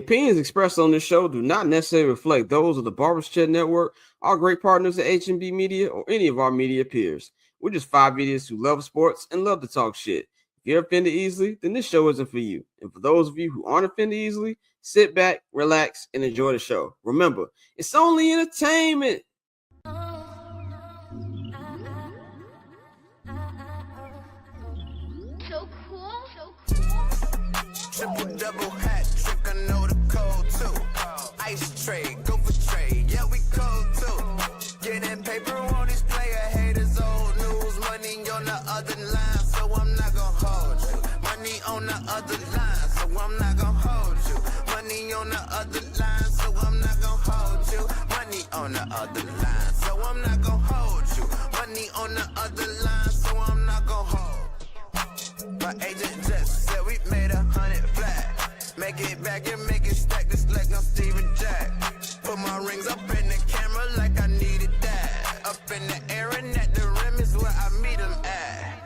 opinions expressed on this show do not necessarily reflect those of the Barber's Chat Network, our great partners at H&B Media, or any of our media peers. We're just five idiots who love sports and love to talk shit. If you're offended easily, then this show isn't for you. And for those of you who aren't offended easily, sit back, relax, and enjoy the show. Remember, it's only entertainment. So cool. Triple double hat trick, I know the code too. Ice trade, go for trade, yeah we cold too. Getting paper on display, haters old news. Money on the other line, so I'm not gonna hold you. Money on the other line, so I'm not gonna hold you. Money on the other line, so I'm not gonna hold you. Money on the other line, so I'm not gonna hold you. Money on the other line, so I'm not gonna hold. My agent just said we made 100 flat. Make it back and make it stack just like I'm Steven Jack. Put my rings up in the camera like I needed that. Up in the air and at the rim is where I meet them at.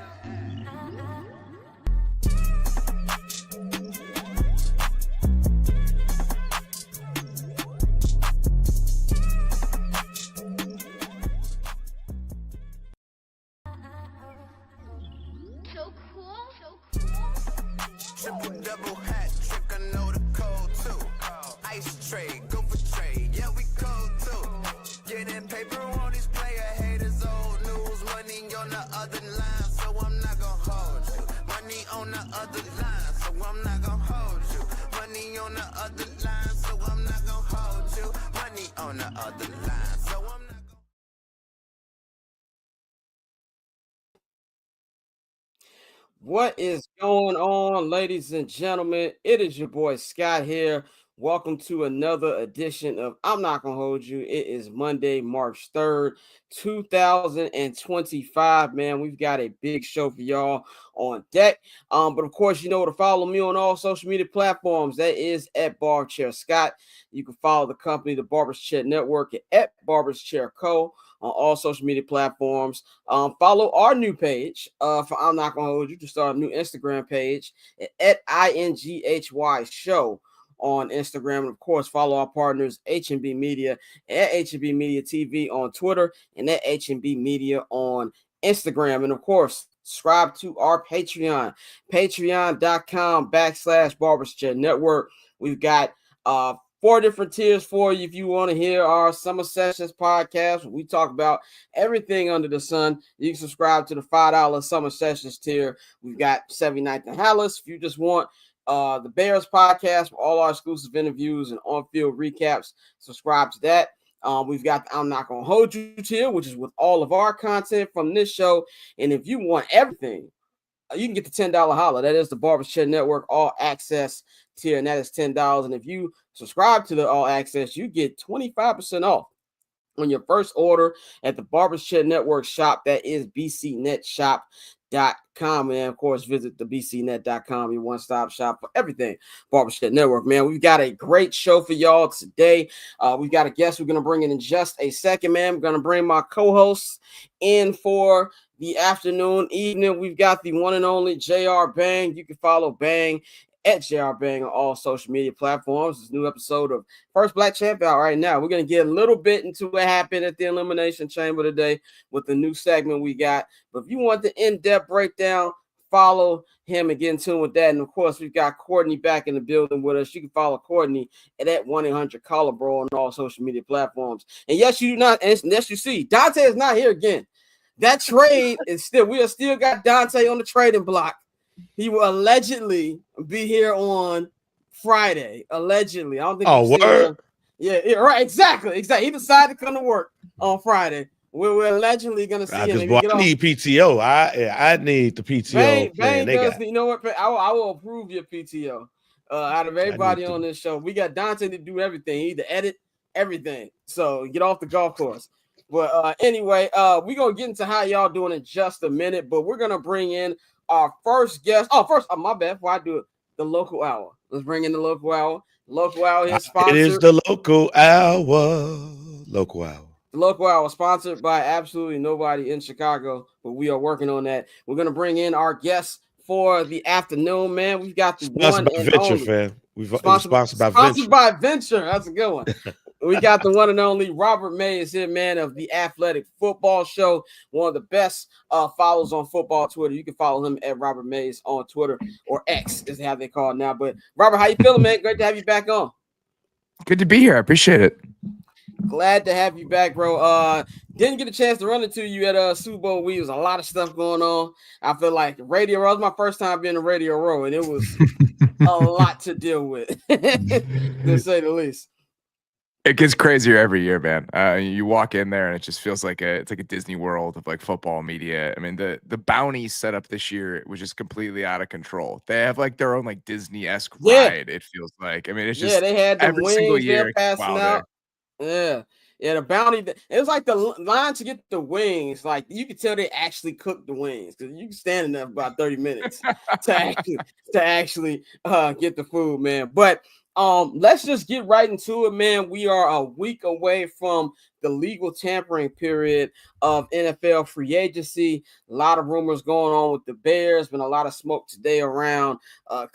So cool. Triple double hat trick, I know the code too. Ice trade, go for trade, yeah we cold too. Getting paper on display, haters old news. Money on the other line, so I'm not gonna hold you. Money on the other line, so I'm not gonna hold you. Money on the other line, so I'm not gonna hold you. Money on the other line, so I'm not gonna. What is going on, ladies and gentlemen? It is your boy Scott here. Welcome to another edition of I'm Not Gonna Hold You. It is Monday, March 3rd, 2025. Man, we've got a big show for y'all on deck. But of course, you know to follow me on all social media platforms. That is at Barber Chair Scott. You can follow the company, the Barber's Chair Network, at Barber's Chair Co. on all social media platforms. Follow our new page for I'm Not Gonna Hold You to start a new Instagram page at INGHY Show on Instagram. And of course, follow our partners H&B Media at H&B Media TV on Twitter and at H&B Media on Instagram. And of course, subscribe to our Patreon, patreon.com/Barber's Chat Network. We've got 4 different tiers for you if you want to hear our Summer Sessions podcast. We talk about everything under the sun. You can subscribe to the $5 Summer Sessions tier. We've got 79th and Hallis. If you just want the Bears podcast, all our exclusive interviews and on-field recaps, subscribe to that. We've got the I'm Not Gonna Hold You tier, which is with all of our content from this show. And if you want everything, you can get the $10 holla. That is the Barber's Chat Network All Access tier, and that is $10. And if you subscribe to the All Access, you get 25% off on your first order at the Barber's Chat Network shop. That is bcnetshop.com. And of course, visit the bcnet.com, your one-stop shop for everything Barber's Chat Network. Man, we've got a great show for y'all today. We've got a guest we're going to bring in just a second, man. We're going to bring my co-hosts in for the afternoon, evening. We've got the one and only JR Bang. You can follow Bang at JR Bang on all social media platforms. This new episode of First Black Champ out right now. We're going to get a little bit into what happened at the Elimination Chamber today with the new segment we got. But if you want the in-depth breakdown, follow him and get in tune with that. And of course, we've got Courtney back in the building with us. You can follow Courtney at 1-800-CALLA-BRO on all social media platforms. And yes, you do not, and yes, you see, Dante is not here again. That trade is still, we have still got Dante on the trading block. He will allegedly be here on Friday. Allegedly. I don't think. Oh, word? Yeah, right. Exactly. He decided to come to work on Friday. We're allegedly going to see him. I need PTO. I need the PTO. Bang does. You know what? I will approve your PTO. Out of everybody on this show, we got Dante to do everything. He to edit everything. So get off the golf course. But anyway, we're going to get into how y'all doing in just a minute. But we're going to bring in our first guest. My bad. Before I do it, the local hour. Let's bring in the local hour. Local hour is sponsored. It is the local hour. Local hour. The local hour sponsored by absolutely nobody in Chicago, but we are working on that. We're going to bring in our guests for the afternoon, man. We've got the one and Venture, only. fam. Sponsored by Sponsored Venture. by Venture. That's a good one. We got the one and only Robert Mays here, man, of the Athletic Football Show. One of the best follows on football Twitter. You can follow him at Robert Mays on Twitter, or X is how they call it now. But Robert, how you feeling, man? Great to have you back on. Good to be here. I appreciate it. Glad to have you back, bro. Didn't get a chance to run into you at Super Bowl week. There was a lot of stuff going on. I feel like Radio Row was my first time being in Radio Row, and it was a lot to deal with, to say the least. It gets crazier every year, man. You walk in there and it just feels like it's like a Disney World of like football media. I mean, the bounty set up this year was just completely out of control. They have like their own like Disney-esque ride. It feels like. I mean, it's just they had the every wings single year passing out. Yeah, the bounty. It was like the line to get the wings. Like you could tell they actually cooked the wings because you can stand in there for about 30 minutes to actually get the food, man. But let's just get right into it, man. We are a week away from the legal tampering period of NFL free agency. A lot of rumors going on with the Bears. Been a lot of smoke today around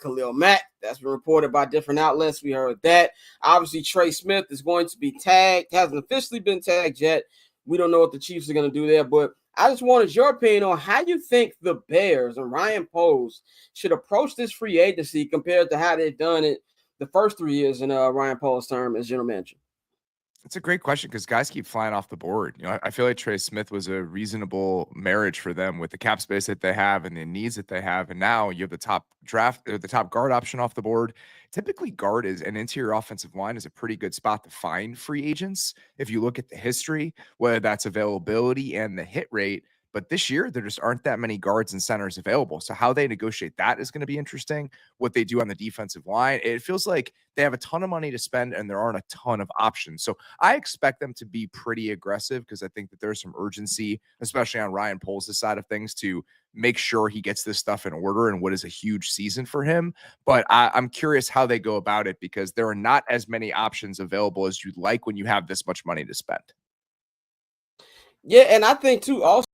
Khalil Mack. That's been reported by different outlets. We heard that. Obviously, Trey Smith is going to be tagged. Hasn't officially been tagged yet. We don't know what the Chiefs are going to do there, but I just wanted your opinion on how you think the Bears and Ryan Poles should approach this free agency compared to how they've done it the first 3 years in Ryan Poles' term as general manager. It's a great question because guys keep flying off the board. You know, I feel like Trey Smith was a reasonable marriage for them with the cap space that they have and the needs that they have. And now you have the top draft or the top guard option off the board. Typically, guard is an interior offensive line is a pretty good spot to find free agents. If you look at the history, whether that's availability and the hit rate. But this year, there just aren't that many guards and centers available. So how they negotiate that is going to be interesting. What they do on the defensive line, it feels like they have a ton of money to spend and there aren't a ton of options. So I expect them to be pretty aggressive because I think that there's some urgency, especially on Ryan Poles' side of things, to make sure he gets this stuff in order and what is a huge season for him. But I'm curious how they go about it because there are not as many options available as you'd like when you have this much money to spend. Yeah, and I think too also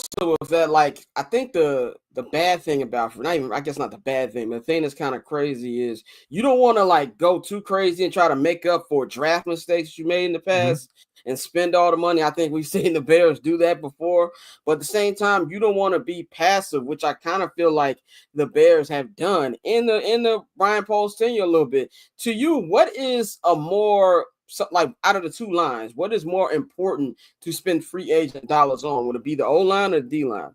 of that, like I think the bad thing about I guess not the bad thing, but the thing that's kind of crazy is you don't want to like go too crazy and try to make up for draft mistakes you made in the past and spend all the money. I think we've seen the Bears do that before, but at the same time, you don't want to be passive, which I kind of feel like the Bears have done in the Ryan Poles tenure a little bit. To you, what is a more like out of the two lines, what is more important to spend free agent dollars on? Would it be the O-line or the D-line?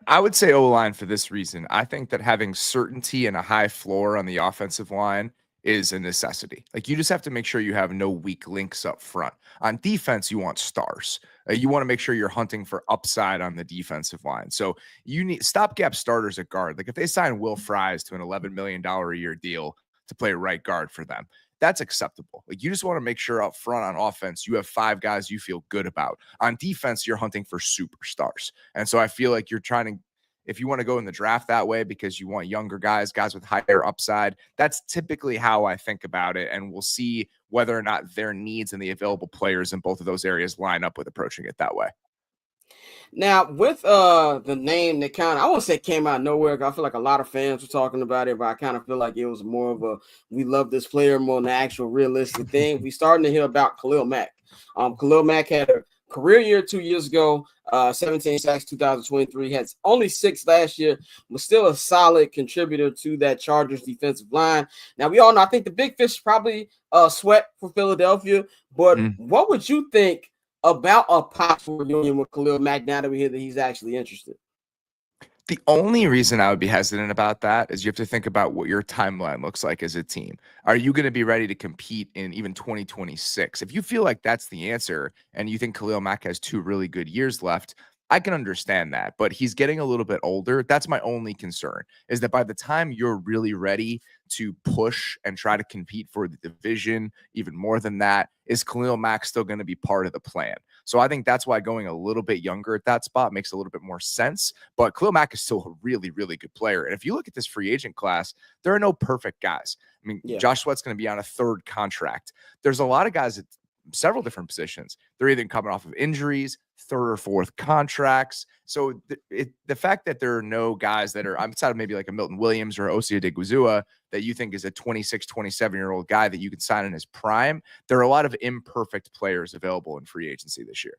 I would say O-line for this reason. I think that having certainty and a high floor on the offensive line is a necessity. Like you just have to make sure you have no weak links up front. On defense, you want stars. You want to make sure you're hunting for upside on the defensive line. So you need stopgap starters at guard. Like if they sign Will Fries to an $11 million a year deal to play right guard for them, that's acceptable. Like you just want to make sure up front on offense, you have 5 guys you feel good about. On defense, you're hunting for superstars. And so I feel like you're trying to, if you want to go in the draft that way because you want younger guys with higher upside, that's typically how I think about it. And we'll see whether or not their needs and the available players in both of those areas line up with approaching it that way. Now, with the name that kind of, I won't say came out of nowhere, because I feel like a lot of fans were talking about it, but I kind of feel like it was more of a, we love this player more than the actual realistic thing. We starting to hear about Khalil Mack. Khalil Mack had a career year 2 years ago, 17 sacks, 2023, had only 6 last year, was still a solid contributor to that Chargers defensive line. Now, we all know, I think the big fish is probably Sweat for Philadelphia, but what would you think about a possible union with Khalil Mack now that we hear that he's actually interested? The only reason I would be hesitant about that is you have to think about what your timeline looks like as a team. Are you going to be ready to compete in even 2026? If you feel like that's the answer and you think Khalil Mack has 2 really good years left, I can understand that, but he's getting a little bit older. That's my only concern, is that by the time you're really ready to push and try to compete for the division, even more than that, is Khalil Mack still going to be part of the plan? So I think that's why going a little bit younger at that spot makes a little bit more sense. But Khalil Mack is still a really, really good player. And if you look at this free agent class, there are no perfect guys. I mean, Josh Sweat's going to be on a 3rd contract. There's a lot of guys at several different positions. They're either coming off of injuries, third or fourth contracts. So the fact that there are no guys that are outside of maybe like a Milton Williams or Osia Odighizuwa that you think is a 26, 27-year-old guy that you can sign in his prime, there are a lot of imperfect players available in free agency this year.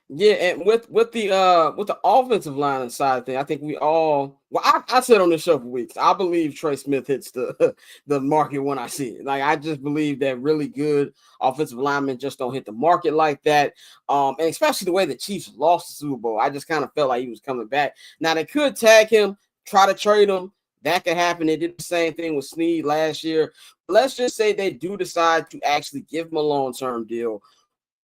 Yeah, and with the offensive line side of thing, I think we all I said on this show for weeks, I believe Trey Smith hits the market when I see it. Like, I just believe that really good offensive linemen just don't hit the market like that. And especially the way the Chiefs lost the Super Bowl, I just kind of felt like he was coming back. Now they could tag him, try to trade him. That could happen. They did the same thing with Snead last year. Let's just say they do decide to actually give him a long-term deal.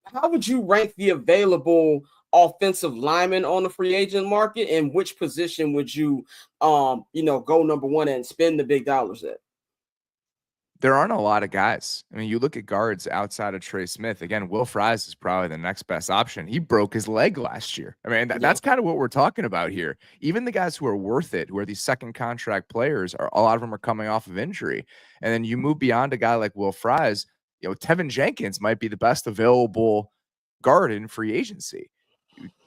How would you rank the available offensive linemen on the free agent market, and which position would you, go number one and spend the big dollars at? There aren't a lot of guys. I mean, you look at guards outside of Trey Smith. Again, Will Fries is probably the next best option. He broke his leg last year. I mean, that's kind of what we're talking about here. Even the guys who are worth it, who are these second contract players, a lot of them are coming off of injury. And then you move beyond a guy like Will Fries, Tevin Jenkins might be the best available guard in free agency.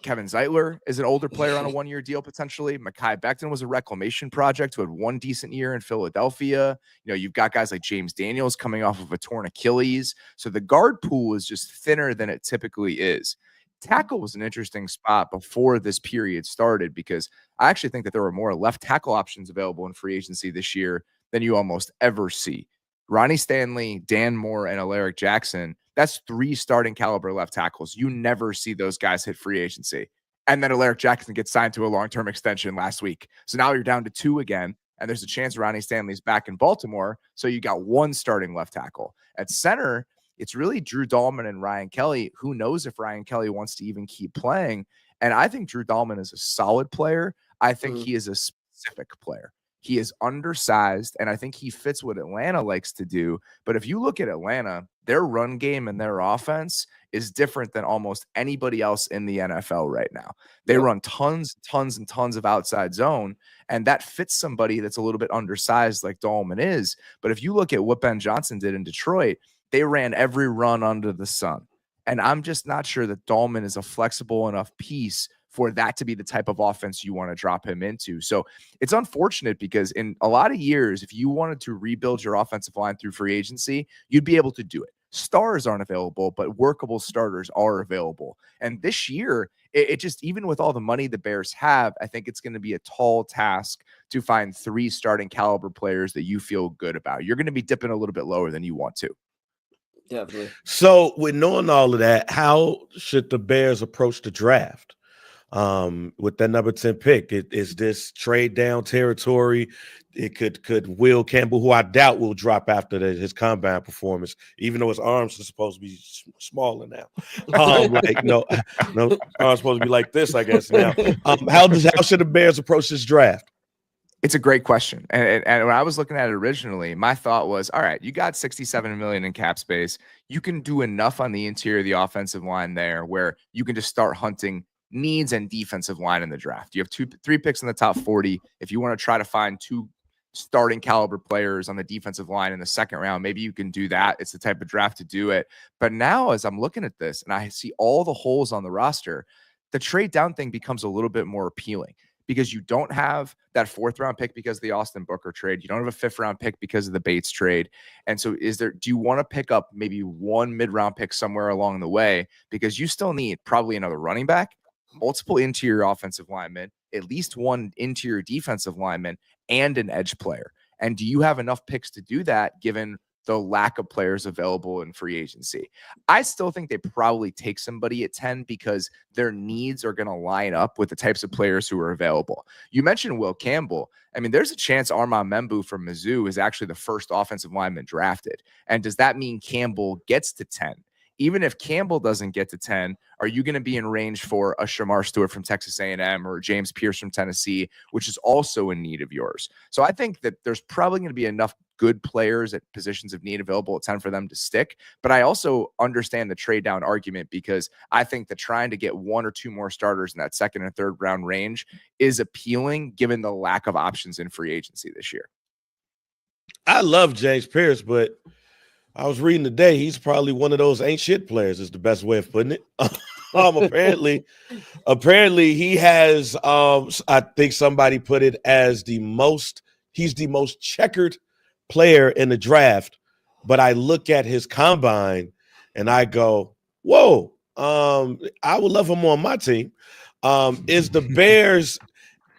Kevin Zeitler is an older player on a one-year deal potentially. Mekhi Becton was a reclamation project who had one decent year in Philadelphia. You've got guys like James Daniels coming off of a torn Achilles. So the guard pool is just thinner than it typically is. Tackle was an interesting spot before this period started because I actually think that there were more left tackle options available in free agency this year than you almost ever see. Ronnie Stanley, Dan Moore, and Alaric Jackson, that's 3 starting caliber left tackles. You never see those guys hit free agency. And then Alaric Jackson gets signed to a long-term extension last week. So now you're down to 2 again, and there's a chance Ronnie Stanley's back in Baltimore, so you got 1 starting left tackle. At center, it's really Drew Dahlman and Ryan Kelly. Who knows if Ryan Kelly wants to even keep playing? And I think Drew Dahlman is a solid player. I think he is a specific player. He is undersized, and I think he fits what Atlanta likes to do. But if you look at Atlanta, their run game and their offense is different than almost anybody else in the NFL right now. They run tons and tons of outside zone, and that fits somebody that's a little bit undersized like Dahlman is. But if you look at what Ben Johnson did in Detroit, they ran every run under the sun. And I'm just not sure that Dahlman is a flexible enough piece for that to be the type of offense you want to drop him into. So it's unfortunate because in a lot of years, if you wanted to rebuild your offensive line through free agency, you'd be able to do it. Stars aren't available, but workable starters are available. And this year, it just, even with all the money the Bears have, I think it's going to be a tall task to find 3 starting caliber players that you feel good about. You're going to be dipping a little bit lower than you want to. Definitely. So with knowing all of that, how should the Bears approach the draft? With that number 10 pick, is this trade down territory? It could Will Campbell, who I doubt will drop after his combine performance, even though his arms are supposed to be smaller now. No, arms supposed to be like this, I guess now. How should the Bears approach this draft? It's a great question. And when I was looking at it originally, my thought was, all right, you got $67 million in cap space. You can do enough on the interior of the offensive line there where you can just start hunting needs and defensive line in the draft. You have 3 picks in the top 40. If you want to try to find 2 starting caliber players on the defensive line in the second round, maybe you can do that. It's the type of draft to do it. But now as I'm looking at this and I see all the holes on the roster, the trade down thing becomes a little bit more appealing because you don't have that 4th round pick because of the Austin Booker trade. You don't have a 5th round pick because of the Bates trade. And so do you want to pick up maybe 1 mid-round pick somewhere along the way because you still need probably another running back, multiple interior offensive linemen, at least 1 interior defensive lineman, and an edge player. And do you have enough picks to do that given the lack of players available in free agency? I still think they probably take somebody at 10 because their needs are going to line up with the types of players who are available. You mentioned Will Campbell. I mean, there's a chance Armand Membu from Mizzou is actually the first offensive lineman drafted. And does that mean Campbell gets to 10? Even if Campbell doesn't get to 10, are you going to be in range for a Shamar Stewart from Texas A&M or James Pierce from Tennessee, which is also in need of yours? So I think that there's probably going to be enough good players at positions of need available at 10 for them to stick. But I also understand the trade down argument because I think that trying to get 1 or 2 more starters in that 2nd and 3rd round range is appealing given the lack of options in free agency this year. I love James Pierce, but I was reading today, he's probably one of those ain't shit players is the best way of putting it. Apparently he has I think somebody put it as he's the most checkered player in the draft. But I look at his combine and I go, whoa, I would love him on my team. Is the Bears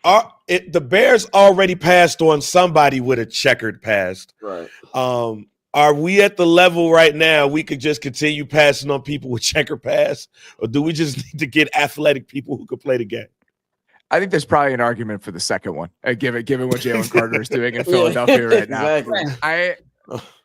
the Bears already passed on somebody with a checkered past? Right. Are we at the level right now we could just continue passing on people with checkered past, or do we just need to get athletic people who can play the game? I think there's probably an argument for the second one, given what Jalen Carter is doing in Philadelphia right now. Exactly.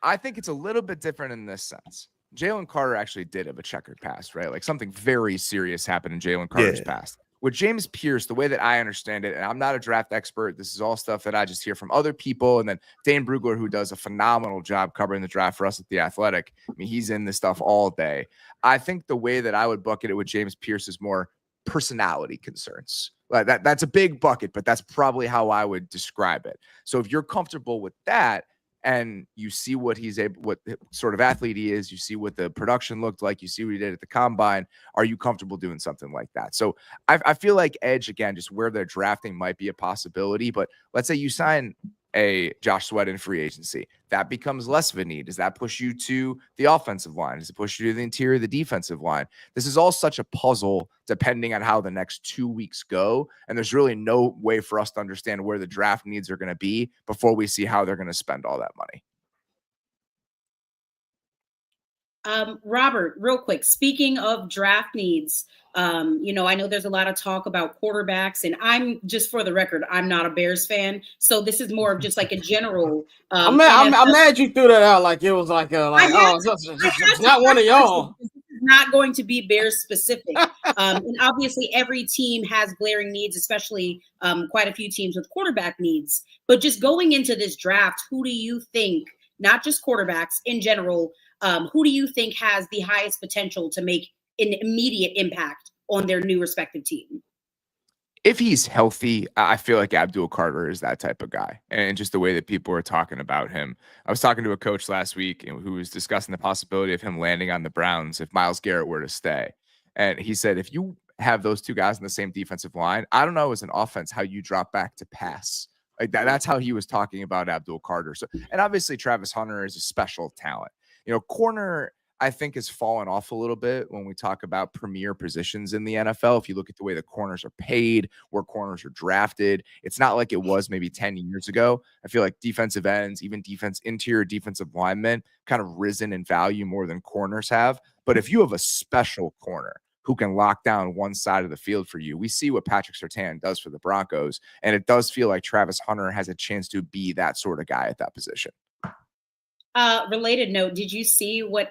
I think it's a little bit different in this sense. Jalen Carter actually did have a checkered past, right? Like something very serious happened in Jalen Carter's past. With James Pierce, the way that I understand it, and I'm not a draft expert, this is all stuff that I just hear from other people. And then Dane Brugler, who does a phenomenal job covering the draft for us at The Athletic. I mean, he's in this stuff all day. I think the way that I would bucket it with James Pierce is more personality concerns. Like that's a big bucket, but that's probably how I would describe it. So if you're comfortable with that, and you see what sort of athlete he is, you see what the production looked like, you see what he did at the combine, are you comfortable doing something like that? So I feel like edge, again, just where they're drafting might be a possibility, but let's say you sign a Josh Sweat in free agency, that becomes less of a need. Does that push you to the offensive line? Does it push you to the interior of the defensive line? This is all such a puzzle depending on how the next 2 weeks go. And there's really no way for us to understand where the draft needs are going to be before we see how they're going to spend all that money. Robert, real quick, speaking of draft needs, I know there's a lot of talk about quarterbacks, and I'm just for the record, I'm not a Bears fan, so this is more of just like a general. I'm mad you threw that out like it was like it's not one of y'all. This is not going to be Bears specific, and obviously every team has glaring needs, especially quite a few teams with quarterback needs. But just going into this draft, who do you think, not just quarterbacks in general, who do you think has the highest potential to make an immediate impact on their new respective team? If he's healthy, I feel like Abdul Carter is that type of guy. And just the way that people are talking about him. I was talking to a coach last week who was discussing the possibility of him landing on the Browns if Myles Garrett were to stay. And he said, if you have those two guys in the same defensive line, I don't know as an offense how you drop back to pass. Like that's how he was talking about Abdul Carter. So, and obviously Travis Hunter is a special talent. Corner, I think, has fallen off a little bit when we talk about premier positions in the NFL. If you look at the way the corners are paid, where corners are drafted, it's not like it was maybe 10 years ago. I feel like defensive ends, even interior defensive linemen, kind of risen in value more than corners have. But if you have a special corner who can lock down one side of the field for you, we see what Patrick Surtain does for the Broncos, and it does feel like Travis Hunter has a chance to be that sort of guy at that position. Related note, did you see what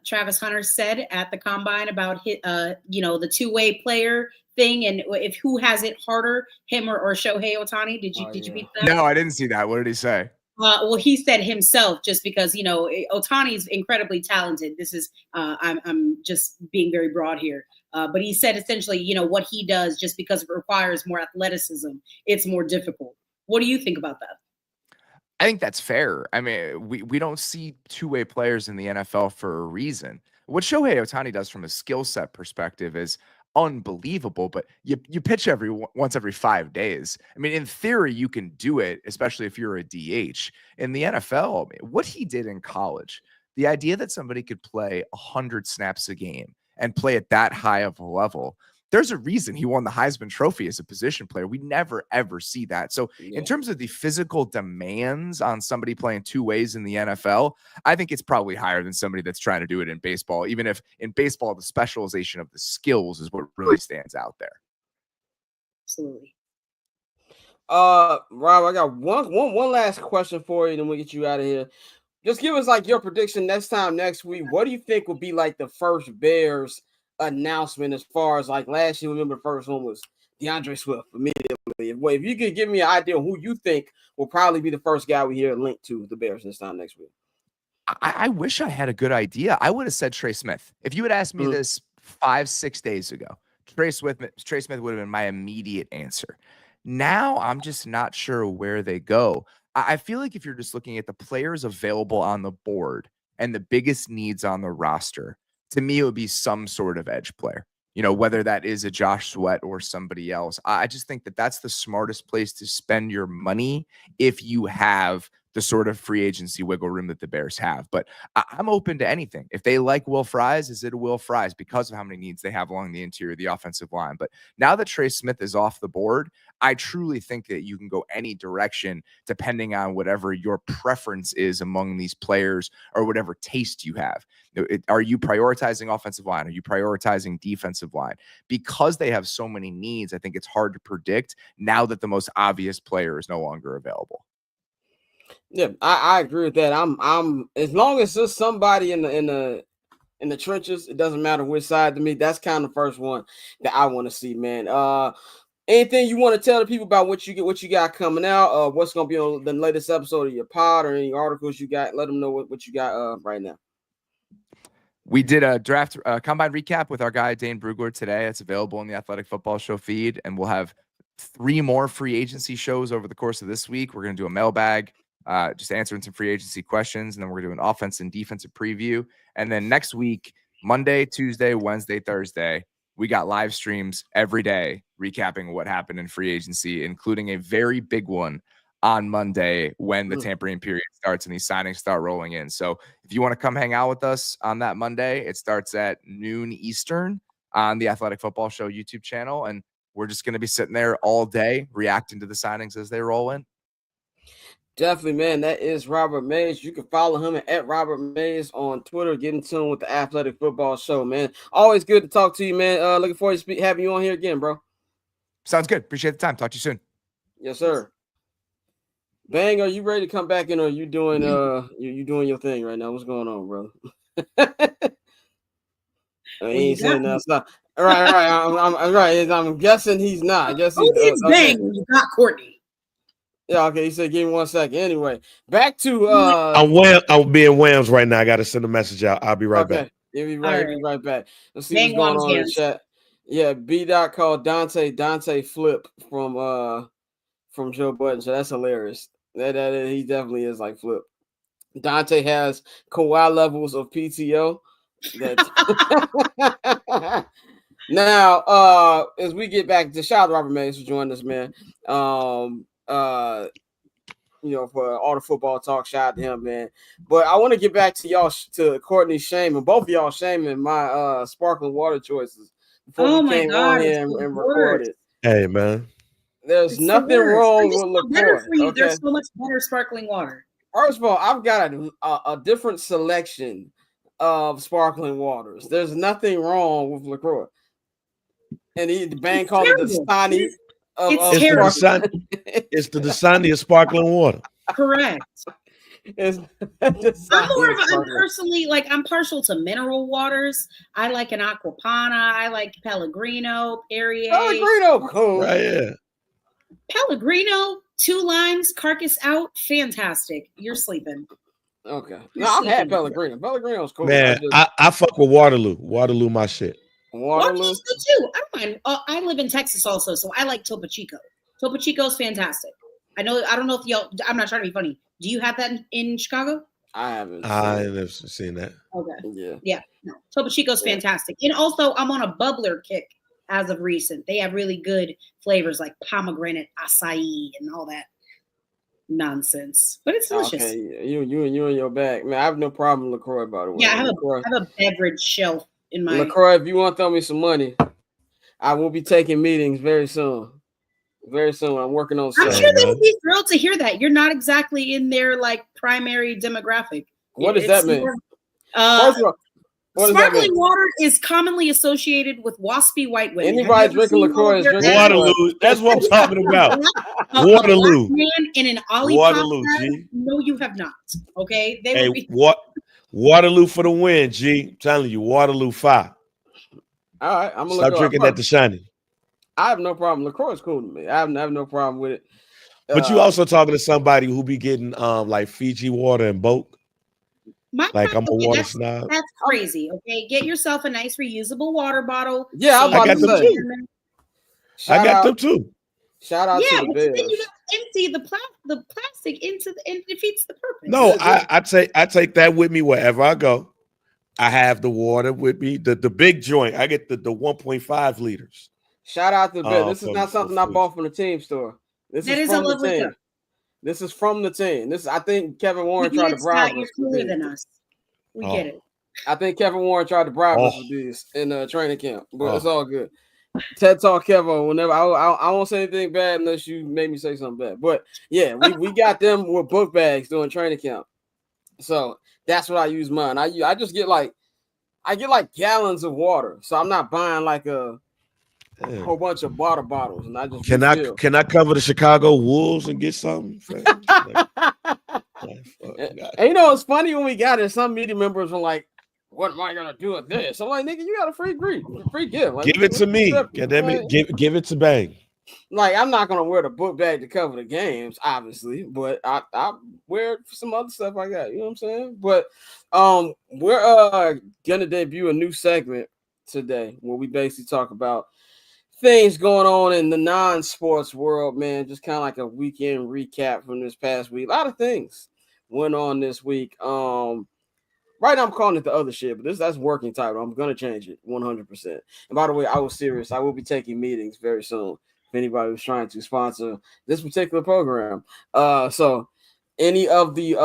Travis Hunter said at the combine about the two-way player thing, and if who has it harder, him or Shohei Ohtani? Did you beat that? No, I didn't see that. What did he say? Well, he said himself, just because Ohtani's incredibly talented. This is I'm just being very broad here, but he said essentially, what he does, just because it requires more athleticism, it's more difficult. What do you think about that? I think that's fair. I mean, we don't see two-way players in the NFL for a reason. What Shohei Ohtani does from a skill set perspective is unbelievable, but you pitch once every 5 days. I mean, in theory, you can do it, especially if you're a DH. In the NFL, what he did in college, the idea that somebody could play 100 snaps a game and play at that high of a level, there's a reason he won the Heisman Trophy as a position player. We never, ever see that. So in terms of the physical demands on somebody playing two ways in the NFL, I think it's probably higher than somebody that's trying to do it in baseball, even if in baseball, the specialization of the skills is what really stands out there. Absolutely. Rob, I got one last question for you, then we'll get you out of here. Just give us like your prediction next week. What do you think will be like the first Bears announcement, as far as like last year? Remember the first one was DeAndre Swift immediately. If you could give me an idea of who you think will probably be the first guy we hear linked to the Bears this time next week. I wish I had a good idea. I would have said Trey Smith. If you had asked me this 5-6 days ago, Trey Smith would have been my immediate answer. Now I'm just not sure where they go. I feel like if you're just looking at the players available on the board and the biggest needs on the roster, to me, it would be some sort of edge player. whether that is a Josh Sweat or somebody else. I just think that that's the smartest place to spend your money if you have the sort of free agency wiggle room that the Bears have. But I'm open to anything. If they like Will Fries, is it a Will Fries because of how many needs they have along the interior of the offensive line? But now that Trey Smith is off the board, I truly think that you can go any direction depending on whatever your preference is among these players or whatever taste you have. Are you prioritizing offensive line? Are you prioritizing defensive line? Because they have so many needs, I think it's hard to predict now that the most obvious player is no longer available. Yeah, I agree with that. I'm as long as there's somebody in the trenches, it doesn't matter which side to me. That's kind of the first one that I want to see, man. Anything you want to tell the people about what you got coming out? What's gonna be on the latest episode of your pod or any articles you got? Let them know what you got right now. We did a draft combine recap with our guy Dane Brugler today. It's available in the Athletic Football Show feed, and we'll have 3 more free agency shows over the course of this week. We're going to do a mailbag, just answering some free agency questions, and then we're going to do an offense and defensive preview. And then next week, Monday, Tuesday, Wednesday, Thursday, we got live streams every day recapping what happened in free agency, including a very big one on Monday when the tampering period starts and these signings start rolling in. So if you want to come hang out with us on that Monday, it starts at noon Eastern on the Athletic Football Show YouTube channel. And we're just going to be sitting there all day reacting to the signings as they roll in. Definitely, man. That is Robert Mays. You can follow him at Robert Mays on Twitter. Get in tune with the Athletic Football Show, man. Always good to talk to you, man. Looking forward to having you on here again, bro. Sounds good. Appreciate the time. Talk to you soon. Yes, sir. Bang, are you ready to come back in, or are you doing you doing your thing right now? What's going on, bro? He ain't saying that stuff. All right. I'm right. I'm guessing he's not. I guess he's it's Bang when you got Courtney. Yeah, okay. He said, give me 1 second. Anyway, back to I'm being whams right now. I gotta send a message out. I'll be right back. He'll be right back. Let's see Bang what's going on in the hands. chat. Yeah, B. Dot called Dante Flip from Joe Budden. So that's hilarious. That he definitely is like Flip. Dante has Kawhi levels of PTO. Now, as we get back to shout out to Robert Mays for joining us, man. For all the football talk, shout out to him, man. But I want to get back to y'all, to Courtney shaming, both of y'all shaming my sparkling water choices before we came on here and recorded. Hey, man. There's nothing wrong with LaCroix. For you. Okay? There's so much better sparkling water. First of all, I've got a different selection of sparkling waters. There's nothing wrong with LaCroix. And the band called it the Dasani. It's the Dasani of sparkling water. Correct. I'm partial to mineral waters. I like an Aquapana. I like Pellegrino, Perrier. Pellegrino, cool. Right, yeah. Pellegrino, 2 limes, carcass out, fantastic. You're sleeping. Okay. No, I've had Pellegrino. Pellegrino's cool. Man, I fuck with Waterloo. Waterloo, my shit. Waterloo too. I don't mind. I live in Texas also, so I like Topo Chico. Topo Chico's fantastic. I don't know if y'all. I'm not trying to be funny. Do you have that in Chicago? I haven't. I've never seen that. Okay. Yeah. No. Topo Chico's fantastic, and also I'm on a bubbler kick as of recent. They have really good flavors like pomegranate, acai, and all that nonsense. But it's delicious. Okay, you and your bag, man. I have no problem with LaCroix, by the way. Yeah, I have a beverage shelf in my LaCroix. If you want to throw me some money, I will be taking meetings very soon. Very soon. I'm working on something. I'm sure they would be thrilled to hear that. You're not exactly in their primary demographic. What does that mean? First of all, sparkling water is commonly associated with waspy white women. Anybody drinking LaCroix is drinking Waterloo. That's what I'm talking about. Waterloo. Man in an Waterloo, G. No, you have not. Okay. Waterloo for the win, G. I'm telling you, Waterloo 5. All right, I'm gonna stop drinking that to Shiny. I have no problem. LaCroix is cool to me. I have no problem with it. But you also talking to somebody who be getting like Fiji water and bulk. I'm a water snob. That's crazy. Okay, get yourself a nice reusable water bottle. Yeah, I got them too. I got them too. Shout out to the Bears. Then you empty the plastic and it defeats the purpose. No, I take that with me wherever I go. I have the water with me. The big joint. I get the 1.5 liters. Shout out to Ben. This is for- not something I bought from the team store. This That is is a from the lovely team. cup. This is from the team. I think Kevin Warren We tried get to it, bribe Scott. You're us. cooler than us. We get it. I think Kevin Warren tried to bribe us Oh. with these in training camp, but it's all good. TED Talk Kevin. Whenever I won't say anything bad unless you make me say something bad. But yeah, we got them with book bags during training camp, so that's what I use mine. I just get like gallons of water, so I'm not buying like a whole bunch of water bottles, and I just Can I cover the Chicago Wolves and get something? And you know, it's funny when we got it. Some media members were like, "What am I gonna do with this?" I'm like, "Nigga, you got a free gift. Like, give it to me. Give it to Bang. Like, I'm not gonna wear the book bag to cover the games, obviously, but I wear it for some other stuff I got. You know what I'm saying? But we're gonna debut a new segment today where we basically talk about things going on in the non-sports world, man. Just kind of like a weekend recap from this past week. A lot of things went on this week. Right now I'm calling it the other shit, but that's working title. I'm gonna change it 100%. And by the way, I was serious. I will be taking meetings very soon. If anybody was trying to sponsor this particular program, so any of the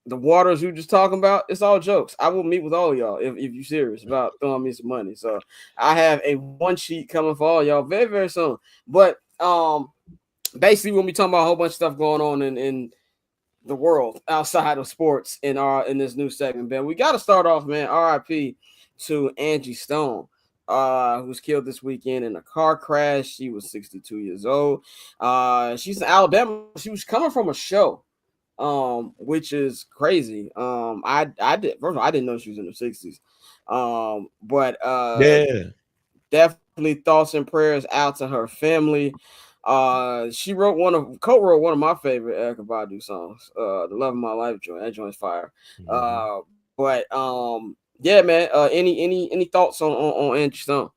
waters we just talking about, it's all jokes. I will meet with all of y'all if you're serious about throwing me some money. So I have a one sheet coming for all y'all very, very soon. But basically we'll be talking about a whole bunch of stuff going on in the world outside of sports in this new segment, Ben. We got to start off, man. RIP to Angie Stone, who was killed this weekend in a car crash. She was 62 years old. She's in Alabama. She was coming from a show, which is crazy. I didn't know she was in her 60s. But definitely thoughts and prayers out to her family. She co-wrote one of my favorite Erykah Badu songs, "The Love of My Life" joint. That joint's fire. But yeah, man. Any thoughts on Angie Stone?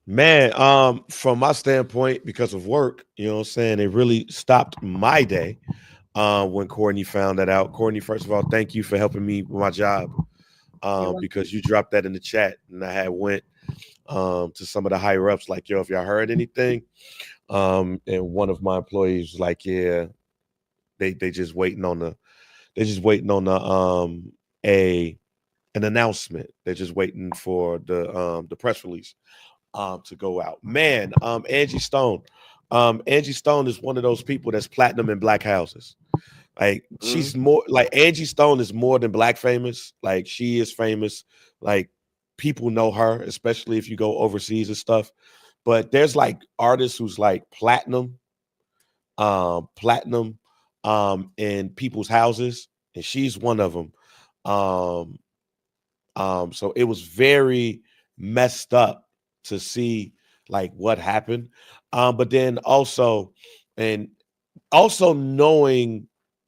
Man, from my standpoint, because of work, you know what I'm saying, it really stopped my day when Courtney found that out. Courtney, first of all, thank you for helping me with my job, because you dropped that in the chat, and I had went to some of the higher ups, like, yo, if y'all heard anything, and one of my employees was like, yeah, they just waiting on an announcement. They're just waiting for the press release to go out. Man, Angie Stone is one of those people that's platinum in black houses. Like, she's more like, Angie Stone is more than black famous. Like, she is famous. Like, people know her, especially if you go overseas and stuff. But there's like artists who's like platinum in people's houses, and she's one of them. So it was very messed up to see like what happened. But then also knowing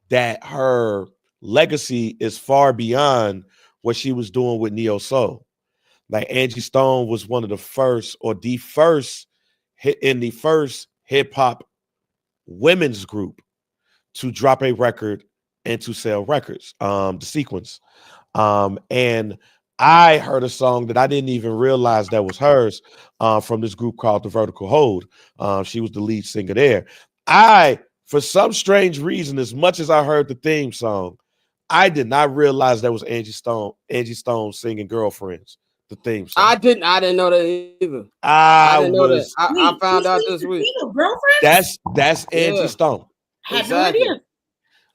that her legacy is far beyond what she was doing with Neo Soul. Like, Angie Stone was one of the first, or the first hip hop women's group to drop a record and to sell records, the Sequence. And I heard a song that I didn't even realize that was hers, from this group called The Vertical Hold. She was the lead singer there. For some strange reason, as much as I heard the theme song, I did not realize that was Angie Stone singing Girlfriends, the theme song. I didn't know that either. I didn't know that. I found out this week. Girlfriends? That's Angie Stone. Had no idea.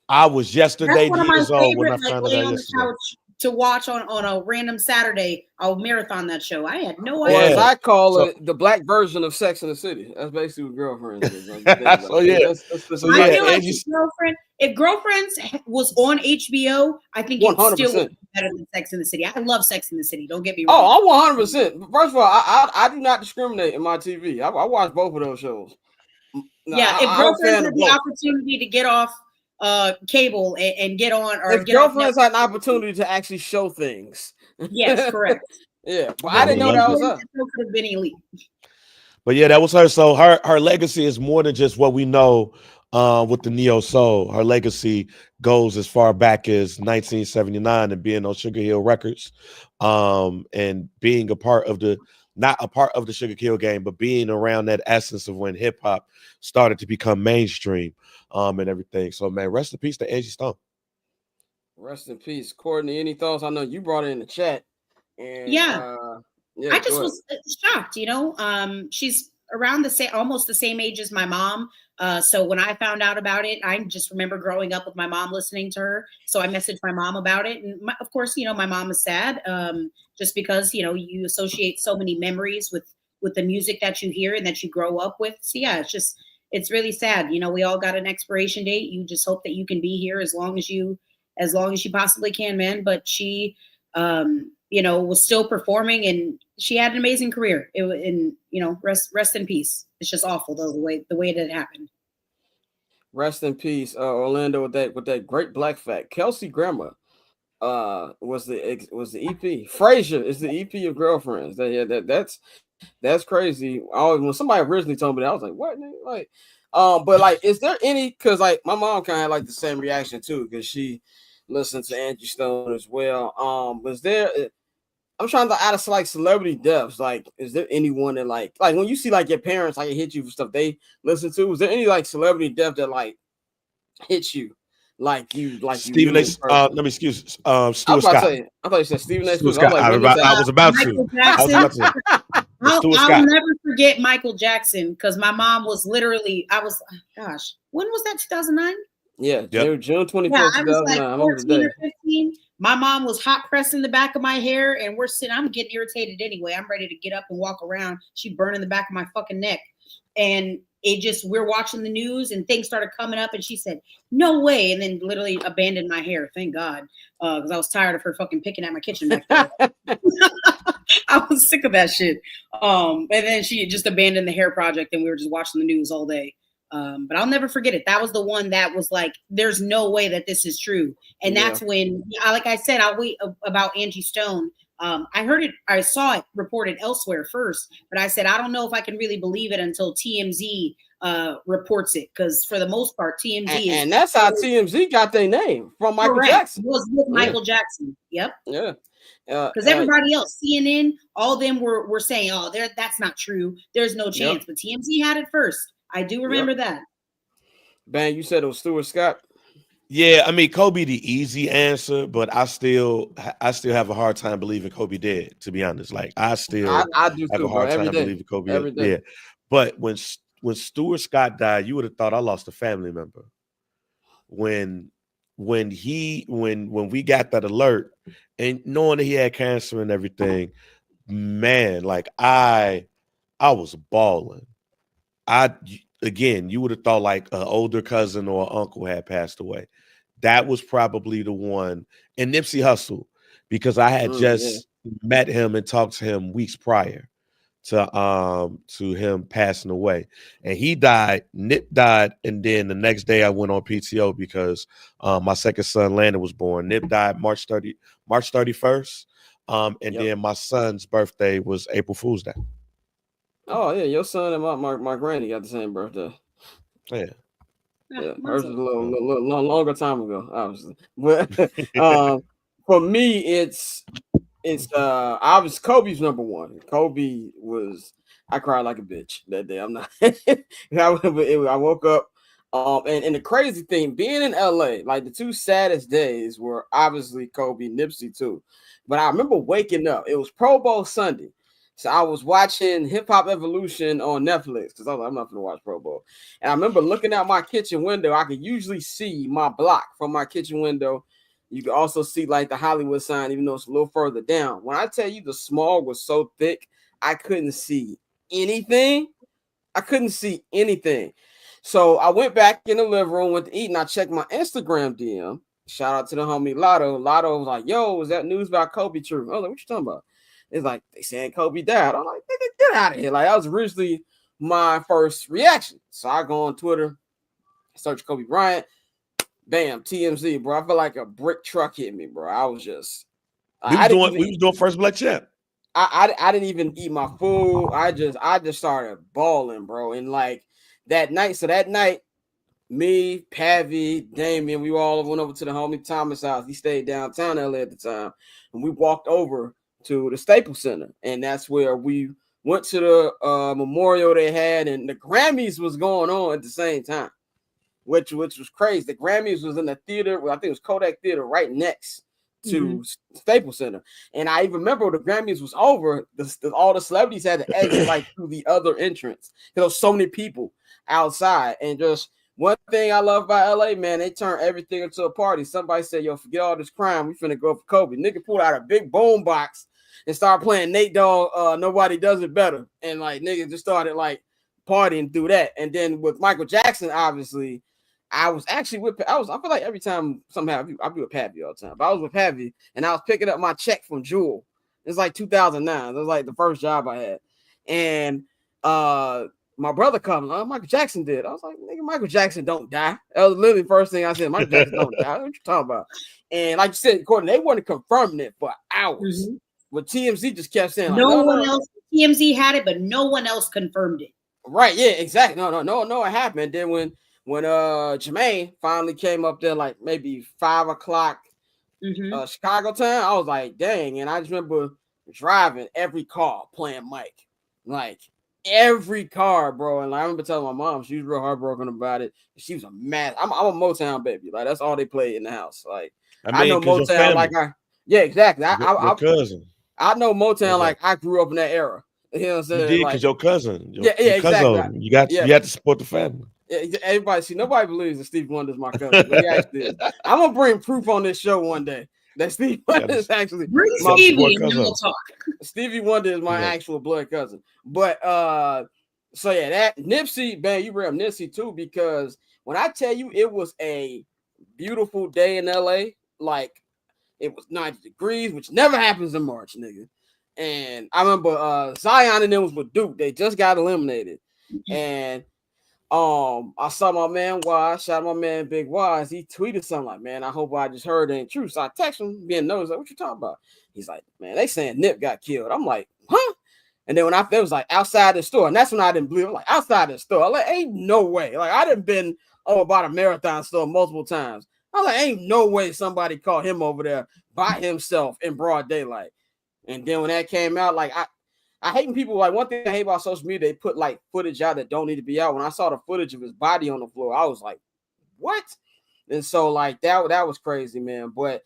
I was yesterday That's one of years my old when I favorite, found like, out lay on the yesterday. couch to watch on a random Saturday. I'll marathon that show. I had no Or idea. as I call it, the black version of Sex in the City. That's basically what Girlfriends is. If Girlfriends was on HBO, I think it still would be better than Sex in the City. I love Sex in the City. Don't get me wrong. Oh, I'm 100%. First of all, I do not discriminate in my TV. I watch both of those shows. Yeah, if Girlfriends had the opportunity to get off cable and get on, or if Girlfriends had an opportunity to actually show things. Yes, correct. Yeah, but I didn't know that was her. Could have been elite. But yeah, that was her. So her legacy is more than just what we know with the neo soul. Her legacy goes as far back as 1979 and being on Sugar Hill Records, and being a part of the not a part of the Sugar Hill game, but being around that essence of when hip hop started to become mainstream, and everything. So, man, rest in peace to Angie Stone. Rest in peace, Courtney. Any thoughts? I know you brought it in the chat. And, Yeah. yeah, I just was shocked, she's around almost the same age as my mom. So when I found out about it, I just remember growing up with my mom listening to her. So I messaged my mom about it. And of course, my mom is sad, just because, you associate so many memories with the music that you hear and that you grow up with. So yeah, it's really sad. We all got an expiration date. You just hope that you can be here as long as you possibly can, man. But she, was still performing, and she had an amazing career. Rest in peace. It's just awful though, the way that it happened. Rest in peace, Orlando, with that great black fact. Kelsey Grammer was the EP. Frasier is the EP of Girlfriends. That's crazy. When somebody originally told me that, I was like, what? Like, but like, is there any? Because like my mom kind of had like the same reaction too, because she listened to Angie Stone as well. Was there? I'm trying to out of like celebrity deaths. Like, is there anyone that like when you see like your parents like hit you for stuff they listen to? Was there any like celebrity death that like hit you? Like Stephen A. Let me excuse Stuart Scott. I thought you said Stephen A. Scott. I was about to. I'll never forget Michael Jackson, because my mom was literally. When was that? 2009. Yeah, yep. June 24th. Yeah, I was like 14 or 15. My mom was hot pressing the back of my hair, and I'm getting irritated anyway. I'm ready to get up and walk around. She burning the back of my fucking neck. And we're watching the news, and things started coming up, and she said, no way. And then literally abandoned my hair. Thank God. Because I was tired of her fucking picking at my kitchen back there. I was sick of that shit. And then she just abandoned the hair project, and we were just watching the news all day. But I'll never forget it. That was the one that was like, there's no way that this is true. And that's when, like I said, I'll wait about Angie Stone. I saw it reported elsewhere first, but I said, I don't know if I can really believe it until TMZ reports it. Because for the most part, TMZ and that's how TMZ got their name, from Michael Jackson. It was with Michael Jackson. Yep. Yeah. Because everybody else, CNN, all of them were saying, oh, that's not true. There's no chance. But TMZ had it first. I do remember that. Bang, you said it was Stuart Scott? Yeah, I mean, Kobe the easy answer, but I still have a hard time believing Kobe dead, to be honest. Like, I do have a hard time believing Kobe every day. Yeah. But when Stuart Scott died, you would have thought I lost a family member. When we got that alert and knowing that he had cancer and everything, man, like I was bawling. You would have thought like an older cousin or an uncle had passed away. That was probably the one. And Nipsey Hussle, because I had just met him and talked to him weeks prior to him passing away. And he died, Nip died, and then the next day I went on PTO because my second son Landon was born. Nip died March 31st. Then my son's birthday was April Fool's Day. Oh yeah, your son and my granny got the same birthday. Yeah, hers was a little longer time ago, obviously. But for me, it's Kobe's number one. Kobe was. I cried like a bitch that day. I'm not. I woke up, and the crazy thing, being in LA, like the two saddest days were obviously Kobe, Nipsey too. But I remember waking up. It was Pro Bowl Sunday. So I was watching Hip Hop Evolution on Netflix because I was like, I'm not going to watch Pro Bowl. And I remember looking out my kitchen window. I could usually see my block from my kitchen window. You could also see like the Hollywood sign, even though it's a little further down. When I tell you the smog was so thick, I couldn't see anything. So I went back in the living room, went to eat, and I checked my Instagram DM. Shout out to the homie Lotto. Lotto was like, yo, is that news about Kobe true? I was like, what you talking about? It's like they saying Kobe died. I'm like, nigga, get out of here. Like, that was originally my first reaction. So I go on Twitter, search Kobe Bryant, bam, TMZ, bro. I feel like a brick truck hit me, bro. I was just we was doing First Black Champ. I didn't even eat my food. I just started bawling, bro. And like that night, me, Pavi, Damien, we all went over to the homie Thomas house. He stayed downtown LA at the time, and we walked over to the Staples Center, and that's where we went to the memorial they had, and the Grammys was going on at the same time, which was crazy. The Grammys was in the theater, I think it was Kodak Theater, right next to Staples Center. And I even remember the Grammys was over, all the celebrities had to exit like through the other entrance. There was so many people outside, and just one thing I love about LA, man, they turn everything into a party. Somebody said, yo, forget all this crime. We finna go for Kobe. Nigga pulled out a big boom box and started playing Nate Dogg, Nobody Does It Better. And like niggas just started like partying through that. And then with Michael Jackson, obviously, I feel like every time something happens, I'll be with Pappy all the time. But I was with Pappy and I was picking up my check from Jewel. It's like 2009. It was like the first job I had. And my brother comes, Michael Jackson did. I was like, nigga, Michael Jackson don't die. That was literally the first thing I said. Michael Jackson don't die. What you talking about? And like you said, Courtney, they weren't confirming it for hours. But TMZ just kept saying, like, no one else. TMZ had it, but no one else confirmed it. Right? Yeah, exactly. No, it happened. Then when Jermaine finally came up there, like maybe 5 o'clock Chicago time, I was like, dang. And I just remember driving every car playing Mike, like every car, bro. And like, I remember telling my mom, she was real heartbroken about it. She was a mad. I'm a Motown baby. Like that's all they played in the house. Like I know Motown. Like yeah, exactly. Your cousin. I know Motown. Like I grew up in that era. You know what I'm saying? You did because your cousin. Your cousin, exactly. You had to support the family. Yeah, everybody nobody believes that Stevie Wonder's my cousin, but he actually is. I'm gonna bring proof on this show one day that Stevie Wonder is actually my Stevie and we'll talk. Stevie Wonder is my actual blood cousin. But so yeah, that Nipsey, man, you bring up Nipsey too, because when I tell you it was a beautiful day in LA, like it was 90 degrees, which never happens in March, nigga. And I remember Zion and them was with Duke. They just got eliminated. And I saw my man Wise, shout out my man Big Wise. He tweeted something like, man, I hope I just heard it ain't true. So I text him, being nosy, like, what you talking about? He's like, man, they saying Nip got killed. I'm like, huh? And then when it was like outside the store, and that's when I didn't believe it. I'm like, outside the store. I'm like, ain't no way. Like, I done been about a Marathon store multiple times. I'm like, ain't no way somebody caught him over there by himself in broad daylight. And then when that came out, like I hate when people, like, one thing I hate about social media, they put like footage out that don't need to be out. When I saw the footage of his body on the floor, I was like, what? And so like that was crazy, man. But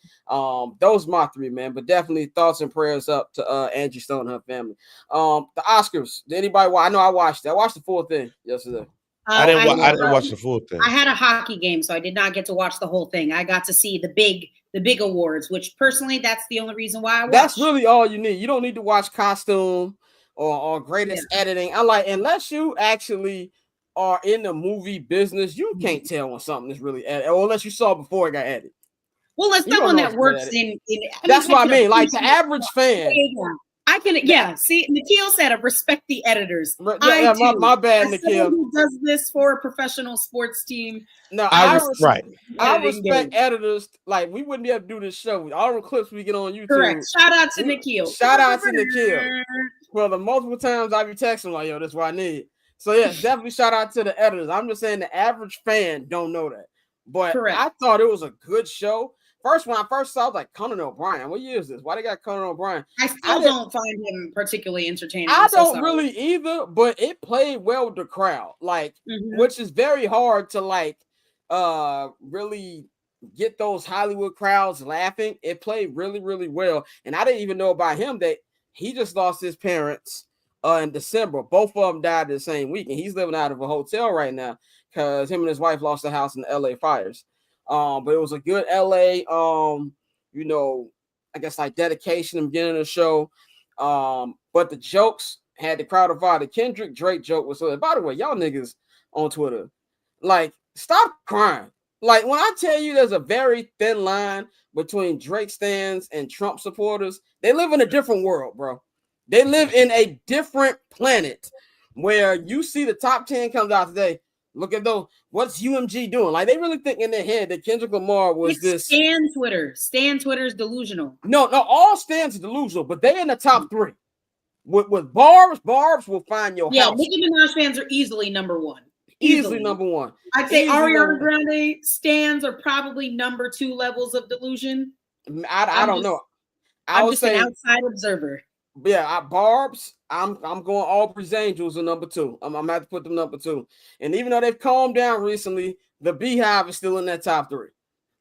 those my three, man. But definitely thoughts and prayers up to Angie Stone and her family. The Oscars. Did anybody watch? I know I watched it. I watched the full thing yesterday. I didn't watch the full thing. I had a hockey game, so I did not get to watch the whole thing. I got to see the big awards, which personally, that's the only reason why I watched. That's really all you need. You don't need to watch costume or greatest editing. I like, unless you actually are in the movie business, you can't tell when something is really edited, or unless you saw it before it got edited. Well, as someone that works in that's what I mean. Like the average fan. I can, see, Nikhil said, respect the editors. My bad, Nikhil. Who does this for a professional sports team? No, I respect editors. Like, we wouldn't be able to do this show. All the clips we get on YouTube. Correct. Shout out to Nikhil. Shout out to Nikhil. Well, the multiple times I be texting like, yo, that's what I need. So, yeah, definitely shout out to the editors. I'm just saying the average fan don't know that. But I thought it was a good show. When I first saw, I was like, Conan O'Brien. What year is this? Why they got Conan O'Brien? I still don't find him particularly entertaining. I don't really either, but it played well with the crowd, like, which is very hard to like really get those Hollywood crowds laughing. It played really, really well. And I didn't even know about him that he just lost his parents in December. Both of them died the same week, and he's living out of a hotel right now because him and his wife lost the house in the LA fires. But it was a good LA, I guess like dedication in the beginning of the show. But the jokes had the crowd divided. Kendrick Drake joke was, by the way, y'all niggas on Twitter, like, stop crying. Like, when I tell you there's a very thin line between Drake stans and Trump supporters, they live in a different world, bro. They live in a different planet where you see the top 10 comes out today. Look at those. What's UMG doing? Like, they really think in their head that Kendrick Lamar was this. Stan Twitter. Stan Twitter's delusional. No, all Stans are delusional, but they in the top 3. With Barbs will find your house. Nicki Minaj fans are easily number 1. Easily number one. I'd say Easily Ariana Grande stands are probably number 2 levels of delusion. I don't know. I'm just an outside observer. Yeah, Barb's. I'm going Aubrey's Angels are number 2. I'm gonna have to put them number 2. And even though they've calmed down recently, the Beehive is still in that top 3.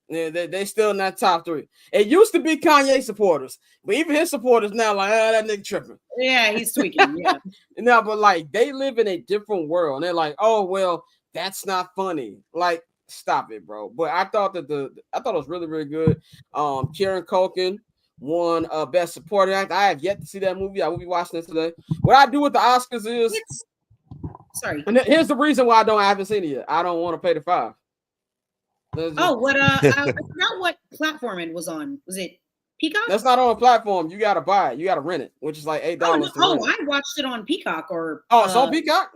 Yeah, they still in that top 3. It used to be Kanye supporters, but even his supporters now like, that nigga tripping. Yeah, he's tweaking. Yeah. No, but like they live in a different world, and they're like, oh well, that's not funny. Like, stop it, bro. But I thought that I thought it was really, really good. Kieran Culkin won Best Supporting Actor. I have yet to see that movie. I will be watching it today. What I do with the Oscars is sorry. And here's the reason why I haven't seen it yet. I don't want to pay the $5. I forgot what platform it was on. Was it Peacock? That's not on a platform. You gotta buy it. You gotta rent it, which is like $8. I watched it on Peacock or it's on Peacock.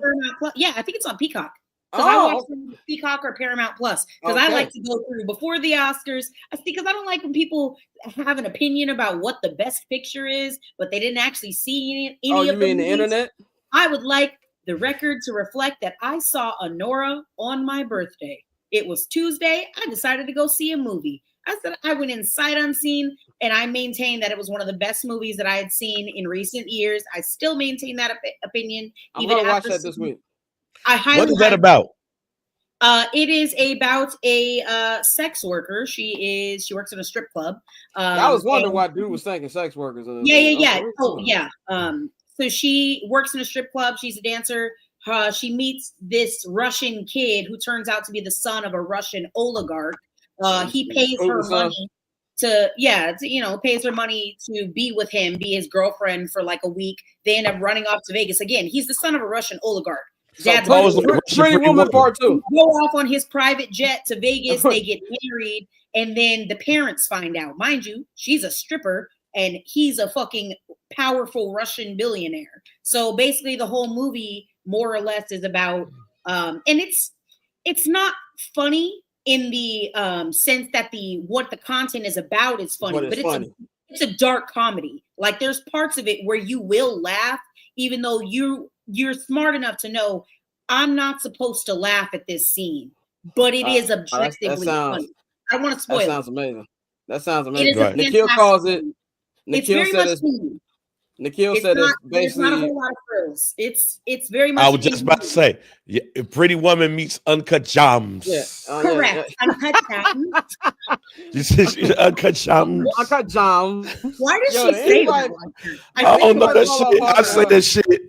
Yeah, I think it's on Peacock. Because I watched it on Peacock or Paramount Plus. Because I like to go through before the Oscars. Because I don't like when people have an opinion about what the best picture is, but they didn't actually see any of the internet. I would like the record to reflect that I saw Anora on my birthday. It was Tuesday. I decided to go see a movie. I said I went in sight unseen, and I maintained that it was one of the best movies that I had seen in recent years. I still maintain that opinion. I'm going to watch that this week. What is that about? It is about a sex worker. She works in a strip club. I was wondering why dude was thinking sex workers. Yeah. Oh, yeah. So she works in a strip club. She's a dancer. She meets this Russian kid who turns out to be the son of a Russian oligarch. He pays her money pays her money to be with him, be his girlfriend for like a week. They end up running off to Vegas. Again, he's the son of a Russian oligarch. Dad's Pretty Woman Part 2. Go off on his private jet to Vegas. They get married, and then the parents find out. Mind you, she's a stripper, and he's a fucking powerful Russian billionaire. So basically, the whole movie more or less is about, and it's not funny in the sense that what the content is about is funny, but it's a dark comedy. Like there's parts of it where you will laugh, even though you're smart enough to know I'm not supposed to laugh at this scene, but it is objectively funny. I don't want to spoil. That sounds amazing. Nikhil calls it. Nikhil said it's basically. It's not a whole lot of frills. It's very much. I was just about to say, Pretty Woman meets Uncut Gems. Yeah, correct. Uncut Gems. Uncut Gems. Uncut Gems. Why does she say that? I don't know that shit. I say that shit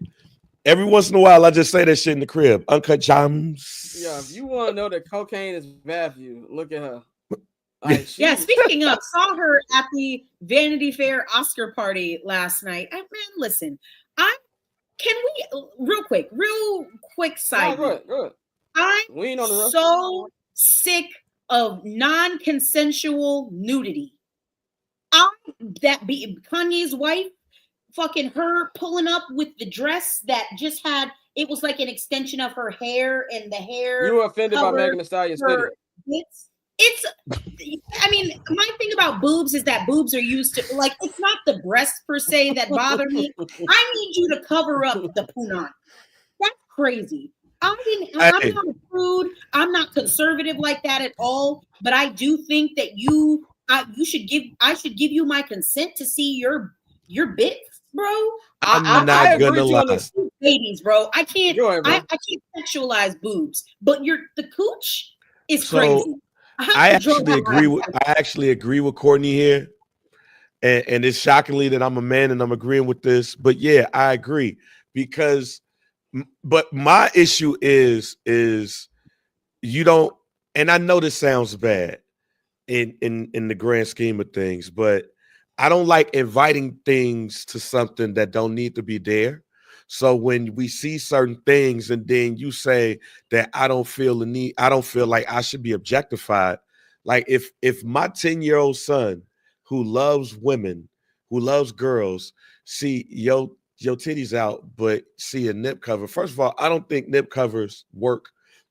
every once in a while. I just say that shit in the crib. Uncut Gems. Yeah, if you want to know that cocaine is bad for you, look at her. Yeah, speaking of, saw her at the Vanity Fair Oscar party last night. Man, listen, real quick side note. Good. I'm so sick of non-consensual nudity. Kanye's wife, fucking her pulling up with the dress that just had, it was like an extension of her hair, and the hair. You were offended by Megan Thee Stallion's titty. My thing about boobs is that boobs are used to, like, it's not the breasts per se that bother me. I need you to cover up the punani. That's crazy. I'm not a prude. I'm not conservative like that at all. But I do think that I should give you my consent to see your bits, bro. I'm not gonna lie. Babies, bro. I can't sexualize boobs, but the cooch is crazy. I actually agree with Courtney here, and it's shockingly that I'm a man and I'm agreeing with this. But yeah, I agree but my issue is you don't. And I know this sounds bad in the grand scheme of things, but I don't like inviting things to something that don't need to be there. So when we see certain things and then you say that I don't feel the need, I don't feel like I should be objectified. Like if my 10-year-old son who loves women, who loves girls, see your titties out, but see a nip cover. First of all, I don't think nip covers work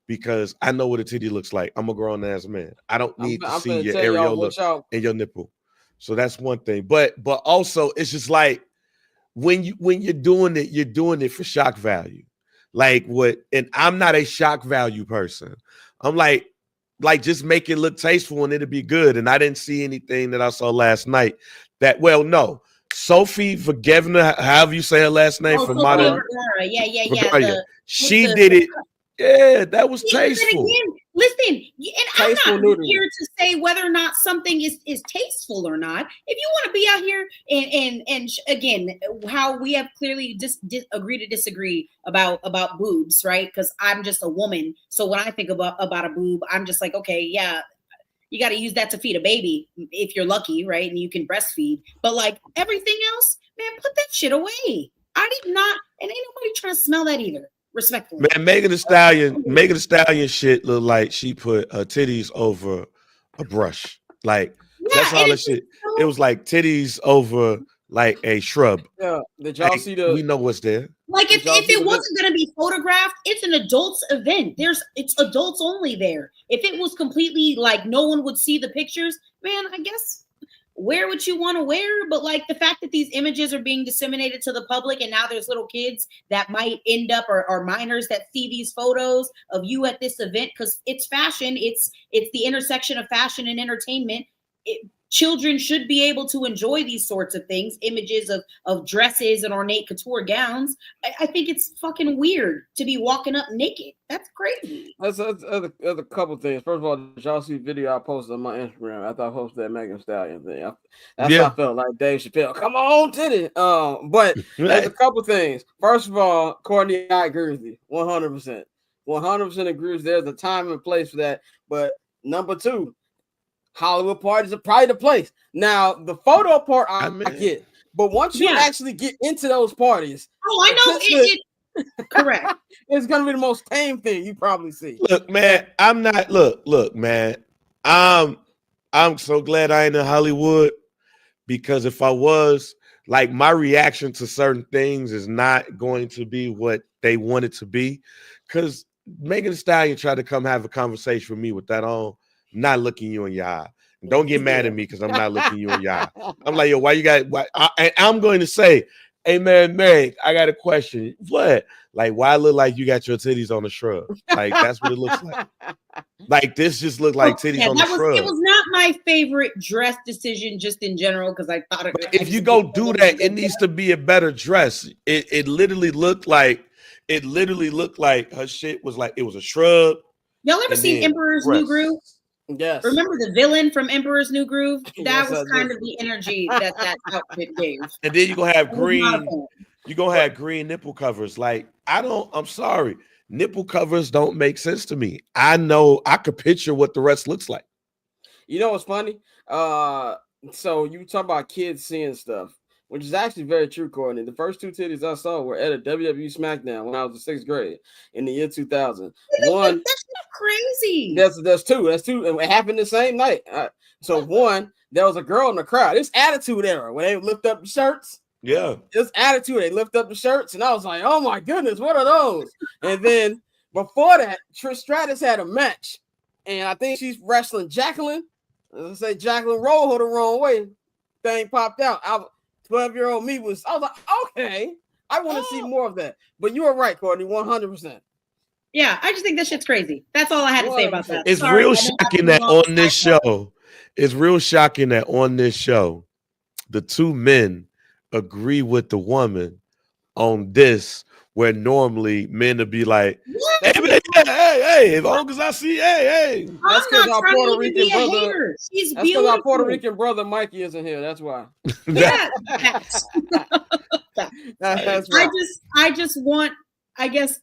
because I know what a titty looks like. I'm a grown ass man. I don't need to see your areola and your nipple. So that's one thing. But also it's just like, when you're doing it for shock value. like what, and I'm not a shock value person. I'm like just make it look tasteful and it'll be good. And I didn't see anything that I saw last night that, well, no. Sophie Vergevna, however you say her last name, from modern. Yeah. She did it. Yeah, that was tasteful. Again, listen, and tasteful I'm not here to say whether or not something is tasteful or not. If you want to be out here and again, how we have clearly agree to disagree about boobs, right? Because I'm just a woman, so when I think about a boob, I'm just like, okay, yeah. You got to use that to feed a baby if you're lucky, right? And you can breastfeed. But like everything else, man, put that shit away. I did not, and ain't nobody trying to smell that either. Respectfully. Man, Megan Thee Stallion shit look like she put her titties over a brush. Like that's all that shit. It was like titties over like a shrub. Yeah, did y'all see the? We know what's there. Like if it wasn't going to be photographed, it's an adults event. It's adults only there. If it was completely like no one would see the pictures, man, I guess wear what you want to wear. But like the fact that these images are being disseminated to the public, and now there's little kids that might end up or minors that see these photos of you at this event because it's fashion. It's the intersection of fashion and entertainment. Children should be able to enjoy these sorts of things, images of dresses and ornate couture gowns. I think it's fucking weird to be walking up naked. That's crazy. That's a couple things. First of all, did y'all see the video I posted on my Instagram after I posted that Megan Thee Stallion thing? That's how I felt, like Dave Chappelle. Come on, titty. But there's a couple things. First of all, Courtney, I agree with you 100%. 100% agree with you. There's a time and place for that. But number two, Hollywood parties are probably the place. Now, the photo part I get, but once you actually get into those parties, I know it correct. It's gonna be the most tame thing you probably see. Look, man, I'm not. Look, man, I'm so glad I ain't in Hollywood because if I was, like, my reaction to certain things is not going to be what they want it to be. Because Megan Thee Stallion tried to come have a conversation with me with that on. I'm not looking you in your eye. And don't get mad at me because I'm not looking you in your eye. I'm like, yo, why you got? I'm going to say, hey man, Meg, I got a question. What? Like, why look like you got your titties on the shrub? Like, that's what it looks like. Like, this just looked like titties on the shrub. It was not my favorite dress decision, just in general, because I thought if you go do that, it needs to be a better dress. It literally looked like her shit was like it was a shrub. Y'all ever seen Emperor's New Groove? Yes. Remember the villain from Emperor's New Groove? That was kind of the energy that outfit gave. And then you're gonna have green. You're gonna have green nipple covers. Like, I'm sorry. Nipple covers don't make sense to me. I know I could picture what the rest looks like. You know what's funny? So you talk about kids seeing stuff, which is actually very true, Courtney. The first two titties I saw were at a WWE SmackDown when I was in 6th grade in the year 2000. One, that's crazy. That's two. And it happened the same night. So one, there was a girl in the crowd. It's Attitude Era when they lift up the shirts. Yeah, it's Attitude. They lift up the shirts, and I was like, "Oh my goodness, what are those?" And then before that, Trish Stratus had a match, and I think she's wrestling Jacqueline. Let's say Jacqueline rolled her the wrong way. Thing popped out. 12-year-old me I was like, okay, I want to see more of that. But you were right, Courtney, 100%. Yeah, I just think that shit's crazy. That's all I had to say about that. It's real shocking that on this show, the two men agree with the woman on this, where normally men would be like, hey, as long as I see, hey. That's because our Puerto Rican brother. That's because our Puerto Rican brother Mikey isn't here. That's why. Yeah, that's right. I just want, I guess,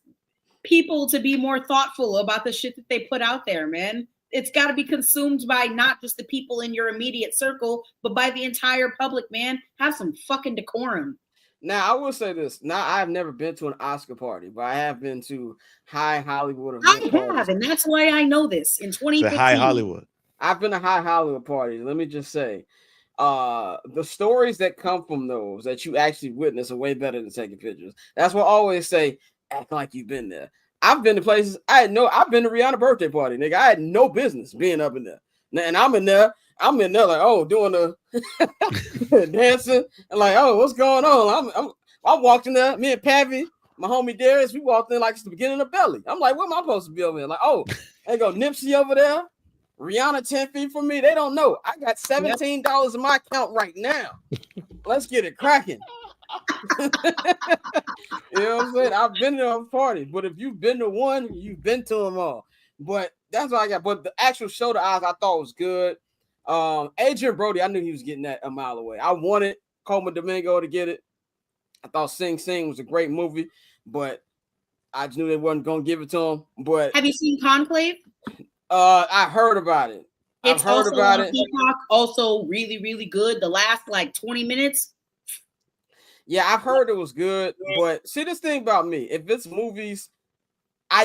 people to be more thoughtful about the shit that they put out there, man. It's got to be consumed by not just the people in your immediate circle, but by the entire public, man. Have some fucking decorum. Now, I will say this. Now, I've never been to an Oscar party, but I have been to high Hollywood events. I have, and that's why I know this. In 2015. The high Hollywood. I've been to high Hollywood parties. Let me just say, the stories that come from those that you actually witness are way better than taking pictures. That's what I always say, act like you've been there. I've been to places I've been to Rihanna's birthday party, nigga. I had no business being up in there. And I'm in there like, oh, doing the dancing and like, oh, what's going on? I walked in there, me and Pappy, my homie Darius, we walked in like it's the beginning of Belly. I'm like, what am I supposed to be over here? Like, oh, they go Nipsey over there. Rihanna 10 feet from me. They don't know. I got $17 in my account right now. Let's get it cracking. You know what I'm saying? I've been to a party, but if you've been to one, you've been to them all. But that's what I got. But the actual show to eyes I thought was good. Adrian Brody, I knew he was getting that a mile away. I wanted Coleman Domingo to get it. I thought Sing Sing was a great movie, but I just knew they wasn't gonna give it to him. But have you seen Conclave? I heard about it. It's heard also about it. Peacock, also really, really good. The last like 20 minutes. Yeah, I've heard it was good, but see this thing about me. If it's movies,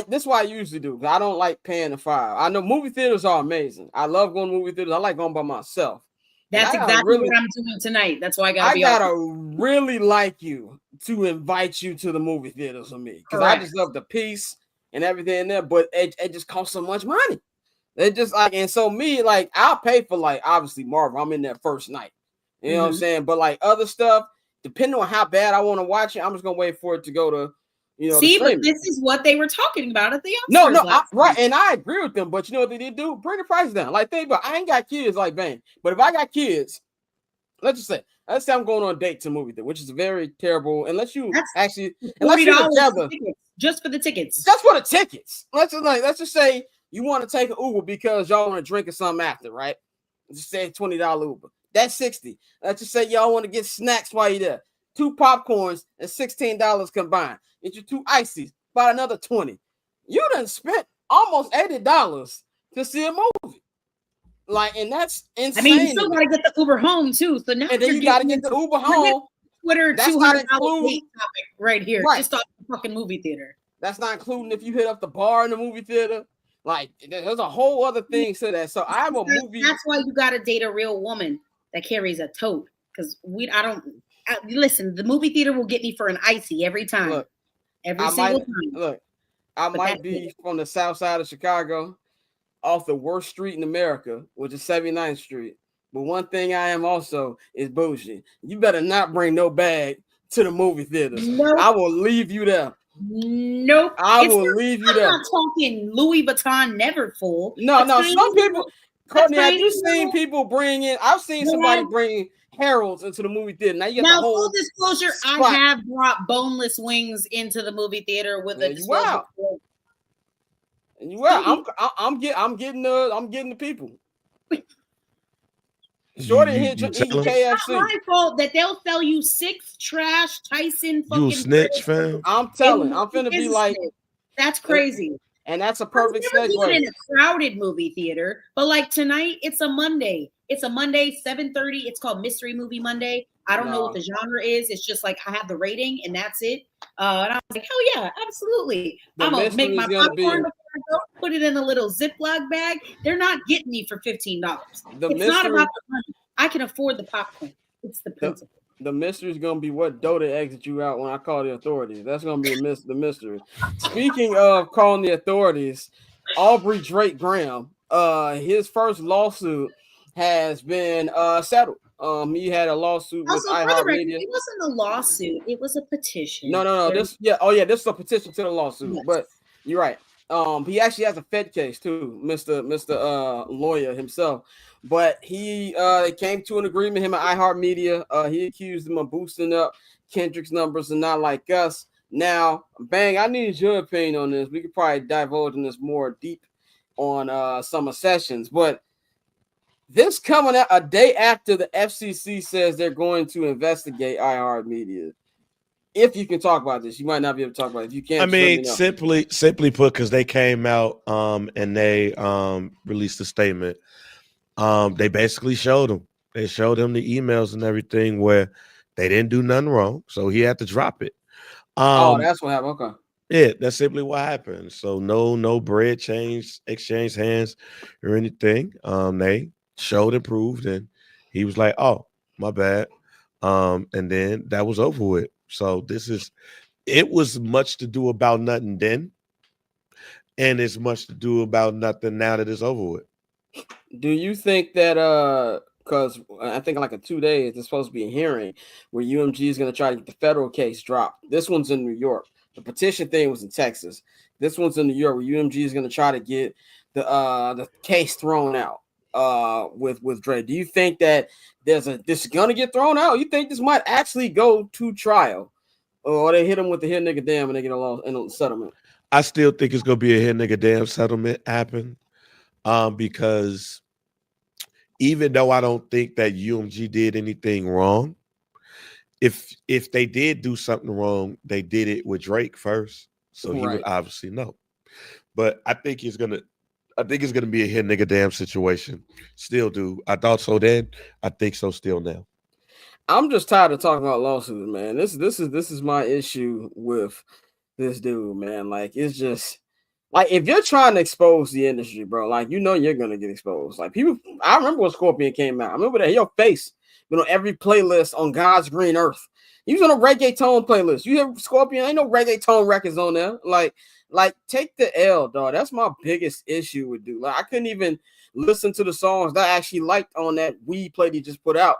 this is what I usually do. I don't like paying the $5. I know movie theaters are amazing. I love going to movie theaters. I like going by myself. That's exactly what I'm doing tonight. That's why I gotta really like you to invite you to the movie theaters with me. Because I just love the peace and everything in there, but it just costs so much money. They just like, and so me, like, I'll pay for like obviously Marvel. I'm in that first night. You know what I'm saying? But like other stuff, depending on how bad I want to watch it, I'm just gonna wait for it to go to, you know. See, but this is what they were talking about at the Oscars. Right, and I agree with them. But you know what they did do? Bring the price down. Like think about, I ain't got kids like Bang, but if I got kids, let's say I'm going on a date to a movie theater, which is very terrible. Unless you actually, unless you're together, just for the tickets. Just for the tickets. Let's just say you want to take an Uber because y'all want to drink or something after, right? Let's just say $20 Uber. That's $60. Let's just say y'all want to get snacks while you're there. 2 popcorns and $16 combined. Get your 2 ices, about another $20. You done spent almost $80 to see a movie. Like, and that's insane. I mean, you still gotta get the Uber home too. So now and then you gotta get the Uber home. Twitter $200 topic right here, just off the fucking movie theater. That's not including if you hit up the bar in the movie theater. Like, there's a whole other thing to that. So I have a movie. That's why you gotta date a real woman that carries a tote. Because listen, the movie theater will get me for an icy every time. Look, every single time. Look, I might be from the south side of Chicago, off the worst street in America, which is 79th Street. But one thing I am also is bougie. You better not bring no bag to the movie theaters. Nope. I will leave you there. Nope. I will leave you there. I'm not talking Louis Vuitton Neverfull. No. Some people, Courtney, have you seen people bring in? I've seen somebody bring Harold's into the movie theater. Now you got the whole full disclosure, spot. I have brought boneless wings into the movie theater with a wow. And I'm getting the people. Shorty hit eating KFC. It's not my fault that they'll sell you 6 trash Tyson fucking. You snitch, fam. I'm telling. I'm finna be like, that's crazy. And that's a perfect segue. In a crowded movie theater, but like tonight, it's a Monday. It's a Monday, 7:30. It's called Mystery Movie Monday. I don't know what the genre is. It's just like I have the rating and that's it. And I was like, hell yeah, absolutely. I'm gonna make my popcorn before I go, put it in a little Ziploc bag. They're not getting me for $15. It's not about the money. I can afford the popcorn. It's the principle. The mystery is gonna be what Dota exit you out when I call the authorities. That's gonna be the mystery. Speaking of calling the authorities, Aubrey Drake Graham, his first lawsuit has been settled. He had a lawsuit with iHeartMedia. It wasn't a lawsuit; it was a petition. No. This is a petition to the lawsuit. Yes. But you're right. He actually has a Fed case too, Mr. Lawyer himself. But he came to an agreement, him and iHeartMedia. He accused them of boosting up Kendrick's numbers and Not Like Us. Now, Bang, I need your opinion on this. We could probably divulge in this more deep on summer sessions, but this coming out a day after the FCC says they're going to investigate iHeartMedia. If you can talk about this, you might not be able to talk about it. If you can't, I mean, simply put, because they came out and they released a statement. They basically showed him. They showed him the emails and everything where they didn't do nothing wrong, so he had to drop it. That's what happened. Okay. Yeah, that's simply what happened. So no bread exchange hands or anything. They showed and proved, and he was like, "Oh, my bad," and then that was over with. So it was much to do about nothing then, and it's much to do about nothing now that it's over with. Do you think that because I think like in 2 days there's supposed to be a hearing where UMG is going to try to get the federal case dropped. This one's in New York. The petition thing was in Texas. This one's in New York, where UMG is going to try to get the case thrown out with Dre. Do you think that this is going to get thrown out? You think this might actually go to trial, or they hit him with the hit nigga damn and they get a settlement? I still think it's going to be a hit nigga damn settlement happen, because even though I don't think that UMG did anything wrong, if they did do something wrong, they did it with Drake first, so he would obviously know. But I think it's gonna be a hit nigga damn situation. Still do. I thought so then. I think so still now. I'm just tired of talking about lawsuits, man. This is my issue with this dude, man. Like, it's just like, if you're trying to expose the industry, bro, like, you're gonna get exposed. Like, people, I remember when Scorpion came out. I remember that your face on every playlist on God's green earth. He was on a reggaeton playlist. You hear Scorpion? Ain't no reggaeton records on there. Like take the L, dog. That's my biggest issue with dude. Like, I couldn't even listen to the songs that I actually liked on that weed plate he just put out,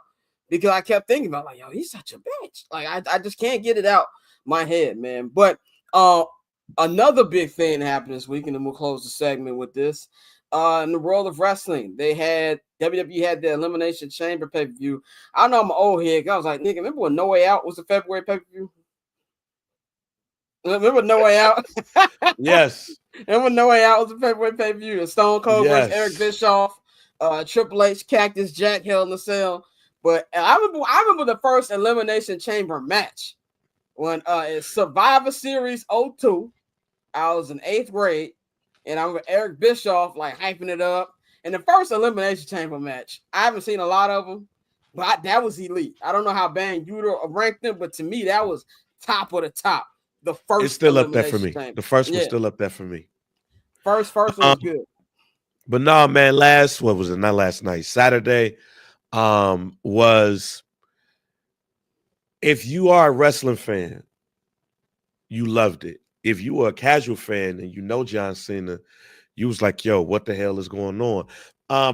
because I kept thinking about, like, yo, he's such a bitch. Like, I just can't get it out my head, man. But another big thing that happened this week, and then we'll close the segment with this. In the world of wrestling, WWE had the Elimination Chamber pay-per-view. I know I'm an old head. I was like, nigga, remember when No Way Out was the February pay-per-view? Remember No Way Out? Yes. Remember No Way Out was the February pay-per-view? And Stone Cold versus Eric Bischoff, Triple H, Cactus Jack, Hell in a Cell. But I remember the first Elimination Chamber match when it's Survivor Series 02. I was in 8th grade. And I remember Eric Bischoff like hyping it up. And the first Elimination Chamber match, I haven't seen a lot of them, but that was elite. I don't know how Bang Yuta ranked them, but to me, that was top of the top. The first, it's still up there for me. The first one's still up there for me. First one was good. But no, man, what was it? Not last night. Saturday was, if you are a wrestling fan, you loved it. If you were a casual fan and you know John Cena, you was like, yo, what the hell is going on?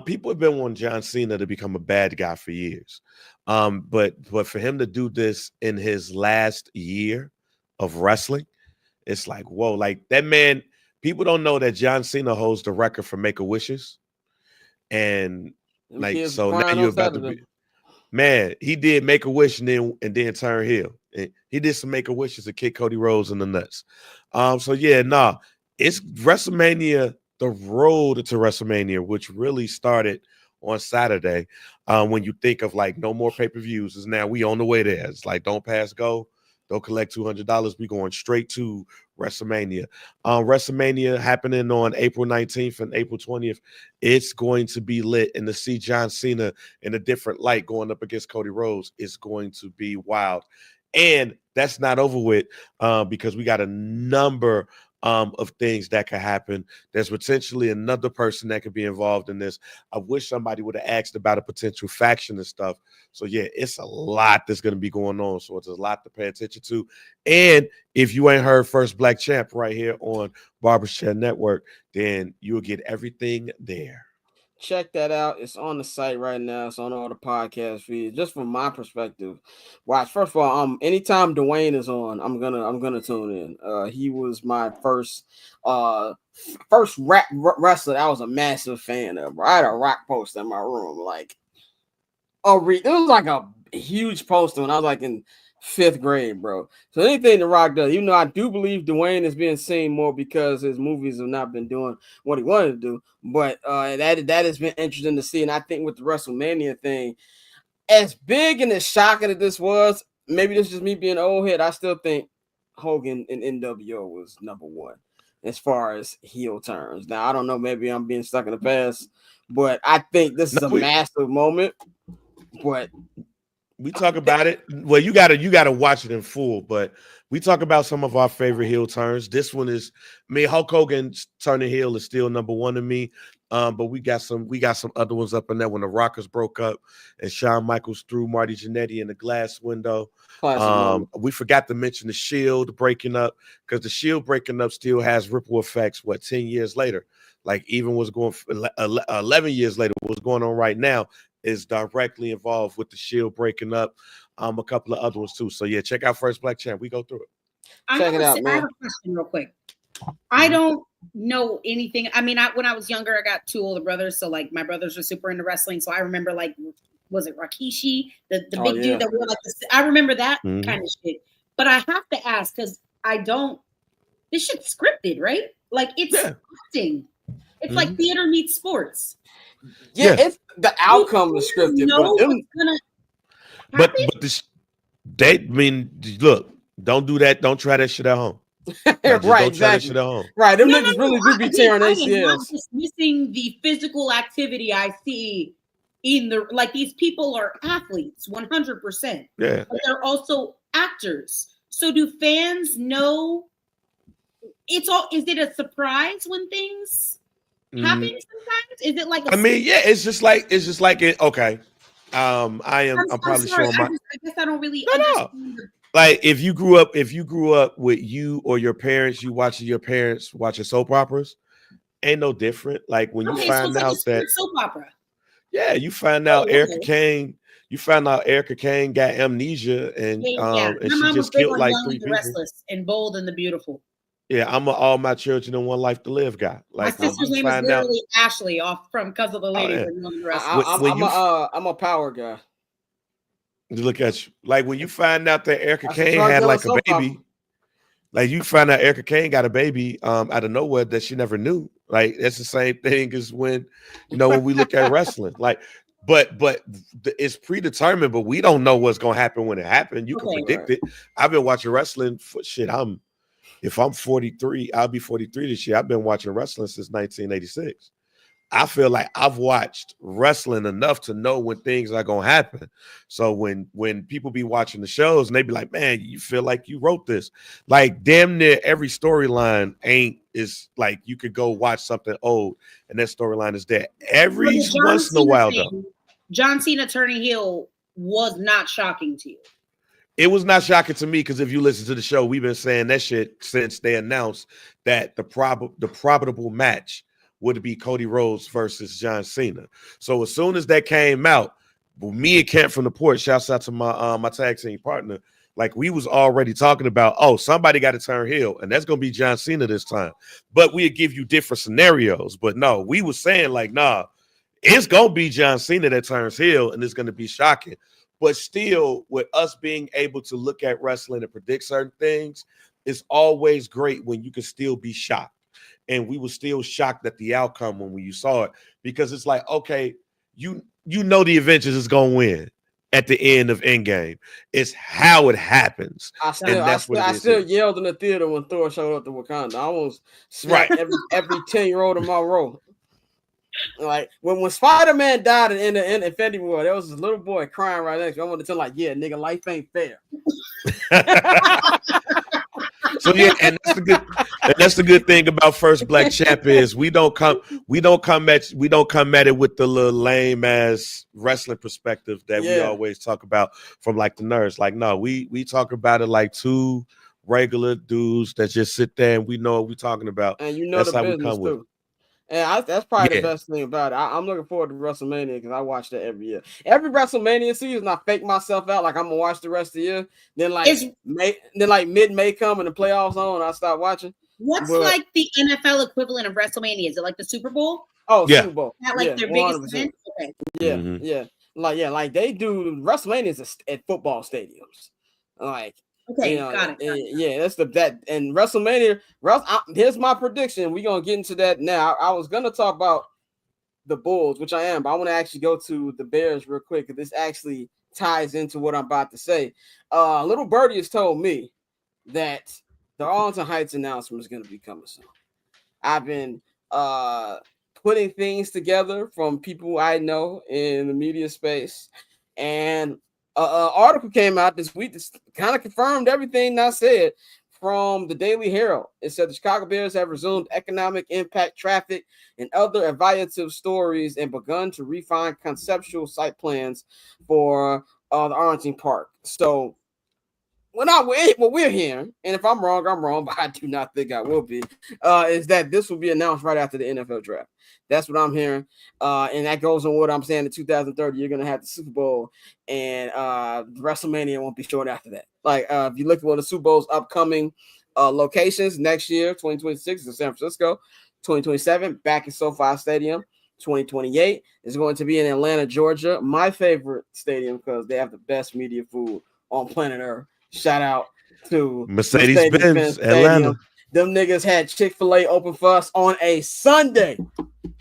People have been wanting John Cena to become a bad guy for years. But for him to do this in his last year of wrestling, it's like, whoa, like that man, people don't know that John Cena holds the record for Make-A-Wishes. And like, so now you're about to be, man, he did Make-A-Wish and then turn heel. And he did some Make-A-Wishes to kick Cody Rhodes in the nuts. So yeah, it's WrestleMania, the road to WrestleMania, which really started on Saturday. When you think of like no more pay-per-views, is now we on the way there. It's like don't pass go, don't collect $200. We going straight to WrestleMania. WrestleMania happening on April 19th and April 20th. It's going to be lit, and to see John Cena in a different light going up against Cody Rhodes is going to be wild. And that's not over with, because we got a number of things that could happen. There's potentially another person that could be involved in this. I wish somebody would have asked about a potential faction and stuff. So yeah, it's a lot that's going to be going on. So it's a lot to pay attention to. And if you ain't heard First Black Champ right here on Barber's Chair Network, then you'll get everything there. Check that out. It's on the site right now. It's on all the podcast feeds. Just from my perspective, watch. First of all, anytime Dwayne is on, I'm gonna tune in. He was my first rap wrestler that I was a massive fan of. I had a rock poster in my room, like it was like a huge poster when I was like in 5th grade, bro. So anything The Rock does, even though I do believe Dwayne is being seen more because his movies have not been doing what he wanted to do, but that has been interesting to see. And I think with the WrestleMania thing, as big and as shocking as this was, maybe this is just me being old head, I still think Hogan and NWO was number one as far as heel turns. Now I don't know, maybe I'm being stuck in the past, but I think this is a massive moment. But we talk about it. Well, you gotta watch it in full, but we talk about some of our favorite heel turns. This one is, Hulk Hogan's turning heel is still number one to me. But we got some other ones up in there when the Rockers broke up and Shawn Michaels threw Marty Jannetty in the glass window. We forgot to mention the Shield breaking up, because the Shield breaking up still has ripple effects. 10 years later, like even what's going 11 years later, what's going on right now is directly involved with the Shield breaking up. A couple of other ones too. So yeah, check out First Black Champ. We go through it. Check it out, I man. have a question real quick. I don't know anything. I mean, when I was younger, I got 2 older brothers. So like my brothers were super into wrestling. So I remember like, was it Rikishi? The big dude that wore like this. I remember that kind of shit. But I have to ask because this shit's scripted, right? Like it's acting. It's like theater meets sports. Yeah, it's the outcome is scripted. But look, don't do that. Don't try that shit at home. Right, don't try that exactly. shit at home. Right, them niggas really do be tearing ACLs. I'm not dismissing the physical activity I see in the like. These people are athletes, 100%. Yeah, but they're also actors. So do fans know? Is it a surprise when things happen sometimes? Is it like it's just like it. Okay, I'm probably sorry, showing I guess I don't really understand. Like if you grew up with you or your parents, you watching your parents watching soap operas, ain't no different. Like when you find out that soap opera. Yeah, you find out Erica Kane. You found out Erica Kane got amnesia and and she just killed like 3 people. Restless and Bold and the Beautiful. Yeah, I'm all my children and one life to live guy. Like my sister's name is literally Ashley off from Cuz of the Ladies. I'm a power guy. Look at you. Like when you find out that Erica Kane had like a baby, like you find out Erica Kane got a baby out of nowhere that she never knew. Like that's the same thing as when when we look at wrestling. Like, but it's predetermined, but we don't know what's gonna happen when it happens. You can predict it. I've been watching wrestling for shit. If I'm 43, I'll be 43 this year. I've been watching wrestling since 1986. I feel like I've watched wrestling enough to know when things are gonna happen. So when people be watching the shows and they be like, man, you feel like you wrote this. Like damn near every storyline is like you could go watch something old and that storyline is there. Every once in a while though. John Cena turning heel was not shocking to you. It was not shocking to me because if you listen to the show, we've been saying that shit since they announced that the probable match would be Cody Rhodes versus John Cena. So as soon as that came out, me and Kent from the Port, shouts out to my tag team partner, like we was already talking about, somebody got to turn heel, and that's gonna be John Cena this time. But we'd give you different scenarios. But no, we was saying like, nah, it's gonna be John Cena that turns heel, and it's gonna be shocking. But still, with us being able to look at wrestling and predict certain things, it's always great when you can still be shocked. And we were still shocked at the outcome when you saw it, because it's like, okay, you know the Avengers is gonna win at the end of Endgame. It's how it happens. I still yelled in the theater when Thor showed up to Wakanda. I almost smacked every 10-year-old in my row. Like when Spider-Man died in the Infinity War, there was this little boy crying right next to me. I wanted to tell like, yeah, nigga, life ain't fair. So yeah, and that's the good thing about First Black Champ is we don't come at it with the little lame ass wrestling perspective that we always talk about from like the nerds. Like, no, we talk about it like two regular dudes that just sit there and we know what we're talking about. And that's the business too. And that's probably the best thing about it. I'm looking forward to WrestleMania because I watch that every year. Every WrestleMania season, I fake myself out like I'm gonna watch the rest of the year. Then mid-May come and the playoffs on, I stop watching. What's like the NFL equivalent of WrestleMania? Is it like the Super Bowl? Oh, yeah. Super Bowl. That like their 100%. Biggest event? Okay. Yeah, yeah. Like they do WrestleMania at football stadiums. Like. Okay, got it. Yeah, that's that and WrestleMania. Here's my prediction. We're gonna get into that now. I was gonna talk about the Bulls, which I am, but I want to actually go to the Bears real quick because this actually ties into what I'm about to say. Little Birdie has told me that the Arlington Heights announcement is gonna be coming soon. I've been putting things together from people I know in the media space, and article came out this week that kind of confirmed everything I said from the Daily Herald. It said the Chicago Bears have resumed economic impact traffic and other evaluative stories and begun to refine conceptual site plans for the Arlington Park. So what we're hearing, and if I'm wrong, but I do not think I will be, is that this will be announced right after the NFL draft. That's what I'm hearing. And that goes on what I'm saying in 2030, you're going to have the Super Bowl, and WrestleMania won't be short after that. Like, if you look at one of the Super Bowl's upcoming locations next year, 2026 is in San Francisco, 2027 back in SoFi Stadium, 2028 is going to be in Atlanta, Georgia, my favorite stadium because they have the best media food on planet Earth. Shout out to Mercedes-Benz Atlanta. Them niggas had Chick-fil-A open for us on a Sunday.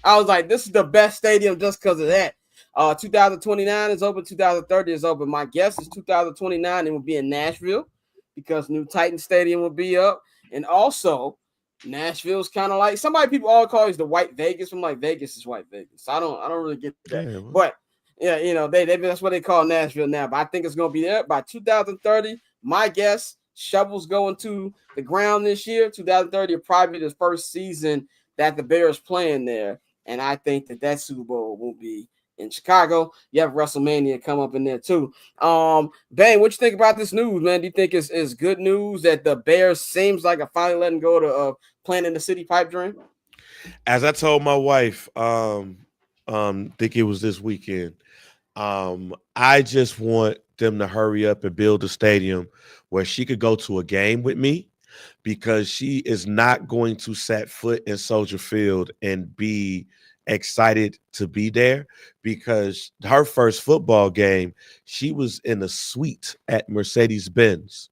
I was like, this is the best stadium just because of that. 2029 is open, 2030 is open. My guess is 2029 it will be in Nashville because new Titan Stadium will be up. And also, Nashville's kind of like people all call it the White Vegas. I'm like, Vegas is White Vegas. I don't really get that. Yeah, but yeah, you know, they that's what they call Nashville now. But I think it's gonna be there by 2030. My guess, shovels going to the ground this year. 2030 will probably be the first season that the Bears playing there. And I think that Super Bowl will be in Chicago. You have WrestleMania come up in there too. Bang, what you think about this news, man? Do you think it's good news that the Bears seems like are finally letting go to playing in the city pipe dream? As I told my wife, think it was this weekend. I just want them to hurry up and build a stadium where she could go to a game with me, because she is not going to set foot in Soldier Field and be excited to be there, because her first football game, she was in a suite at Mercedes-Benz.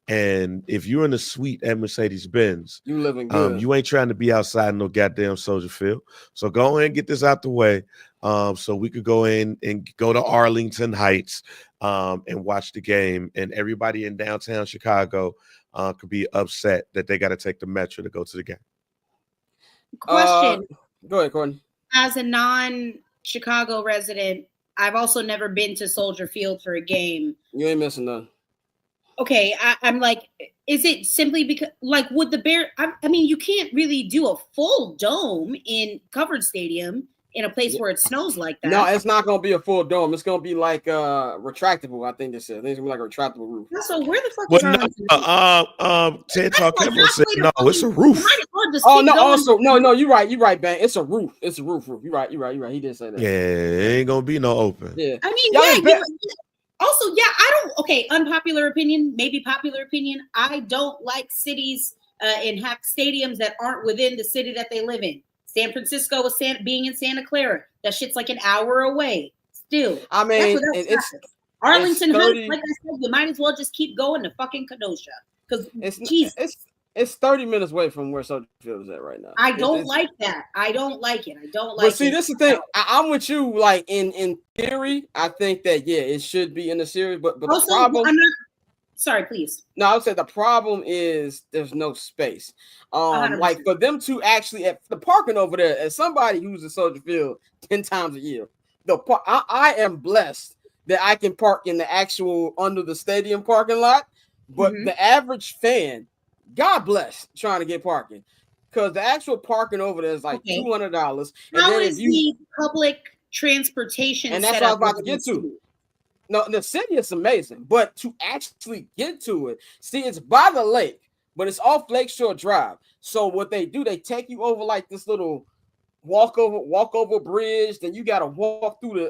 And if you're in a suite at Mercedes-Benz, you living good. You ain't trying to be outside in no goddamn Soldier Field. So go ahead and get this out the way, so we could go in and go to Arlington Heights and watch the game. And everybody in downtown Chicago could be upset that they got to take the metro to go to the game. Question. Go ahead, Courtney. As a non-Chicago resident, I've also never been to Soldier Field for a game. You ain't missing none. Okay, I'm like, is it simply because, like, would the Bear? I mean, you can't really do a full dome in covered stadium in a place where it snows like that. No, it's not going to be a full dome. It's going to be like retractable. I think this is. I think it's going to be like a retractable roof. So where the fuck is Arlington? Ted Talk said no, it's a roof. Oh no, also no, you're right, Bang. It's a roof. It's a roof. You're right. He did say that. Yeah, it ain't gonna be no open. Yeah, I mean, also, I don't. Okay, unpopular opinion, maybe popular opinion. I don't like cities and have stadiums that aren't within the city that they live in. San Francisco was being in Santa Clara. That shit's like an hour away. Still, I mean, it's Arlington Heights. Like I said, you might as well just keep going to fucking Kenosha, because it's 30 minutes away from where Soldier Field is at right now. I don't like that. I don't like it. But see, this is the thing. I'm with you. Like in theory, I think that it should be in the series. But also, the problem. Sorry, please. No, I would say the problem is there's no space. 100%. Like for them to actually at the parking over there, as somebody who's in Soldier Field 10 times a year, I am blessed that I can park in the actual under the stadium parking lot. But the average fan, God bless, trying to get parking, because the actual parking over there is like $200. How is the public transportation? And that's what I was about to get to. No, the city is amazing, but to actually get to it, see, it's by the lake, but it's off Lakeshore Drive. So what they do, they take you over like this little walkover bridge. Then you got to walk through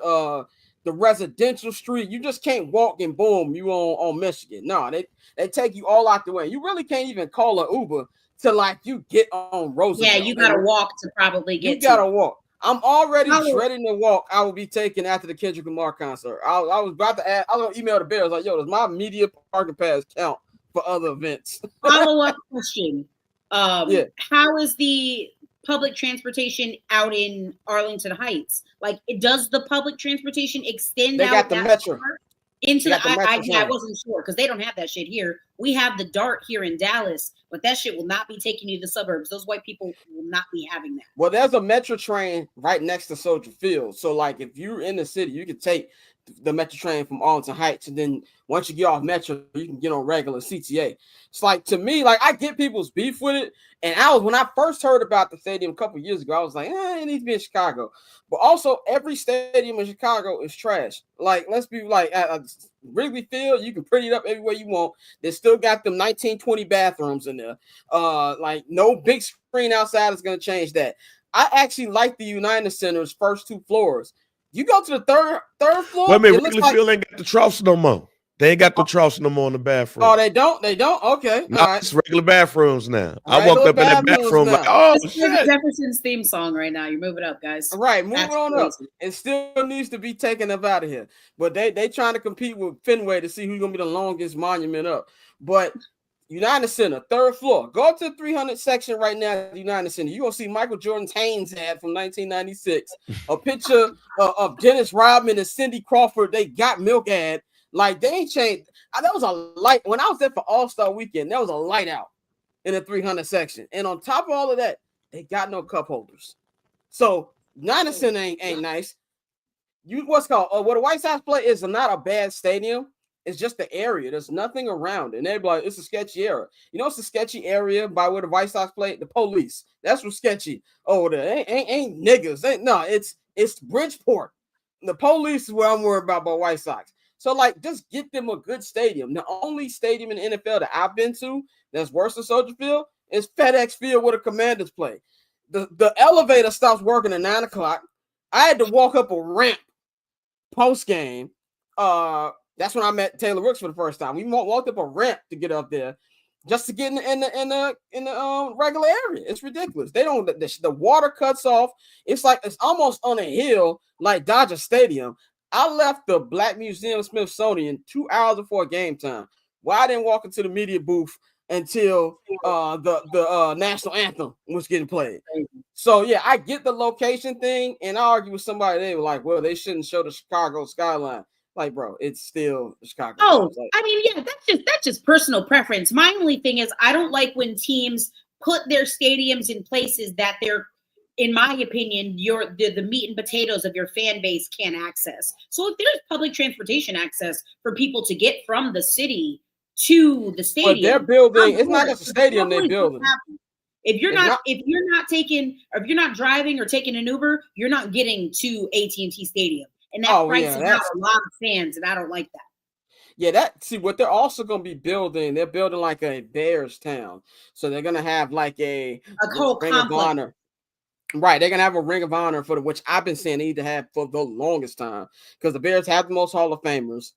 the residential street. You just can't walk and boom, you on Michigan. No, they take you all out the way. You really can't even call an Uber to like you get on Roosevelt. Yeah, you got to walk to probably get. You got to walk. I'm already dreading the walk I will be taking after the Kendrick Lamar concert. I was about to add. I was gonna email the Bears like, "Yo, does my media parking pass count for other events?" Follow-up question: How is the public transportation out in Arlington Heights? Like, does the public transportation extend out got the metro into the I wasn't sure, because they don't have that shit here. We have the DART here in Dallas, but that shit will not be taking you to the suburbs. Those white people will not be having that. Well, there's a metro train right next to Soldier Field. So, like, if you're in the city, you can take the Metro train from Arlington Heights, and then once you get off Metro, you can get on regular CTA. It's like, to me, like, I get people's beef with it, and when I first heard about the stadium a couple years ago, I was like, it needs to be in Chicago. But also, every stadium in Chicago is trash. Like, let's be like, at Wrigley Field, you can pretty it up every way you want. They still got them 1920 bathrooms in there. Like, no big screen outside is going to change that. I actually like the United Center's first 2 floors. You go to the third floor. Wait a minute, Wrigley Field ain't got the troughs no more. They ain't got the troughs no more in the bathroom. Oh, they don't? They don't? Okay. No, it's regular bathrooms now. I walked up in that bathroom like, oh, shit. Jefferson's theme song right now. You're moving up, guys. Right, moving on up. It still needs to be taken up out of here. But they trying to compete with Fenway to see who's going to be the longest monument up. But United Center, 3rd floor. Go up to the 300 section right now at the United Center. You're going to see Michael Jordan's Hanes ad from 1996. A picture of Dennis Rodman and Cindy Crawford. They got milk ad. Like, they ain't changed. There was a light. When I was there for All-Star Weekend, there was a light out in the 300 section. And on top of all of that, they got no cup holders. So, United Center ain't nice. What's called? What the White Sox play is not a bad stadium. It's just the area. There's nothing around it. And they're like, it's a sketchy area. You know, it's a sketchy area by where the White Sox play? The police. That's what's sketchy over there. Ain't niggas. It's Bridgeport. The police is what I'm worried about by White Sox. So, like, just get them a good stadium. The only stadium in the NFL that I've been to that's worse than Soldier Field is FedEx Field where the Commanders play. The elevator stops working at 9 o'clock. I had to walk up a ramp post-game. That's when I met Taylor Rooks for the first time. We walked up a ramp to get up there just to get in the regular area. It's ridiculous. They don't. The water cuts off. It's like it's almost on a hill like Dodger Stadium. I left the Black Museum Smithsonian 2 hours before game time. Why I didn't walk into the media booth until the national anthem was getting played. So yeah, I get the location thing, and I argue with somebody. They were like, "Well, they shouldn't show the Chicago skyline." Like, bro, it's still Chicago. Oh, I mean, yeah, that's just personal preference. My only thing is, I don't like when teams put their stadiums in places that they're, in my opinion, the meat and potatoes of your fan base can't access. So if there's public transportation access for people to get from the city to the stadium, but they're building. It's not just a stadium they're building. If you're not driving or taking an Uber, you're not getting to AT&T Stadium, and that prices out a lot of fans, and I don't like that. Yeah, what they're also going to be building. They're building like a Bears town, so they're going to have like a whole Ring of Honor. Right, they're gonna have a Ring of Honor which I've been saying they need to have for the longest time, because the Bears have the most Hall of Famers.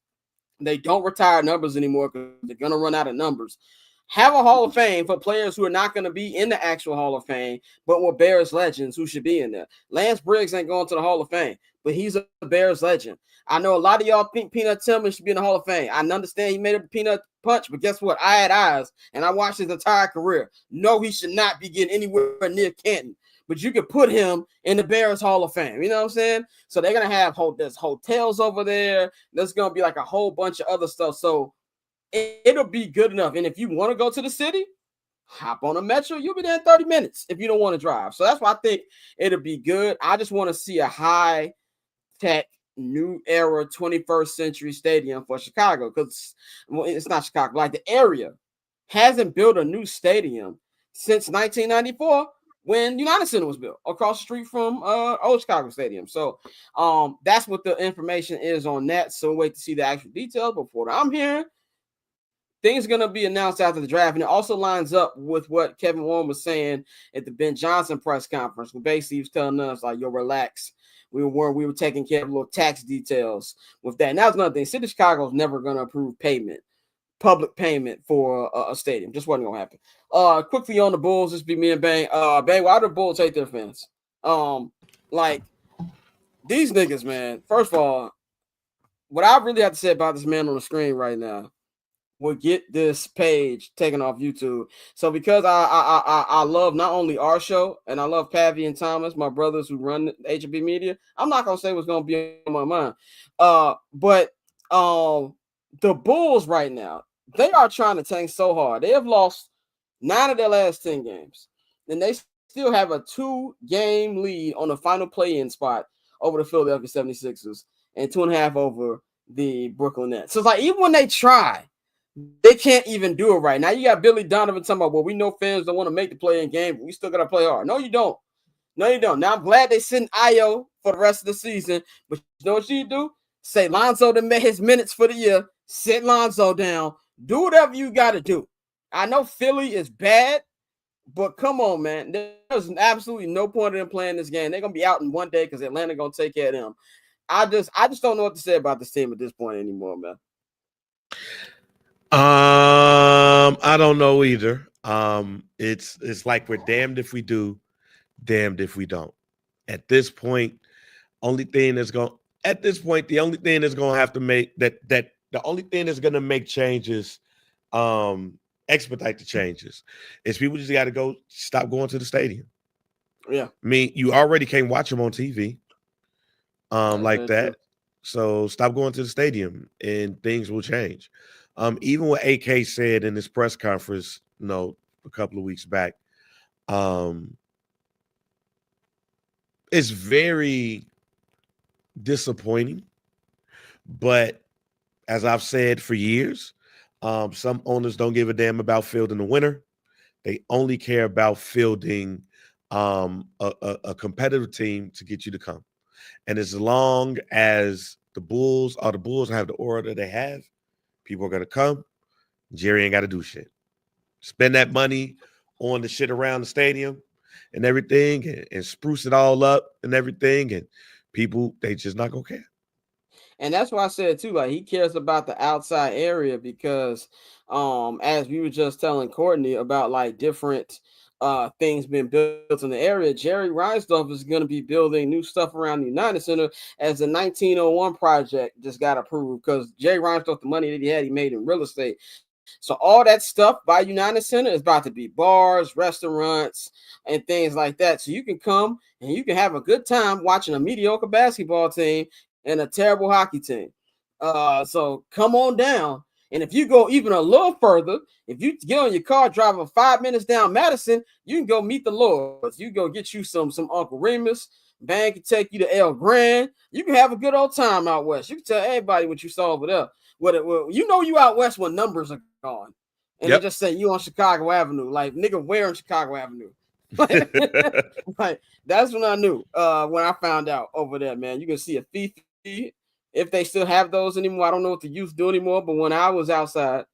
They don't retire numbers anymore because they're gonna run out of numbers. Have a Hall of Fame for players who are not going to be in the actual Hall of Fame, but were Bears legends who should be in there. Lance Briggs ain't going to the Hall of Fame, but he's a Bears legend. I know a lot of y'all think Peanut Tillman should be in the Hall of Fame. I understand he made a peanut punch, but guess what? I had eyes, and I watched his entire career. No, he should not be getting anywhere near Canton. But you could put him in the Bears Hall of Fame. You know what I'm saying? So they're going to have there's hotels over there. There's going to be like a whole bunch of other stuff. So it'll be good enough. And if you want to go to the city, hop on a Metro. You'll be there in 30 minutes if you don't want to drive. So that's why I think it'll be good. I just want to see a high-tech, new era 21st century stadium for Chicago, because it's not Chicago. Like, the area hasn't built a new stadium since 1994. When United Center was built across the street from Old Chicago Stadium. So that's what the information is on that. So wait to see the actual details. But for what I'm hearing, things are going to be announced after the draft. And it also lines up with what Kevin Warren was saying at the Ben Johnson press conference, where basically he was telling us, like, yo, relax. We were taking care of little tax details with that. And that was another thing. City of Chicago is never going to approve public payment for a stadium. Just wasn't gonna happen. Quickly on the Bulls, this be me and Bang. Bang, why do the Bulls hate their fans? Like, these niggas, man. First of all, what I really have to say about this man on the screen right now will get this page taken off YouTube. So because I love not only our show, and I love Pavi and Thomas, my brothers who run HB Media, I'm not gonna say what's gonna be on my mind. But the Bulls right now, they are trying to tank so hard. They have lost 9 of their last 10 games. And they still have a 2-game lead on the final play-in spot over the Philadelphia 76ers. and 2.5 over the Brooklyn Nets. So it's like, even when they try, they can't even do it right. Now you got Billy Donovan talking about, well, we know fans don't want to make the play-in game, but we still got to play hard. No, you don't. No, you don't. Now I'm glad they sent Io for the rest of the season, but you know what you do? Say Lonzo done met his minutes for the year. Sit Lonzo down. Do whatever you got to do. I know Philly is bad, but come on, man. There's absolutely no point in them playing this game. They're gonna be out in one day because Atlanta gonna take care of them. I just don't know what to say about this team at this point anymore, man. I don't know either. It's like we're damned if we do, damned if we don't. At this point, the only thing that's going to have to make the only thing that's going to make changes, expedite the changes, is people just got to stop going to the stadium. Yeah, I mean, you already can't watch them on TV, like that. So stop going to the stadium, and things will change. Even what AK said in his press conference, a couple of weeks back, it's very disappointing. But as I've said for years, some owners don't give a damn about fielding the winner. They only care about fielding a competitive team to get you to come. And as long as the Bulls have the aura that they have, people are going to come. Jerry ain't got to do shit. Spend that money on the shit around the stadium and everything, and spruce it all up and everything, and people, they just not going to care. And that's why I said too, like, he cares about the outside area because as we were just telling Courtney about like different things being built in the area, Jerry Reinsdorf is going to be building new stuff around the United Center as the 1901 project just got approved, because Jerry Reinsdorf, the money that he made in real estate. So all that stuff by United Center is about to be bars, restaurants, and things like that. So you can come and you can have a good time watching a mediocre basketball team and a terrible hockey team. So come on down. And if you go even a little further, if you get on your car, driving 5 minutes down Madison, you can go meet the Lords. You go get you some Uncle Remus. Bang can take you to El Grand. You can have a good old time out west. You can tell everybody what you saw over there. You out west when numbers are gone. And They just say you on Chicago Avenue. Like, nigga, where on Chicago Avenue? Like, that's when I knew when I found out over there, man. You can see a Fifi. If they still have those anymore, I don't know what the youth do anymore. But when I was outside,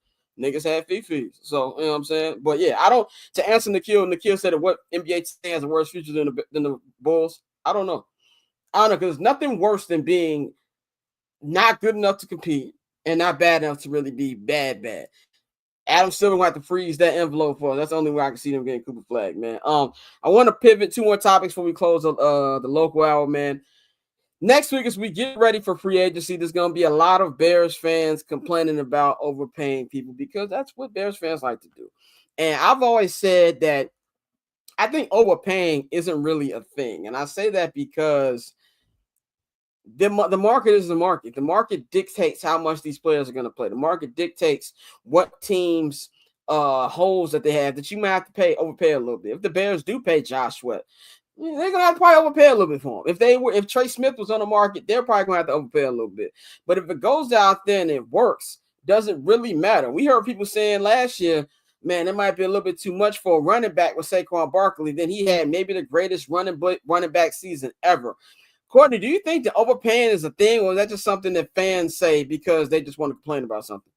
niggas had Fifis. So, you know what I'm saying? But yeah, to answer Nikhil said that what NBA team has a worse future than the Bulls. I don't know. Because there's nothing worse than being not good enough to compete and not bad enough to really be bad. Adam Silver will have to freeze that envelope for us. That's the only way I can see them getting Cooper Flag, man. I want to pivot 2 more topics before we close the local hour, man. Next week, as we get ready for free agency, there's going to be a lot of Bears fans complaining about overpaying people, because that's what Bears fans like to do. And I've always said that I think overpaying isn't really a thing. And I say that because the market is the market. The market dictates how much these players are going to play. The market dictates what teams holes that they have that you might have to overpay a little bit. If the Bears do pay Josh Sweat, they're gonna have to probably overpay a little bit for him. If Trey Smith was on the market, they're probably gonna have to overpay a little bit. But if it goes out there and it works, doesn't really matter. We heard people saying last year, man, it might be a little bit too much for a running back with Saquon Barkley. Then he had maybe the greatest running back season ever. Courtney, do you think that overpaying is a thing, or is that just something that fans say because they just want to complain about something?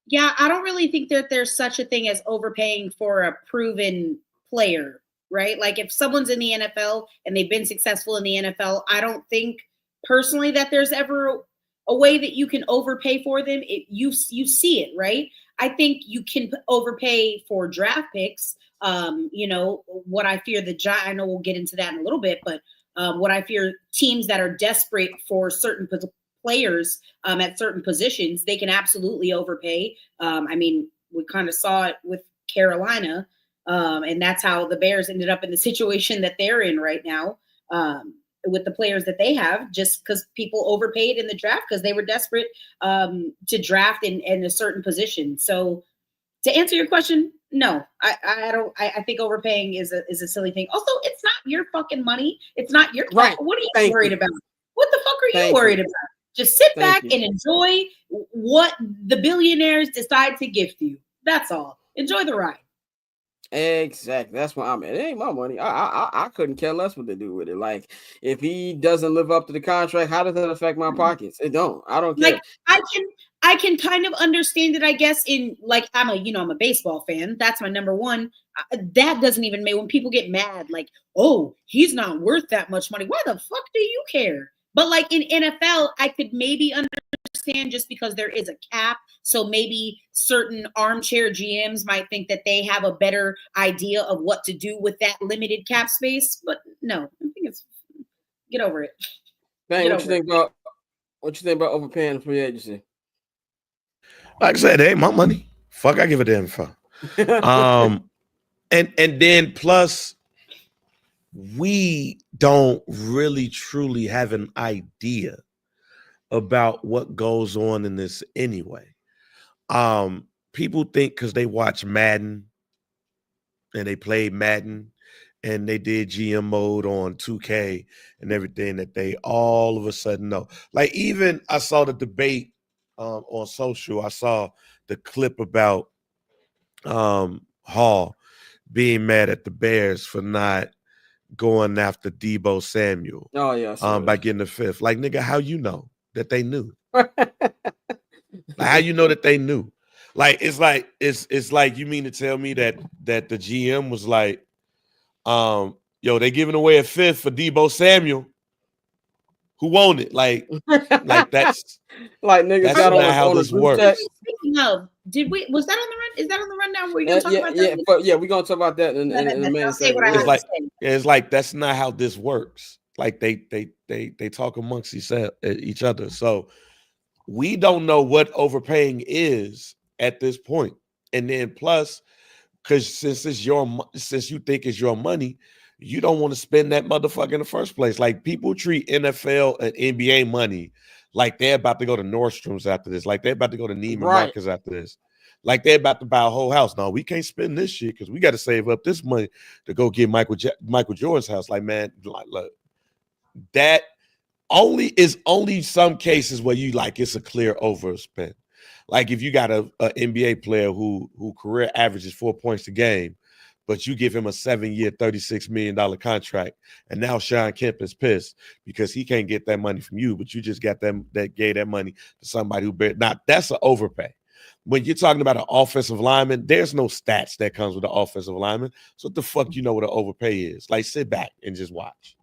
Yeah, I don't really think that there's such a thing as overpaying for a proven player, right? Like, if someone's in the NFL and they've been successful in the NFL, I don't think personally that there's ever a way that you can overpay for them. You see it, right? I think you can overpay for draft picks. What I fear I know we'll get into that in a little bit, but what I fear, teams that are desperate for certain players at certain positions, they can absolutely overpay. We kind of saw it with Carolina. And that's how the Bears ended up in the situation that they're in right now with the players that they have, just because people overpaid in the draft because they were desperate to draft in a certain position. So to answer your question, no, I don't. I think overpaying is a silly thing. Also, it's not your fucking money. It's not your right. What are you worried about? What the fuck are you Thank worried you. about? Just sit Thank back you. and enjoy what the billionaires decide to gift you. That's all. Enjoy the ride. Exactly. That's what I'm at. It ain't my money. I couldn't care less what they do with it. Like, if he doesn't live up to the contract, how does that affect my pockets? It don't. I don't care. Like I can kind of understand it, I guess, in like I'm a baseball fan. That's my number one. That doesn't even make when people get mad, like, oh, he's not worth that much money. Why the fuck do you care? But like in NFL, I could maybe understand just because there is a cap. So maybe certain armchair GMs might think that they have a better idea of what to do with that limited cap space. But no, I think it's get over it. Bang, Get what you over it. think about overpaying free agency? Like I said, it ain't my money. Fuck, I give a damn fuck. And then plus, we don't really truly have an idea about what goes on in this anyway. People think because they watch Madden and they played Madden and they did GM mode on 2K and everything that they all of a sudden know. Like, even I saw the debate on social. I saw the clip about Hall being mad at the Bears for not going after Deebo Samuel Oh yeah. by getting the fifth. Like, nigga, how you know that they knew? Like, how you know that they knew? Like, it's like you mean to tell me that the GM was like, yo, they giving away a fifth for Deebo Samuel. Who won it? Like that's like niggas that's got not how on a this group works. chat. Speaking of, was that on the run? Is that on the rundown? Were you gonna talk about that? We're gonna talk about that in a minute. I'll say what I have to say. It's like that's not how this works. Like they talk amongst each other. So we don't know what overpaying is at this point. And then plus, because since you think it's your money, you don't want to spend that motherfucker in the first place. Like, people treat NFL and NBA money like they're about to go to Nordstrom's after this, like they're about to go to Neiman Marcus after this, like they're about to buy a whole house. No, we can't spend this shit because we got to save up this money to go get Michael Jordan's house. Like, man, look, that only some cases where you like it's a clear overspend. Like, if you got a NBA player who career averages 4 points a game, but you give him a 7-year, $36 million contract, and now Sean Kemp is pissed because he can't get that money from you, but you just got that gave that money to somebody who now that's an overpay. When you're talking about an offensive lineman, there's no stats that comes with an offensive lineman. So what the fuck you know what an overpay is? Like, sit back and just watch.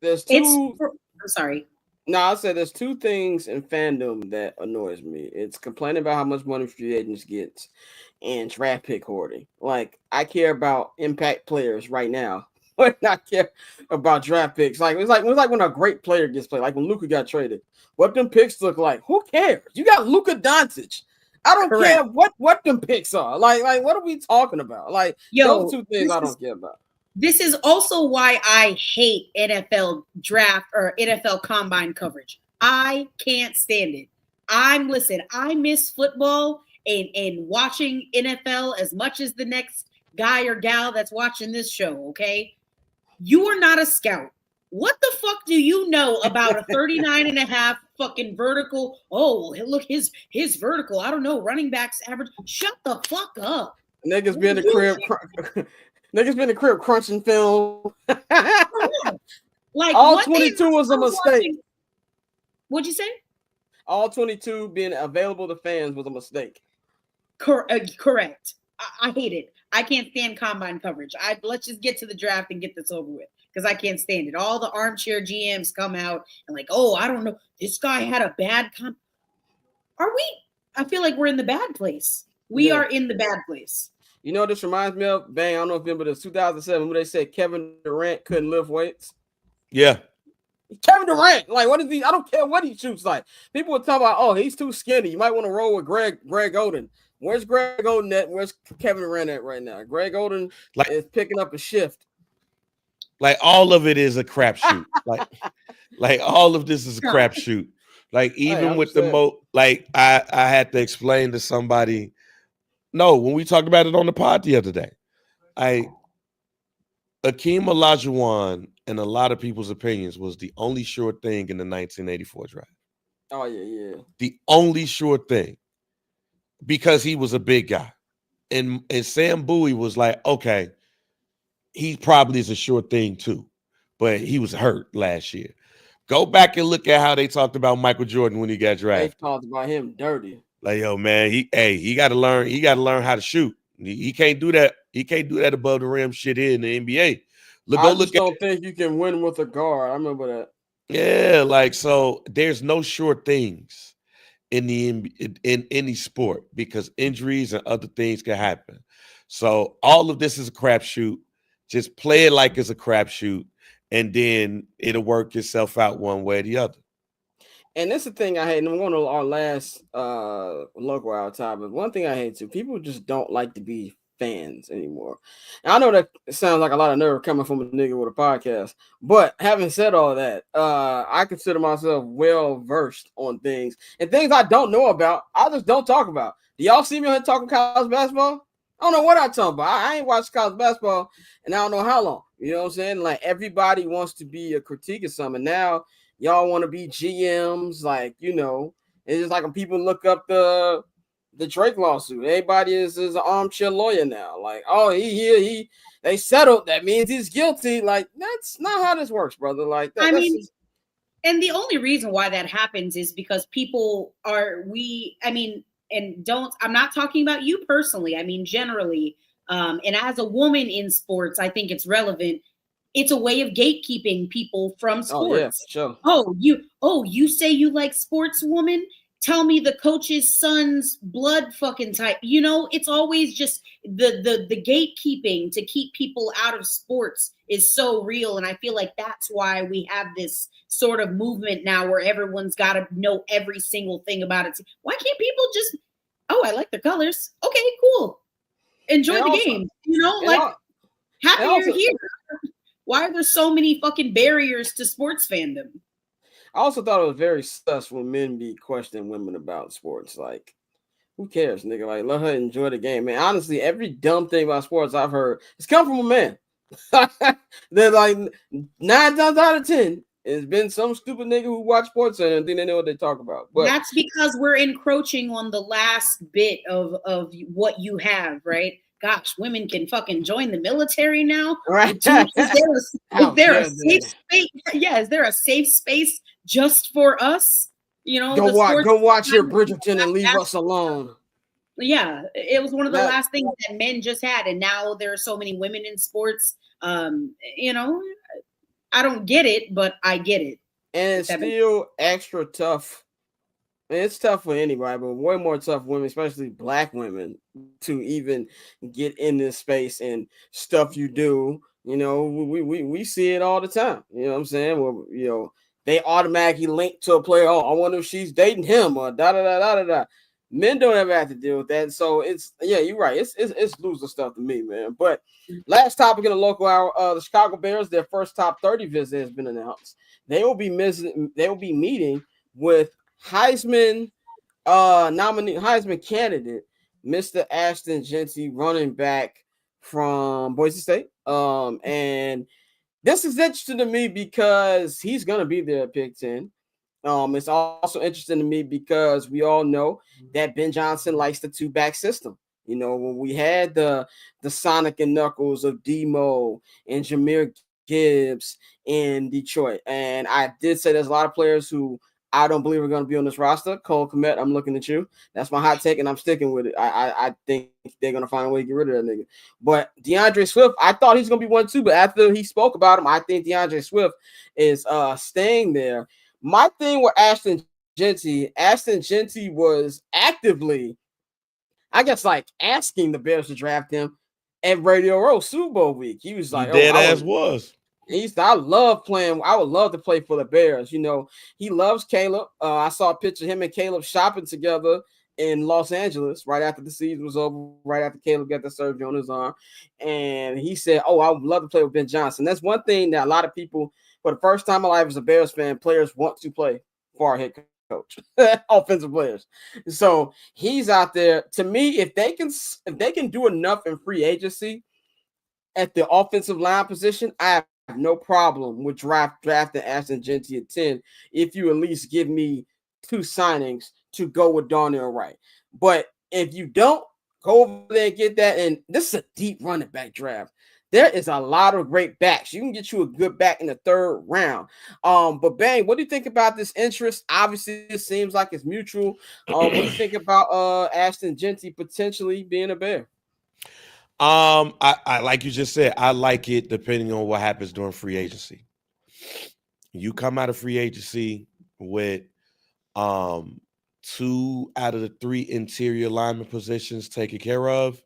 There's two. I'm sorry. No, I said there's two things in fandom that annoys me. It's complaining about how much money free agents get and draft pick hoarding. Like, I care about impact players right now, but not care about draft picks. Like, it's like when a great player gets played, like when Luka got traded. What them picks look like? Who cares? You got Luka Doncic. I don't care what them picks are. Like what are we talking about? Like, those two things I don't care about. This is also why I hate NFL draft or NFL combine coverage. I can't stand it. I miss football and watching NFL as much as the next guy or gal that's watching this show, okay? You are not a scout. What the fuck do you know about a 39 and a half fucking vertical? Oh, look, his vertical. I don't know. Running backs average. Shut the fuck up. Niggas be in the crib. Niggas been in the crib crunching film. Like, all 22 was a mistake. What'd you say? All 22 being available to fans was a mistake. Correct. I hate it. I can't stand combine coverage. Let's just get to the draft and get this over with because I can't stand it. All the armchair GMs come out and like, oh, I don't know. This guy had a bad Are we? I feel like we're in the bad place. We are in the bad place. You know what this reminds me of? Bang, I don't know if you remember this 2007 when they said Kevin Durant couldn't lift weights. Yeah. Kevin Durant, like, what is he? I don't care what he shoots like. People would talk about, oh, he's too skinny. You might want to roll with Greg Oden. Where's Greg Oden at? Where's Kevin Durant at right now? Greg Oden is picking up a shift. Like, all of it is a crapshoot. like all of this is a crapshoot. Like, even with the I had to explain to somebody. No, when we talked about it on the pod the other day, Akeem Olajuwon, in a lot of people's opinions, was the only sure thing in the 1984 draft. Oh yeah. The only sure thing, because he was a big guy. And Sam Bowie was like, okay, he probably is a sure thing too, but he was hurt last year. Go back and look at how they talked about Michael Jordan when he got They drafted. talked about him dirty. Like, yo, man, he got to learn. He got to learn how to shoot. He can't do that. He can't do that above the rim shit here in the NBA. I just don't think you can win with a guard. I remember that. Yeah, like, so there's no sure things in any sport because injuries and other things can happen. So all of this is a crapshoot. Just play it like it's a crapshoot, and then it'll work itself out one way or the other. And that's the thing I hate. And I'm going to our last local hour topic. One thing I hate too, people just don't like to be fans anymore. And I know that sounds like a lot of nerve coming from a nigga with a podcast, but having said all that, I consider myself well versed on things and things I don't know about. I just don't talk about. Do y'all see me on here talking college basketball? I don't know what I talk about. I ain't watched college basketball and I don't know how long. You know what I'm saying? Like everybody wants to be a critique of something. Now y'all want to be GMs, like, you know, it's just like when people look up the Drake lawsuit. Everybody is an armchair lawyer now. Like, oh, they settled. That means he's guilty. Like, that's not how this works, brother. Like, that, and the only reason why that happens is because people are, I'm not talking about you personally. I mean, generally, and as a woman in sports, I think it's relevant. It's a way of gatekeeping people from sports. Oh, yeah, sure. You say you like sports, woman? Tell me the coach's son's blood fucking type. You know, it's always just the gatekeeping to keep people out of sports is so real. And I feel like that's why we have this sort of movement now where everyone's got to know every single thing about it. Why can't people just, I like the colors. Okay, cool. Enjoy the game. You know, like, happy you're here. Why are there so many fucking barriers to sports fandom? I also thought it was very sus when men be questioning women about sports. Like, who cares, nigga? Like, let her enjoy the game, man. Honestly, every dumb thing about sports I've heard has come from a man. They're like 9 times out of 10, it's been some stupid nigga who watch sports and think they know what they talk about. But that's because we're encroaching on the last bit of what you have, right? Gosh, women can fucking join the military now. Right? Is there a safe space? Yeah, is there a safe space just for us? You know, go watch your Bridgerton and leave us alone. Yeah, it was one of the last things that men just had, and now there are so many women in sports. You know, I don't get it, but I get it. And it's still extra tough. It's tough for anybody, but way more tough for women, especially black women, to even get in this space and stuff you do. You know, we see it all the time. You know what I'm saying? Well, you know, they automatically link to a player. Oh, I wonder if she's dating him or da da da da da da. Men don't ever have to deal with that. So it's, yeah, you're right. It's loser stuff to me, man. But last topic in the local hour, the Chicago Bears, their first top 30 visit has been announced. They will be meeting with Heisman Heisman candidate, Mr. Ashton Jenty, running back from Boise State. And this is interesting to me because he's gonna be there at pick 10. It's also interesting to me because we all know that Ben Johnson likes the 2-back system. You know, when we had the Sonic and Knuckles of Demo and Jahmyr Gibbs in Detroit, and I did say there's a lot of players who I don't believe are going to be on this roster. Cole Kmet, I'm looking at you. That's my hot take, and I'm sticking with it. I think they're going to find a way to get rid of that nigga. But DeAndre Swift, I thought he's going to be one too, but after he spoke about him, I think DeAndre Swift is staying there. My thing with Ashton Jenty was actively, I guess, like asking the Bears to draft him at Radio Row Super Bowl week. He was like, I love playing. I would love to play for the Bears. You know, he loves Caleb. I saw a picture of him and Caleb shopping together in Los Angeles right after the season was over, right after Caleb got the surgery on his arm. And he said, I would love to play with Ben Johnson. That's one thing that a lot of people, for the first time in my life as a Bears fan, players want to play for our head coach, offensive players. So he's out there. To me, if they can do enough in free agency, at the offensive line position, I have no problem with drafting Ashton Jenty at 10 if you at least give me 2 signings to go with Darnell Wright. But if you don't, go over there and get that. And this is a deep running back draft. There is a lot of great backs. You can get you a good back in the 3rd round. But Bang, what do you think about this interest? Obviously, it seems like it's mutual. What do you think about Ashton Jenty potentially being a Bear? I like you just said, I like it depending on what happens during free agency. You come out of free agency with 2 out of the 3 interior lineman positions taken care of,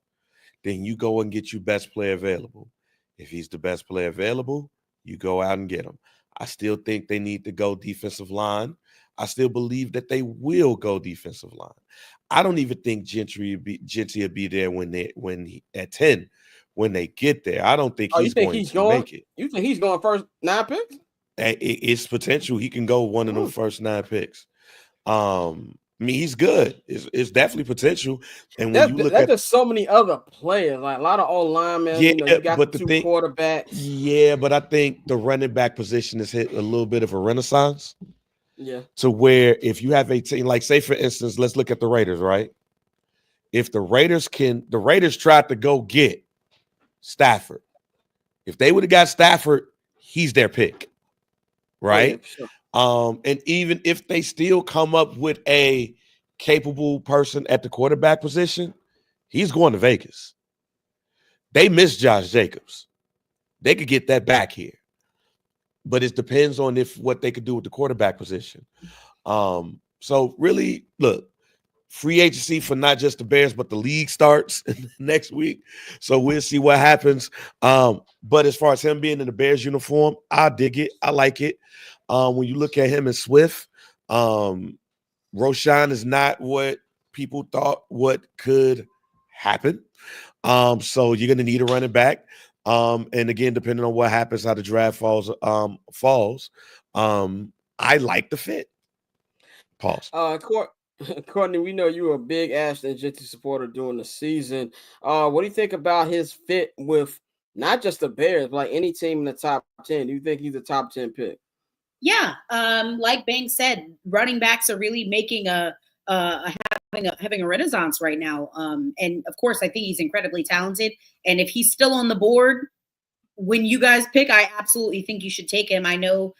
then you go and get your best player available. If he's the best player available, you go out and get him. I still think they need to go defensive line. I still believe that they will go defensive line. I don't even think Jeanty will be there at 10 when they get there. I don't think he's going to make it. You think he's going first 9 picks? It's potential. He can go one of the first 9 picks. I mean, he's good. It's definitely potential. And when you look at there's so many other players, like a lot of old linemen. Yeah, you got but the 2 thing, quarterbacks. Yeah, but I think the running back position has hit a little bit of a renaissance. Yeah. To where if you have a team, like say for instance, let's look at the Raiders, right? If the Raiders tried to go get Stafford. If they would have got Stafford, he's their pick, right? Yeah, sure. And even if they still come up with a capable person at the quarterback position, he's going to Vegas. They miss Josh Jacobs. They could get that back here. But it depends on what they could do with the quarterback position. So really, look, free agency for not just the Bears, but the league starts next week. So we'll see what happens. But as far as him being in the Bears uniform, I dig it. I like it. When you look at him and Swift, Roshan is not what people thought what could happen. So you're going to need a running back. And again, depending on what happens, how the draft falls, I like the fit. Pause. Courtney, we know you were a big Ashton Jenty supporter during the season. What do you think about his fit with not just the Bears, but like any team in the top 10? Do you think he's a top 10 pick? Yeah. Like Bang said, running backs are really making having a renaissance right now. And of course, I think he's incredibly talented. And if he's still on the board when you guys pick, I absolutely think you should take him. I know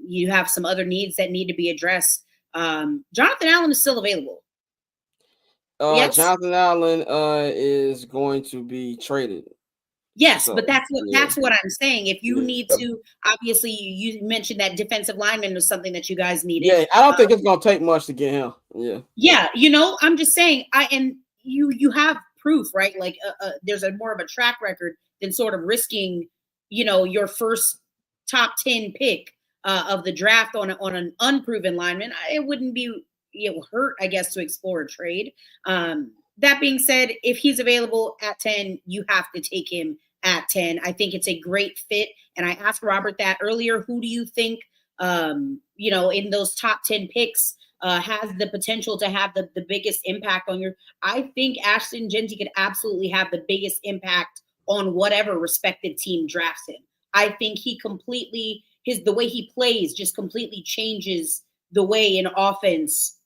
you have some other needs that need to be addressed. Jonathan Allen is still available. Yes? Jonathan Allen is going to be traded. Yes, so, but that's what I'm saying. If you need to, obviously, you mentioned that defensive lineman was something that you guys needed. Yeah, I don't think it's going to take much to get him. Yeah, I'm just saying. You have proof, right? Like, there's more of a track record than sort of risking, your first top 10 pick of the draft on an unproven lineman. It wouldn't be hurt, I guess, to explore a trade. That being said, if he's available at 10, you have to take him at 10. I think it's a great fit. And I asked Robert that earlier. Who do you think, in those top 10 picks has the potential to have the biggest impact on I think Ashton Jenty could absolutely have the biggest impact on whatever respective team drafts him. I think the way he plays just completely changes the way an offense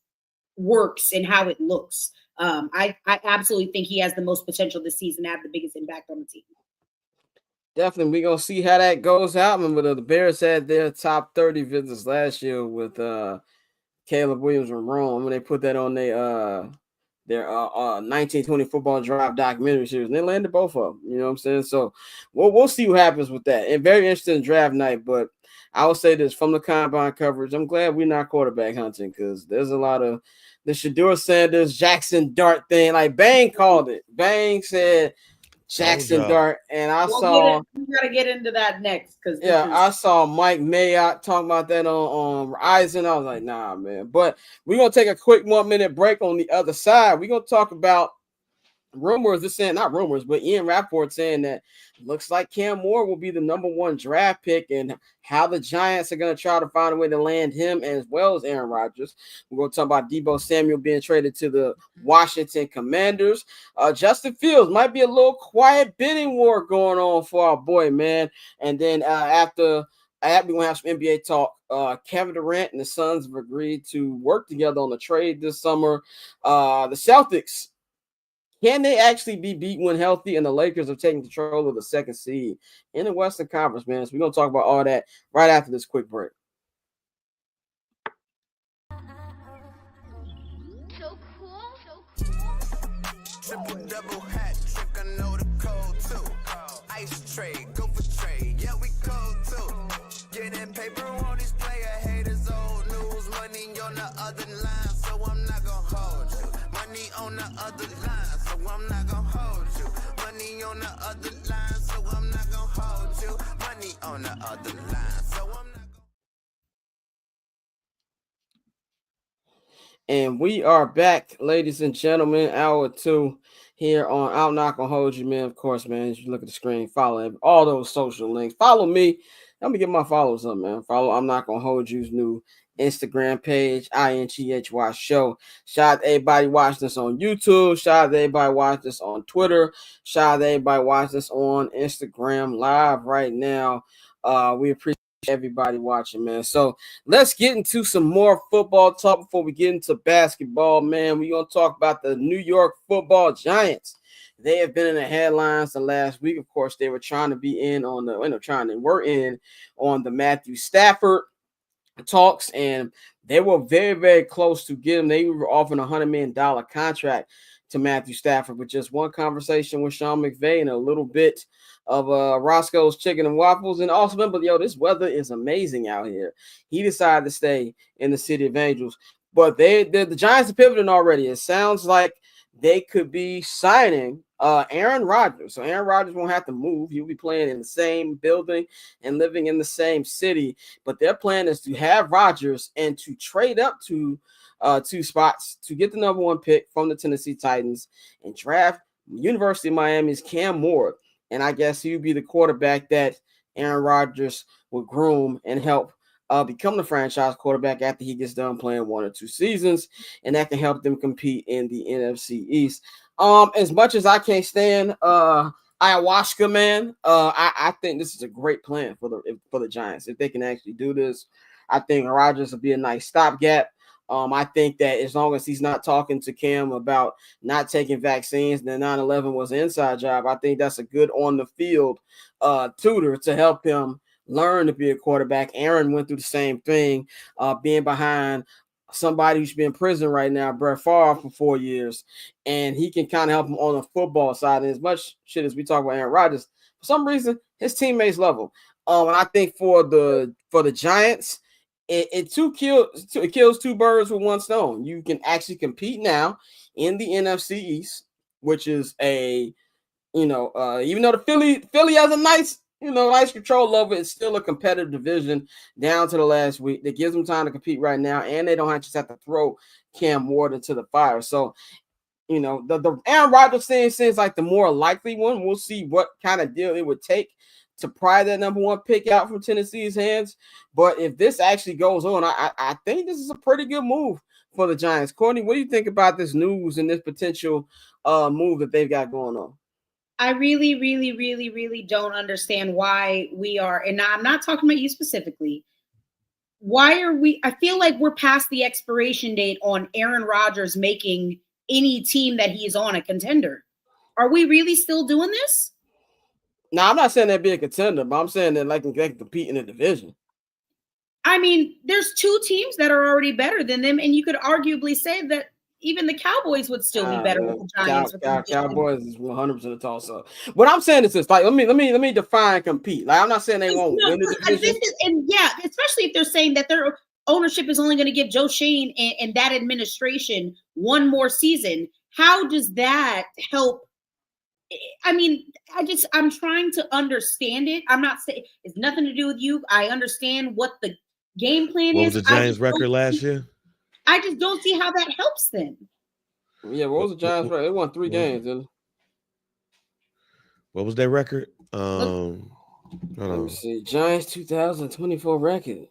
works and how it looks. I absolutely think he has the most potential this season to have the biggest impact on the team. Definitely. We're going to see how that goes out. Remember, the Bears had their top 30 visits last year with Caleb Williams and Rome when they put that on their 1920 football drive documentary series, and they landed both of them. You know what I'm saying? So we'll see what happens with that. And very interesting draft night, but I will say this from the combine coverage, I'm glad we're not quarterback hunting because there's a lot of the Shedeur Sanders, Jackson Dart thing. Like Bang called it. Bang said Jackson Dart, and we gotta get into that next because I saw Mike Mayock talking about that on Eisen. I was like, nah, man. But we're gonna take a quick 1 minute break. On the other side, we're gonna talk about rumors are saying, not rumors, but Ian Rappaport saying that looks like Cam Moore will be the number 1 draft pick, and how the Giants are going to try to find a way to land him as well as Aaron Rodgers. We're going to talk about Deebo Samuel being traded to the Washington Commanders. Justin Fields might be a little quiet bidding war going on for our boy, man. And then after we're going to have some NBA talk. Kevin Durant and the Suns have agreed to work together on a trade this summer. The Celtics, can they actually be beat when healthy? And the Lakers are taking control of the 2nd seed in the Western Conference, man. So we're going to talk about all that right after this quick break. So cool. Triple double hat trick, I know the code too. Ice trade, go for trade, yeah, we cold too. Getting paper on these player haters, old news, money on the other line, so I'm not gonna hold you. Money on the other line, so I'm not gonna hold you. Money on the other line, so I'm not gonna hold you. Money on the other line, so I'm not gonna. And we are back, ladies and gentlemen, hour 2 here on I'm Not Gonna Hold You, man. Of course, man, as you look at the screen, follow all those social links. Follow me. Let me get my followers up, man. Follow I'm Not Gonna Hold You's new Instagram page, INGHY show. Shout out to everybody watching this on YouTube. Shout out to everybody watching this on Twitter. Shout out to everybody watching this on Instagram live right now. We appreciate everybody watching, man. So let's get into some more football talk before we get into basketball, man. We're going to talk about the New York Football Giants. They have been in the headlines the last week. Of course, they were trying to be in on the Matthew Stafford talks, and they were very, very close to get him. They were offering $100 million contract to Matthew Stafford, with just one conversation with Sean McVay and a little bit of Roscoe's Chicken and Waffles. And also remember, this weather is amazing out here. He decided to stay in the City of Angels, but the Giants are pivoting already. It sounds like they could be signing Aaron Rodgers. So Aaron Rodgers won't have to move. He'll be playing in the same building and living in the same city. But their plan is to have Rodgers and to trade up to 2 spots to get the number 1 pick from the Tennessee Titans and draft University of Miami's Cam Moore. And I guess he'll be the quarterback that Aaron Rodgers will groom and help become the franchise quarterback after he gets done playing 1 or 2 seasons, and that can help them compete in the NFC East. As much as I can't stand ayahuasca, man, I think this is a great plan for the Giants. If they can actually do this, I think Rodgers will be a nice stopgap. I think that as long as he's not talking to Cam about not taking vaccines, and the 9/11 was an inside job, I think that's a good on the field tutor to help him learn to be a quarterback. Aaron went through the same thing, being behind somebody who should be in prison right now, Brett Favre, for 4 years, and he can kind of help him on the football side. And as much shit as we talk about Aaron Rodgers, for some reason his teammates love him. And I think for the Giants, it kills 2 birds with 1 stone. You can actually compete now in the NFC East, which is even though the Philly has a nice control over it, it's still a competitive division down to the last week. That gives them time to compete right now, and they don't just have to throw Cam Ward into the fire. So, the Aaron Rodgers thing seems like the more likely one. We'll see what kind of deal it would take to pry that number 1 pick out from Tennessee's hands. But if this actually goes on, I think this is a pretty good move for the Giants. Courtney, what do you think about this news and this potential move that they've got going on? I really, really, really, really don't understand why we are, and I'm not talking about you specifically. Why are we? I feel like we're past the expiration date on Aaron Rodgers making any team that he's on a contender. Are we really still doing this? No, I'm not saying they'd be a contender, but I'm saying that they can compete in the division. I mean, there's 2 teams that are already better than them, and you could arguably say that even the Cowboys would still be better with the Giants. Cowboys is 100% a toss-up. What I'm saying is this: like, let me define compete. Like, I'm not saying they won't win the division. Especially if they're saying that their ownership is only going to give Joe Shane and that administration 1 more season. How does that help? I mean, I'm trying to understand it. I'm not saying it's nothing to do with you. I understand what the game plan is. What was the Giants' record last year? I just don't see how that helps them. Yeah, what was the Giants' record? They won 3 games. What was their record? Let Hold me see. Giants 2024 record.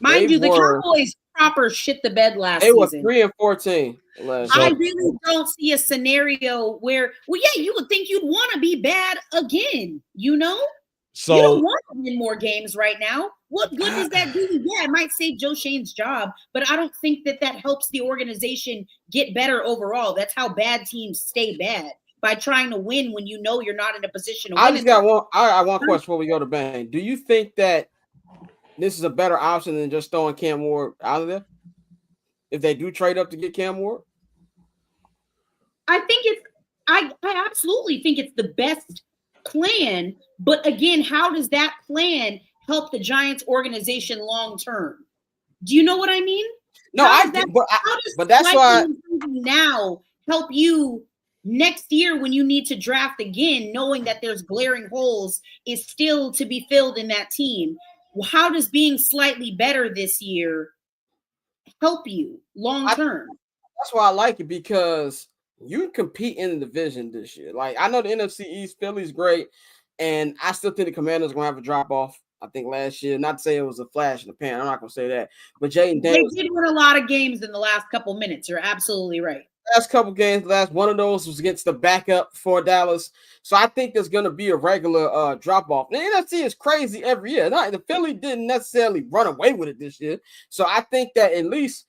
Mind you, the Cowboys proper shit the bed last They were season. 3-14 last I year. really don't see a scenario where, well, yeah, you would think you'd want to be bad again, you know? So you don't want to win more games right now. What good does that do? Yeah, it might save Joe Shane's job, but I don't think that helps the organization get better overall. That's how bad teams stay bad, by trying to win when you know you're not in a position to win. I just got one question before we go to Bang. Do you think that this is a better option than just throwing Cam Ward out of there? If they do trade up to get Cam Ward? I absolutely think it's the best plan, but again, how does that plan help the Giants organization long term? Do you know what I mean? No, but that's why now help you next year when you need to draft again, knowing that there's glaring holes is still to be filled in that team. How does being slightly better this year help you long term? That's why I like it, because you compete in the division this year. Like, I know the NFC East, Philly's great, and I still think the Commanders are going to have a drop off. I think last year, not to say it was a flash in the pan, I'm not going to say that, but Jaden Daniels, they did win a lot of games in the last couple minutes. You're absolutely right. Last couple games, one of those was against the backup for Dallas. So I think there's going to be a regular drop off. The NFC is crazy every year. The Philly didn't necessarily run away with it this year. So I think that at least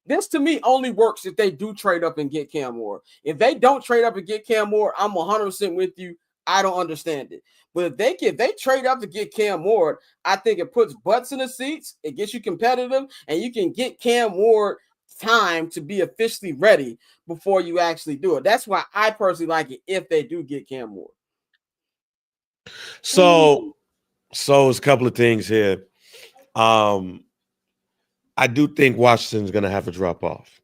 this to me only works if they do trade up and get Cam Ward. If they don't trade up and get Cam Ward, I'm 100% with you. I don't understand it. But if they trade up to get Cam Ward, I think it puts butts in the seats. It gets you competitive, and you can get Cam Ward time to be officially ready before you actually do it. That's why I personally like it if they do get Cam Ward. So it's a couple of things here. I do think Washington's going to have a drop off.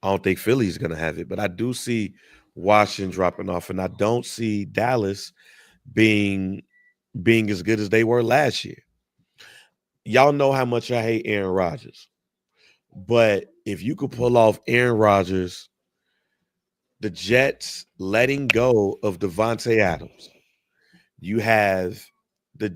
I don't think Philly's going to have it, but I do see Washington dropping off, and I don't see Dallas being as good as they were last year. Y'all know how much I hate Aaron Rodgers, but if you could pull off Aaron Rodgers, the Jets letting go of Devontae Adams, you have the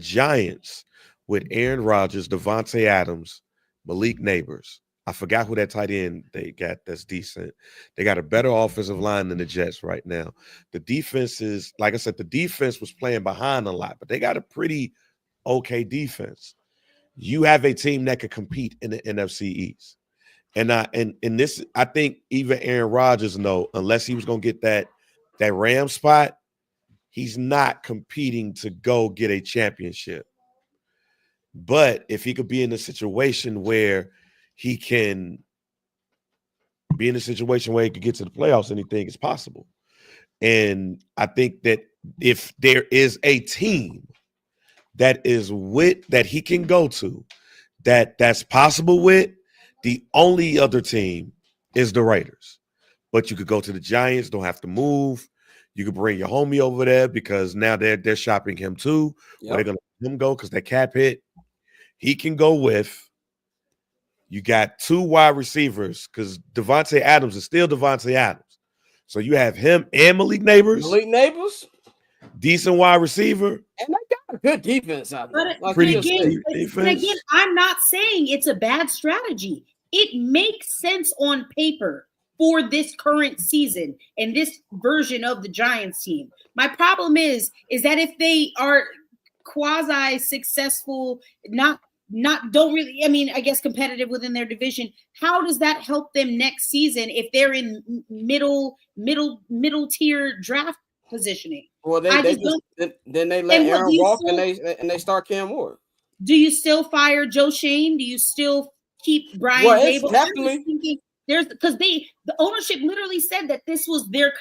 Giants with Aaron Rodgers, Devontae Adams, Malik Neighbors. I forgot who that tight end they got that's decent. They got a better offensive line than the Jets right now. The defense is, like I said, the defense was playing behind a lot, but they got a pretty okay defense. You have a team that could compete in the NFC East. And this, I think even Aaron Rodgers know, unless he was going to get that Ram spot, he's not competing to go get a championship. But if he could be in a situation where he can be in a situation where he could get to the playoffs, anything is possible. And I think that if there is a team that he can go to, that's possible with, the only other team is the Raiders. But you could go to the Giants, don't have to move. You could bring your homie over there because now they're shopping him too. Yep. Or they're going to let him go because that cap hit. He can go with. You got two wide receivers because Devontae Adams is still Devontae Adams. So you have him and Malik Neighbors. Decent wide receiver. And they got a good defense out there. But again, I'm not saying it's a bad strategy. It makes sense on paper for this current season and this version of the Giants team. My problem is that if they are quasi-successful, don't really, I guess competitive within their division, how does that help them next season if they're in middle tier draft positioning? Well, then they let Aaron walk and they start Cam Ward. Do you still fire Joe Shane? Do you still keep Brian Daboll? Definitely. Because the ownership literally said that this is their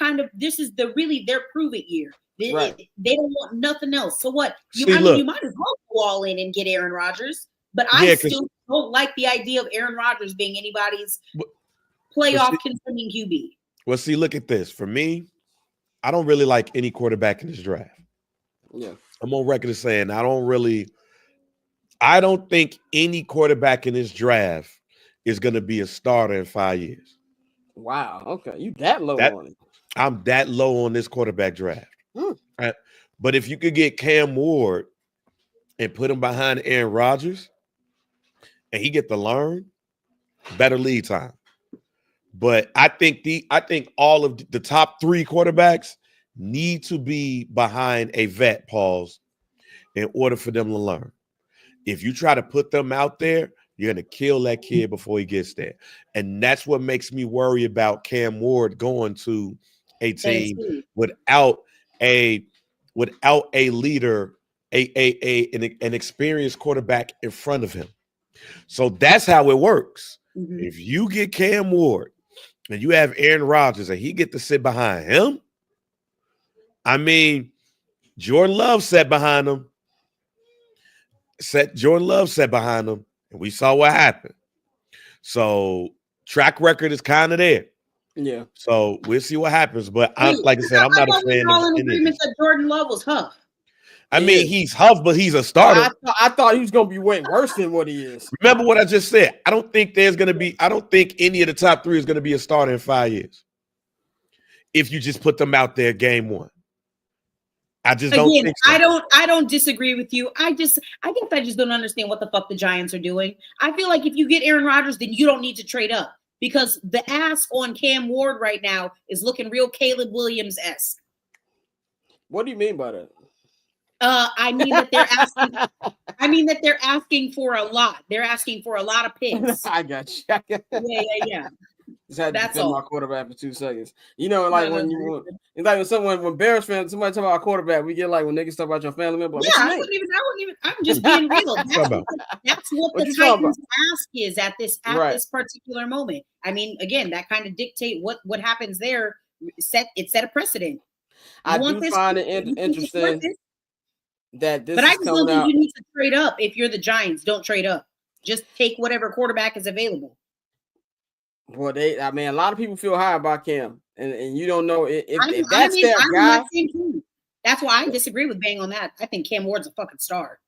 prove it year. They don't want nothing else. So what? You might as well go all in and get Aaron Rodgers. But I still don't like the idea of Aaron Rodgers being anybody's playoff contending QB. Well, see, look at this. For me, I don't really like any quarterback in this draft. Yeah. I'm on record as saying I don't think any quarterback in this draft is going to be a starter in 5 years. Wow. Okay. You that low on it. I'm that low on this quarterback draft. Right? But if you could get Cam Ward and put him behind Aaron Rodgers, and he get to learn, better lead time. But I think all of the top 3 quarterbacks need to be behind a vet, pause, in order for them to learn. If you try to put them out there, you're going to kill that kid before he gets there. And that's what makes me worry about Cam Ward going to a team without a leader, an experienced quarterback in front of him. So that's how it works. Mm-hmm. If you get Cam Ward and you have Aaron Rodgers and he get to sit behind him, I mean, Jordan Love sat behind him. Jordan Love sat behind him, and we saw what happened. So track record is kind of there. Yeah. So we'll see what happens. But like I said, I'm not a fan of in agreement that Jordan Love was huff. I mean, he's huff, but he's a starter. I thought he was going to be way worse than what he is. Remember what I just said. I don't think any of the top 3 is going to be a starter in 5 years. If you just put them out there game 1. I just don't think so. I don't disagree with you. I guess I just don't understand what the fuck the Giants are doing. I feel like if you get Aaron Rodgers, then you don't need to trade up because the ask on Cam Ward right now is looking real Caleb Williams-esque. What do you mean by that? I mean that they're asking. I mean that they're asking for a lot. They're asking for a lot of picks. I got you. Yeah. Just had to defend my quarterback for 2 seconds. You know, like when Bears fans, somebody talk about a quarterback, we get like when niggas talk about your family member. Yeah, I wouldn't even. I'm just being real. That's what the Titans' ask is at this particular moment. I mean, again, that kind of dictate what happens there. Set a precedent. I do find it interesting that this. But I just don't think you need to trade up. If you're the Giants, don't trade up. Just take whatever quarterback is available. Well, a lot of people feel high about Cam, and you don't know if that's their guy. That's why I disagree with Bang on that. I think Cam Ward's a fucking star.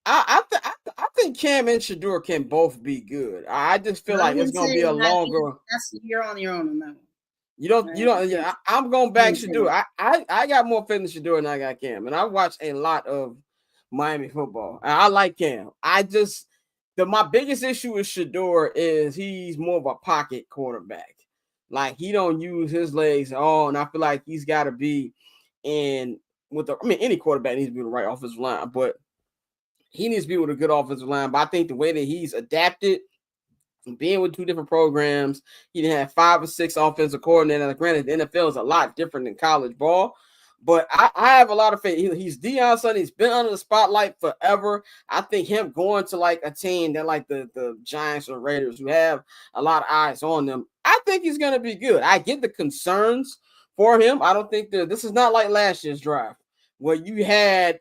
I think Cam and Shedeur can both be good. I just feel like it's going to be a longer. You're on your own on that one. You don't. Yeah, I'm going back Shedeur. I got more faith in Shedeur than I got Cam, and I watched a lot of Miami football. I like Cam. My biggest issue with Shedeur is he's more of a pocket quarterback. Like he don't use his legs at all, and I feel like he's got to be any quarterback needs to be with the right offensive line, but he needs to be with a good offensive line. But I think the way that he's adapted, being with 2 different programs, he didn't have 5 or 6 offensive coordinators. Now, granted, the NFL is a lot different than college ball. But I have a lot of faith. He's Deion's son. He's been under the spotlight forever. I think him going to like a team that like the Giants or Raiders who have a lot of eyes on them, I think he's going to be good. I get the concerns for him. I don't think this is not like last year's draft where you had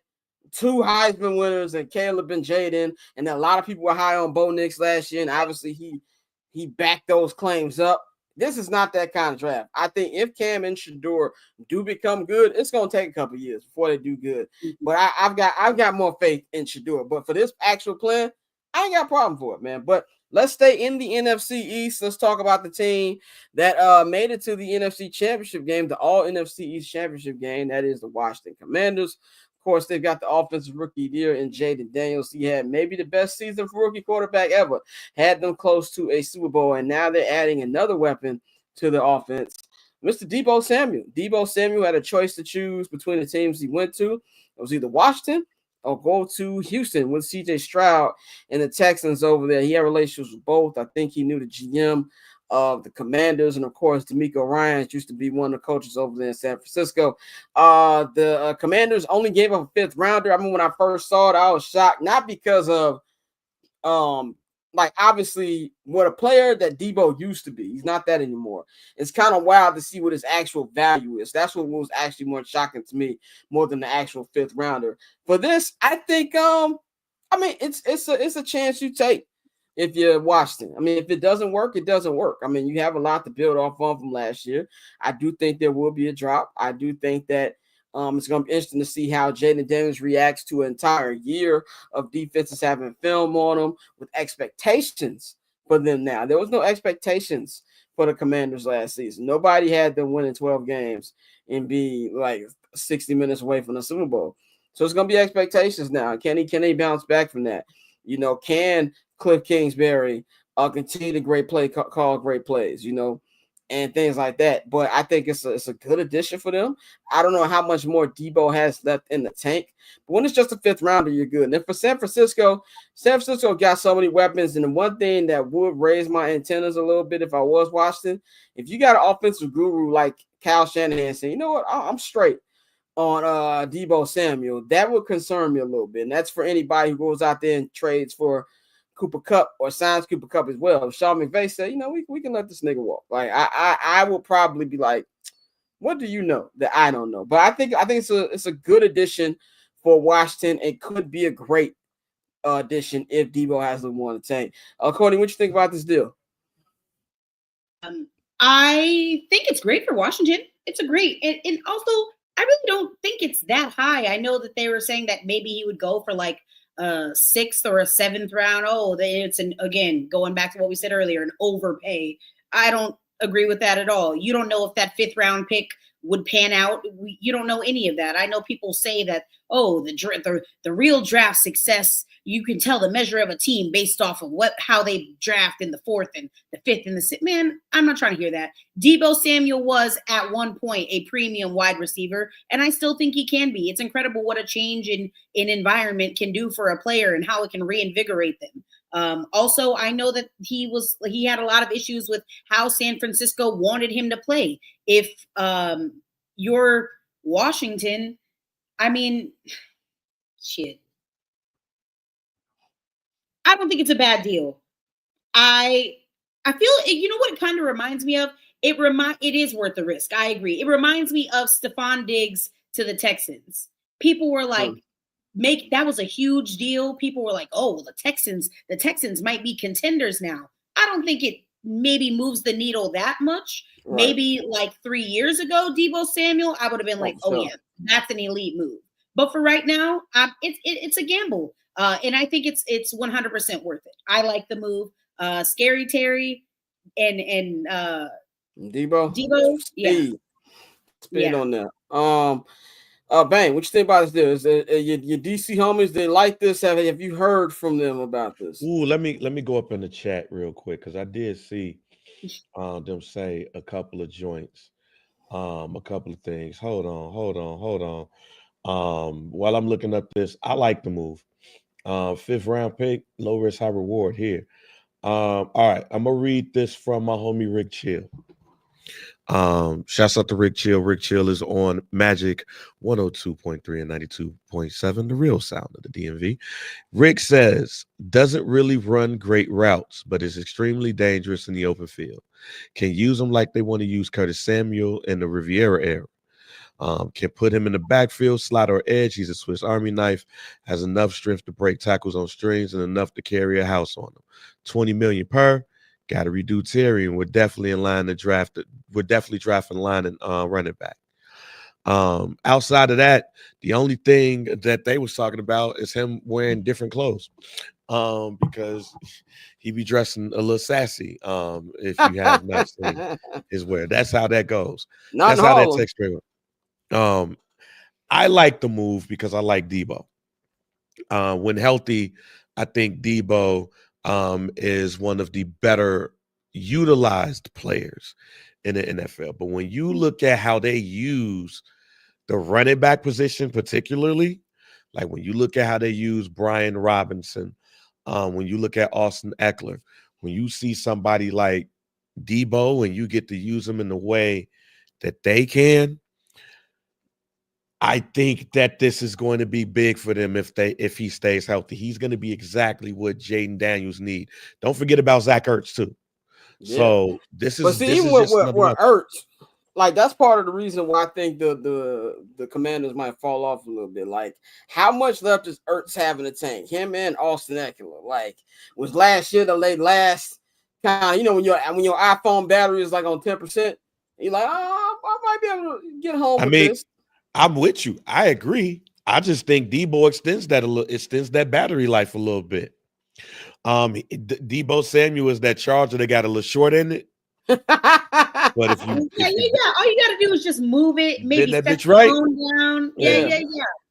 2 Heisman winners and Caleb and Jaden, and a lot of people were high on Bo Nix last year, and obviously he backed those claims up. This is not that kind of draft. I think if Cam and Shedeur do become good, it's going to take a couple of years before they do good. But I've got more faith in Shedeur. But for this actual plan, I ain't got a problem for it, man. But let's stay in the NFC East. Let's talk about the team that made it to the NFC Championship game, the All NFC East Championship game. That is the Washington Commanders. Of course, they've got the offensive rookie of the year in Jaden Daniels. He had maybe the best season for rookie quarterback ever. Had them close to a Super Bowl, and now they're adding another weapon to the offense. Mr. Deebo Samuel. Deebo Samuel had a choice to choose between the teams he went to. It was either Washington or go to Houston with C.J. Stroud and the Texans over there. He had relationships with both. I think he knew the GM of the Commanders, and of course, D'Amico Ryans used to be one of the coaches over there in San Francisco. The Commanders only gave up a 5th rounder. I mean, when I first saw it, I was shocked, not because of obviously what a player that Deebo used to be. He's not that anymore. It's kind of wild to see what his actual value is. That's what was actually more shocking to me, more than the actual 5th rounder. For this, I think it's a chance you take. If you're Washington, I mean, if it doesn't work, it doesn't work. I mean, you have a lot to build off on from last year. I do think there will be a drop. I do think that it's going to be interesting to see how Jaden Daniels reacts to an entire year of defenses having film on them with expectations for them now. There was no expectations for the Commanders last season. Nobody had them winning 12 games and be like 60 minutes away from the Super Bowl. So it's gonna be expectations now. Can he bounce back from that? You know, can Cliff Kingsbury continue to call great plays? You know, and things like that. But I think it's a good addition for them. I don't know how much more Deebo has left in the tank. But when it's just a fifth rounder, you're good. And then for San Francisco got so many weapons. And the one thing that would raise my antennas a little bit if I was Washington, if you got an offensive guru like Kyle Shanahan saying, you know what, I'm straight on Deebo Samuel, that would concern me a little bit. And that's for anybody who goes out there and trades for Cooper Kupp or signs Cooper Kupp as well. If Sean McVay said, you know, we can let this nigga walk. Like I will probably be like, what do you know that I don't know? But I think it's a good addition for Washington. It could be a great addition if Deebo has the one to tank. Courtney, what you think about this deal? I think it's great for Washington. It's a great, and also I really don't think it's that high. I know that they were saying that maybe he would go for like a 6th or a 7th round. Oh, it's again, going back to what we said earlier, an overpay. I don't agree with that at all. You don't know if that 5th round pick would pan out. You don't know any of that. I know people say that, oh, the real draft success, you can tell the measure of a team based off of how they draft in the 4th and the 5th and the 6th. Man, I'm not trying to hear that. Deebo Samuel was at one point a premium wide receiver, and I still think he can be. It's incredible what a change in environment can do for a player and how it can reinvigorate them. Also, I know that he had a lot of issues with how San Francisco wanted him to play. If you're Washington, I mean, shit. I don't think it's a bad deal. I feel, you know what it kind of reminds me of? It is worth the risk. I agree. It reminds me of Stephon Diggs to the Texans. People were like, that was a huge deal. People were like, oh, well, the Texans might be contenders now. I don't think it maybe moves the needle that much. Right. Maybe like 3 years ago, Deebo Samuel, I would have been like, oh yeah, that's an elite move. But for right now, it's a gamble. And I think it's 100% worth it. I like the move. Scary Terry and Deebo. Yeah. Speed on that. Bang, what you think about this deal? Is your DC homies, they like this? Have you heard from them about this? Ooh, let me go up in the chat real quick because I did see them say a couple of joints, a couple of things. Hold on. While I'm looking up this, I like the move. 5th round pick, low risk, high reward here. All right, I'm gonna read this from my homie Rick Chill. Shouts out to Rick Chill. Rick Chill is on Magic 102.3 and 92.7, the real sound of the DMV. Rick says, doesn't really run great routes, but is extremely dangerous in the open field. Can use them like they want to use Curtis Samuel in the Riviera era. Can put him in the backfield, slot or edge. He's a Swiss Army knife, has enough strength to break tackles on strings and enough to carry a house on him. 20 million per. Got to redo Terry, and we're definitely in line to draft. We're definitely drafting line and running back. Outside of that, the only thing that they was talking about is him wearing different clothes, because he be dressing a little sassy. If you have not seen his wear, that's how that goes. That's how that takes straight. I like the move because I like Deebo. When healthy, I think Deebo is one of the better utilized players in the NFL. But when you look at how they use the running back position, particularly, like when you look at how they use Brian Robinson, when you look at Austin Eckler, when you see somebody like Deebo and you get to use them in the way that they can, I think that this is going to be big for them if he stays healthy. He's going to be exactly what Jaden Daniels need. Don't forget about Zach Ertz too. Yeah. So this is. But see, even with Ertz, like that's part of the reason why I think the Commanders might fall off a little bit. Like, how much left does Ertz have in the tank? Him and Austin Eckler. Like, was last year the last kind? You know, when your iPhone battery is like on 10%, you're like, oh, I might be able to get home with this. I'm with you. I agree. I just think Deebo extends that battery life a little bit. Deebo Samuel is that charger that got a little short in it. But if you, Yeah. All you gotta do is just move it, maybe that step bitch the right. phone down. Yeah.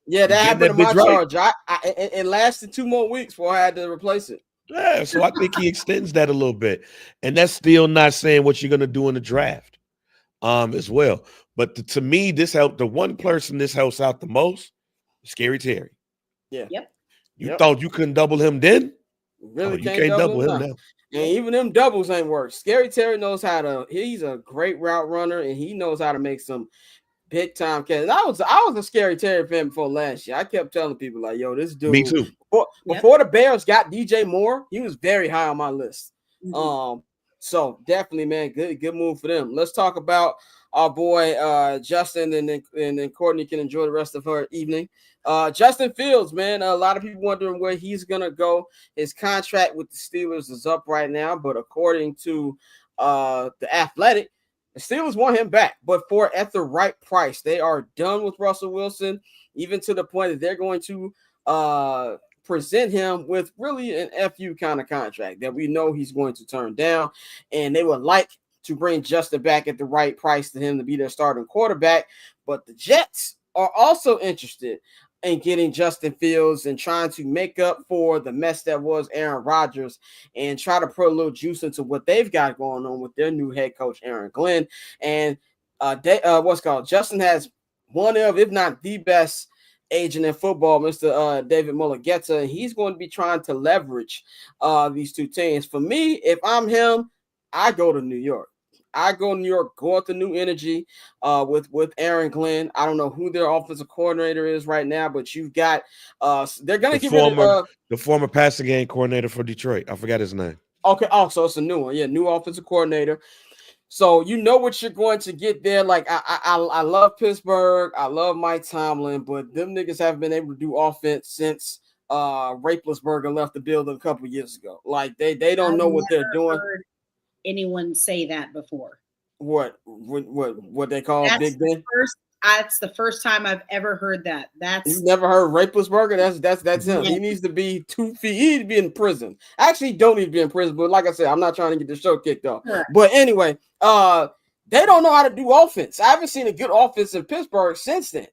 Yeah, that Getting happened that to my bitch right. charge. It lasted 2 more weeks before I had to replace it. Yeah, so I think he extends that a little bit, and that's still not saying what you're going to do in the draft, as well. But to me, this helped. The one person this helps out the most, Scary Terry. Yeah. Yep. You thought you couldn't double him then? Really you can't double him now. And even them doubles ain't work. Scary Terry knows how to. He's a great route runner, and he knows how to make some big time catches. I was a Scary Terry fan before last year. I kept telling people like, "Yo, this dude." Me too. Before the Bears got DJ Moore, he was very high on my list. Mm-hmm. So definitely, man, good move for them. Let's talk about our boy Justin, and then Courtney can enjoy the rest of her evening. Justin Fields, man, a lot of people wondering where he's gonna go. His contract with the Steelers is up right now, but according to the Athletic, the Steelers want him back, but at the right price. They are done with Russell Wilson, even to the point that they're going to present him with really an FU kind of contract that we know he's going to turn down, and they would like to bring Justin back at the right price to him to be their starting quarterback. But the Jets are also interested in getting Justin Fields and trying to make up for the mess that was Aaron Rodgers and try to put a little juice into what they've got going on with their new head coach, Aaron Glenn. And Justin has one of, if not the best agent in football, Mr. David Mulligetta, and he's going to be trying to leverage these two teams. For me, if I'm him, I go to New York. I go to New York, go out to New Energy with Aaron Glenn. I don't know who their offensive coordinator is right now, but you've got they're going to get rid of the former passing game coordinator for Detroit. I forgot his name. Okay, so it's a new one. Yeah, new offensive coordinator. So you know what you're going to get there. Like I love Pittsburgh. I love Mike Tomlin, but them niggas haven't been able to do offense since Raplesberger left the building a couple years ago. Like they don't know what they're doing. Heard anyone say that before? What they call Big Ben? That's the first time I've ever heard that. You've never heard Raplesberger? That's him. He needs to be 2 feet. He needs to be in prison. Actually, don't need to be in prison, but like I said, I'm not trying to get the show kicked off. Sure. But anyway, they don't know how to do offense. I haven't seen a good offense in Pittsburgh since then.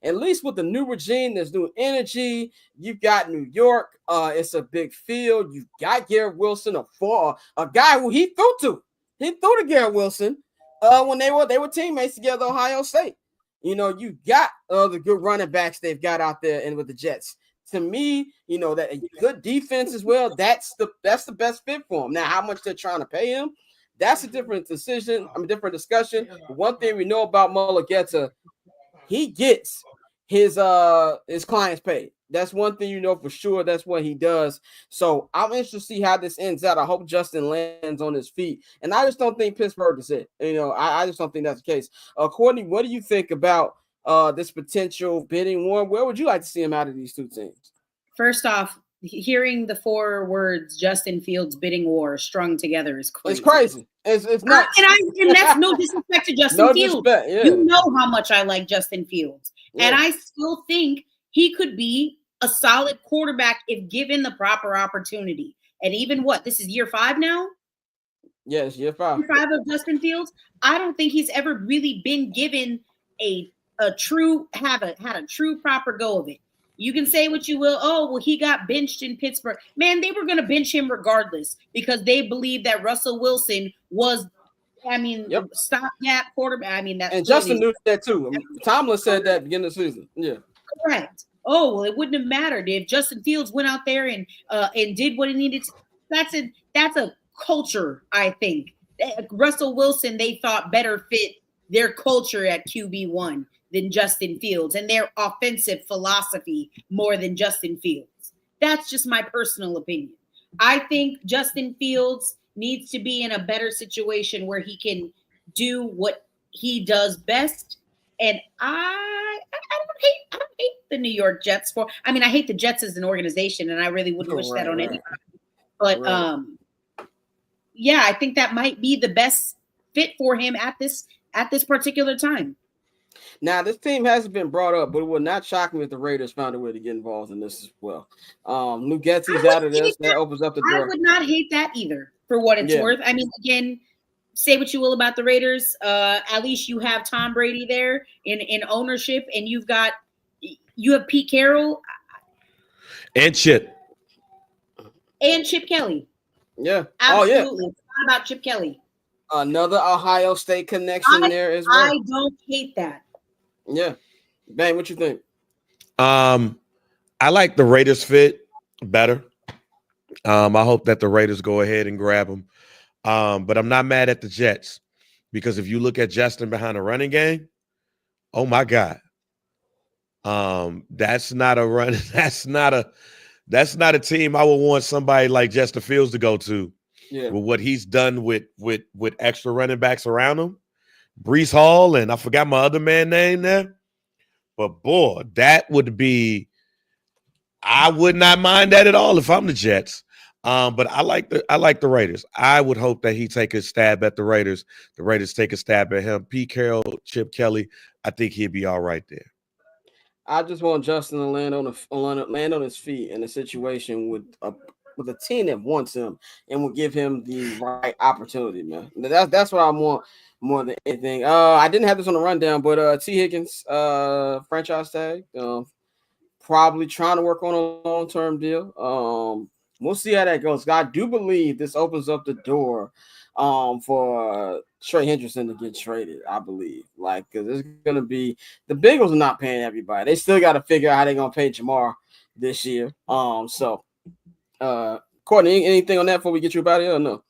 At least with the new regime, there's new energy. You've got New York. It's a big field. You've got Garrett Wilson, a guy who he threw to. He threw to Garrett Wilson when they were teammates together at Ohio State. You know, you got the good running backs they've got out there and with the Jets. To me, you know, that a good defense as well, that's the best fit for him. Now, how much they're trying to pay him, that's a different decision. Different discussion. But one thing we know about Mulligetta, he gets his clients paid. That's one thing you know for sure. That's what he does. So I'm interested to see how this ends out. I hope Justin lands on his feet. And I just don't think Pittsburgh is it. You know, I just don't think that's the case. Courtney, what do you think about this potential bidding war? Where would you like to see him out of these two teams? First off, hearing the 4 words Justin Fields bidding war strung together is crazy. It's crazy. It's not. And that's no disrespect to Justin Fields. Disrespect, yeah. You know how much I like Justin Fields. Yeah. And I still think he could be a solid quarterback if given the proper opportunity. And even this is year 5 now? Yes, year 5. Year 5 of Justin Fields. I don't think he's ever really been given had a true proper go of it. You can say what you will. Oh, well, he got benched in Pittsburgh. Man, they were going to bench him regardless because they believed that Russell Wilson was, stopgap quarterback. And Justin knew that too. Tomlin said that at the beginning of the season. Yeah. Correct. Oh, well, it wouldn't have mattered if Justin Fields went out there and did what he needed to. That's a culture, I think. Russell Wilson, they thought better fit their culture at QB1 than Justin Fields and their offensive philosophy more than Justin Fields. That's just my personal opinion. I think Justin Fields needs to be in a better situation where he can do what he does best. And I don't hate the New York Jets I hate the Jets as an organization, and I really wouldn't wish that on anybody. But I think that might be the best fit for him at this particular time. Now, this team hasn't been brought up, but it would not shock me if the Raiders found a way to get involved in this as well. Lugetti's out of this. That opens up the door. I would not hate that either, for what it's worth. Again, say what you will about the Raiders. At least you have Tom Brady there in ownership, and you have Pete Carroll and Chip Kelly. Yeah. Absolutely. Oh, yeah. It's not about Chip Kelly. Another Ohio State connection there as well. I don't hate that. Yeah. Bang, what you think? I like the Raiders fit better. I hope that the Raiders go ahead and grab him. But I'm not mad at the Jets because if you look at Justin behind the running game, oh my God. That's not a run. That's not a team I would want somebody like Justin Fields to go to. Yeah. With what he's done with extra running backs around him. Brees Hall, and I forgot my other man name there. But boy, that would be, I would not mind that at all if I'm the Jets. But I like the Raiders. I would hope that he take a stab at the Raiders. The Raiders take a stab at him. Pete Carroll, Chip Kelly, I think he'd be all right there. I just want Justin to land on his feet in a situation with a team that wants him and will give him the right opportunity, man. That's what I want more than anything. I didn't have this on the rundown, but T. Higgins, franchise tag, probably trying to work on a long-term deal. We'll see how that goes. I do believe this opens up the door for Trey Hendrickson to get traded, I believe. Like, because it's going to be – the Bengals are not paying everybody. They still got to figure out how they're going to pay Jamar this year. Courtney, anything on that before we get you about it or no?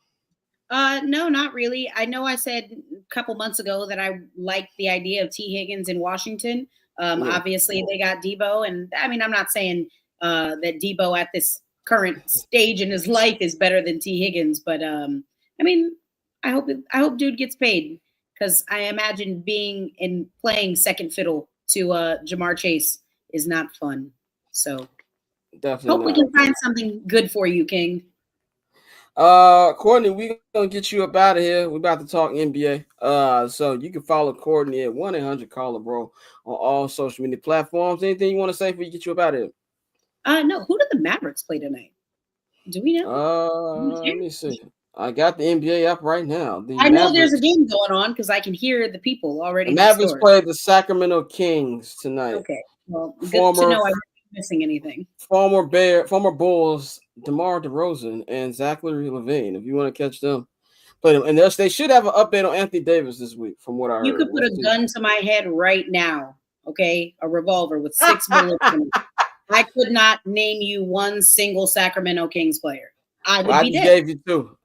No, not really. I know I said a couple months ago that I liked the idea of T. Higgins in Washington. Obviously, they got Deebo. And, I mean, I'm not saying that Deebo at this current stage in his life is better than T. Higgins. But, I mean, I hope dude gets paid because I imagine playing second fiddle to Jamar Chase is not fun. So definitely hope we can find something good for you, King. Courtney, we gonna get you up out of here. We're about to talk NBA. So you can follow Courtney at 1-800-CALLER-BRO on all social media platforms. Anything you want to say before you get you up out of here? No. Who did the Mavericks play tonight? Do we know? Let me see. I got the NBA up right now. I know there's a game going on because I can hear the people already. The Mavericks played the Sacramento Kings tonight. Okay, well, good to know I'm not missing anything. Former Bulls, DeMar DeRozan and Zachary LaVine. If you want to catch them, play them. And they should have an update on Anthony Davis this week, from what I heard. You could put a gun to my head right now, okay? A revolver with 6 bullets in it. I could not name you one single Sacramento Kings player. I just gave you two.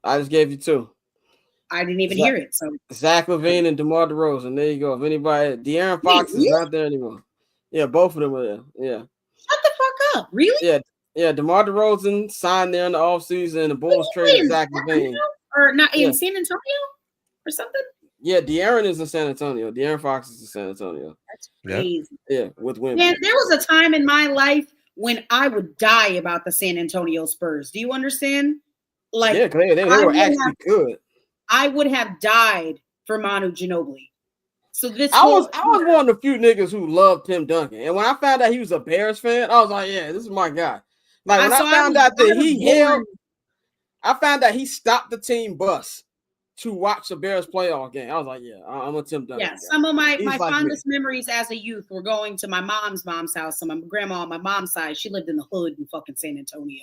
I didn't even hear it. So Zach LaVine and DeMar DeRozan. There you go. If anybody, De'Aaron Fox is not there anymore. Yeah, both of them are there. Yeah. Shut the fuck up. Really? Yeah. DeMar DeRozan signed there in the offseason, and the Bulls traded Zach LaVine. Or not in San Antonio or something? Yeah, De'Aaron is in San Antonio. De'Aaron Fox is in San Antonio. That's crazy. Yeah, with women. Man, there was a time in my life when I would die about the San Antonio Spurs. Do you understand? Like, yeah, they were actually good. I would have died for Manu Ginobili. So I was one of the few niggas who loved Tim Duncan, and when I found out he was a Bears fan, I was like, yeah, this is my guy. Like when I found out that I found out he stopped the team bus to watch the Bears playoff game. I was like, yeah, I'm a Tim Duncan. Yeah, some of my fondest memories as a youth were going to my mom's house. So my grandma on my mom's side, she lived in the hood in fucking San Antonio.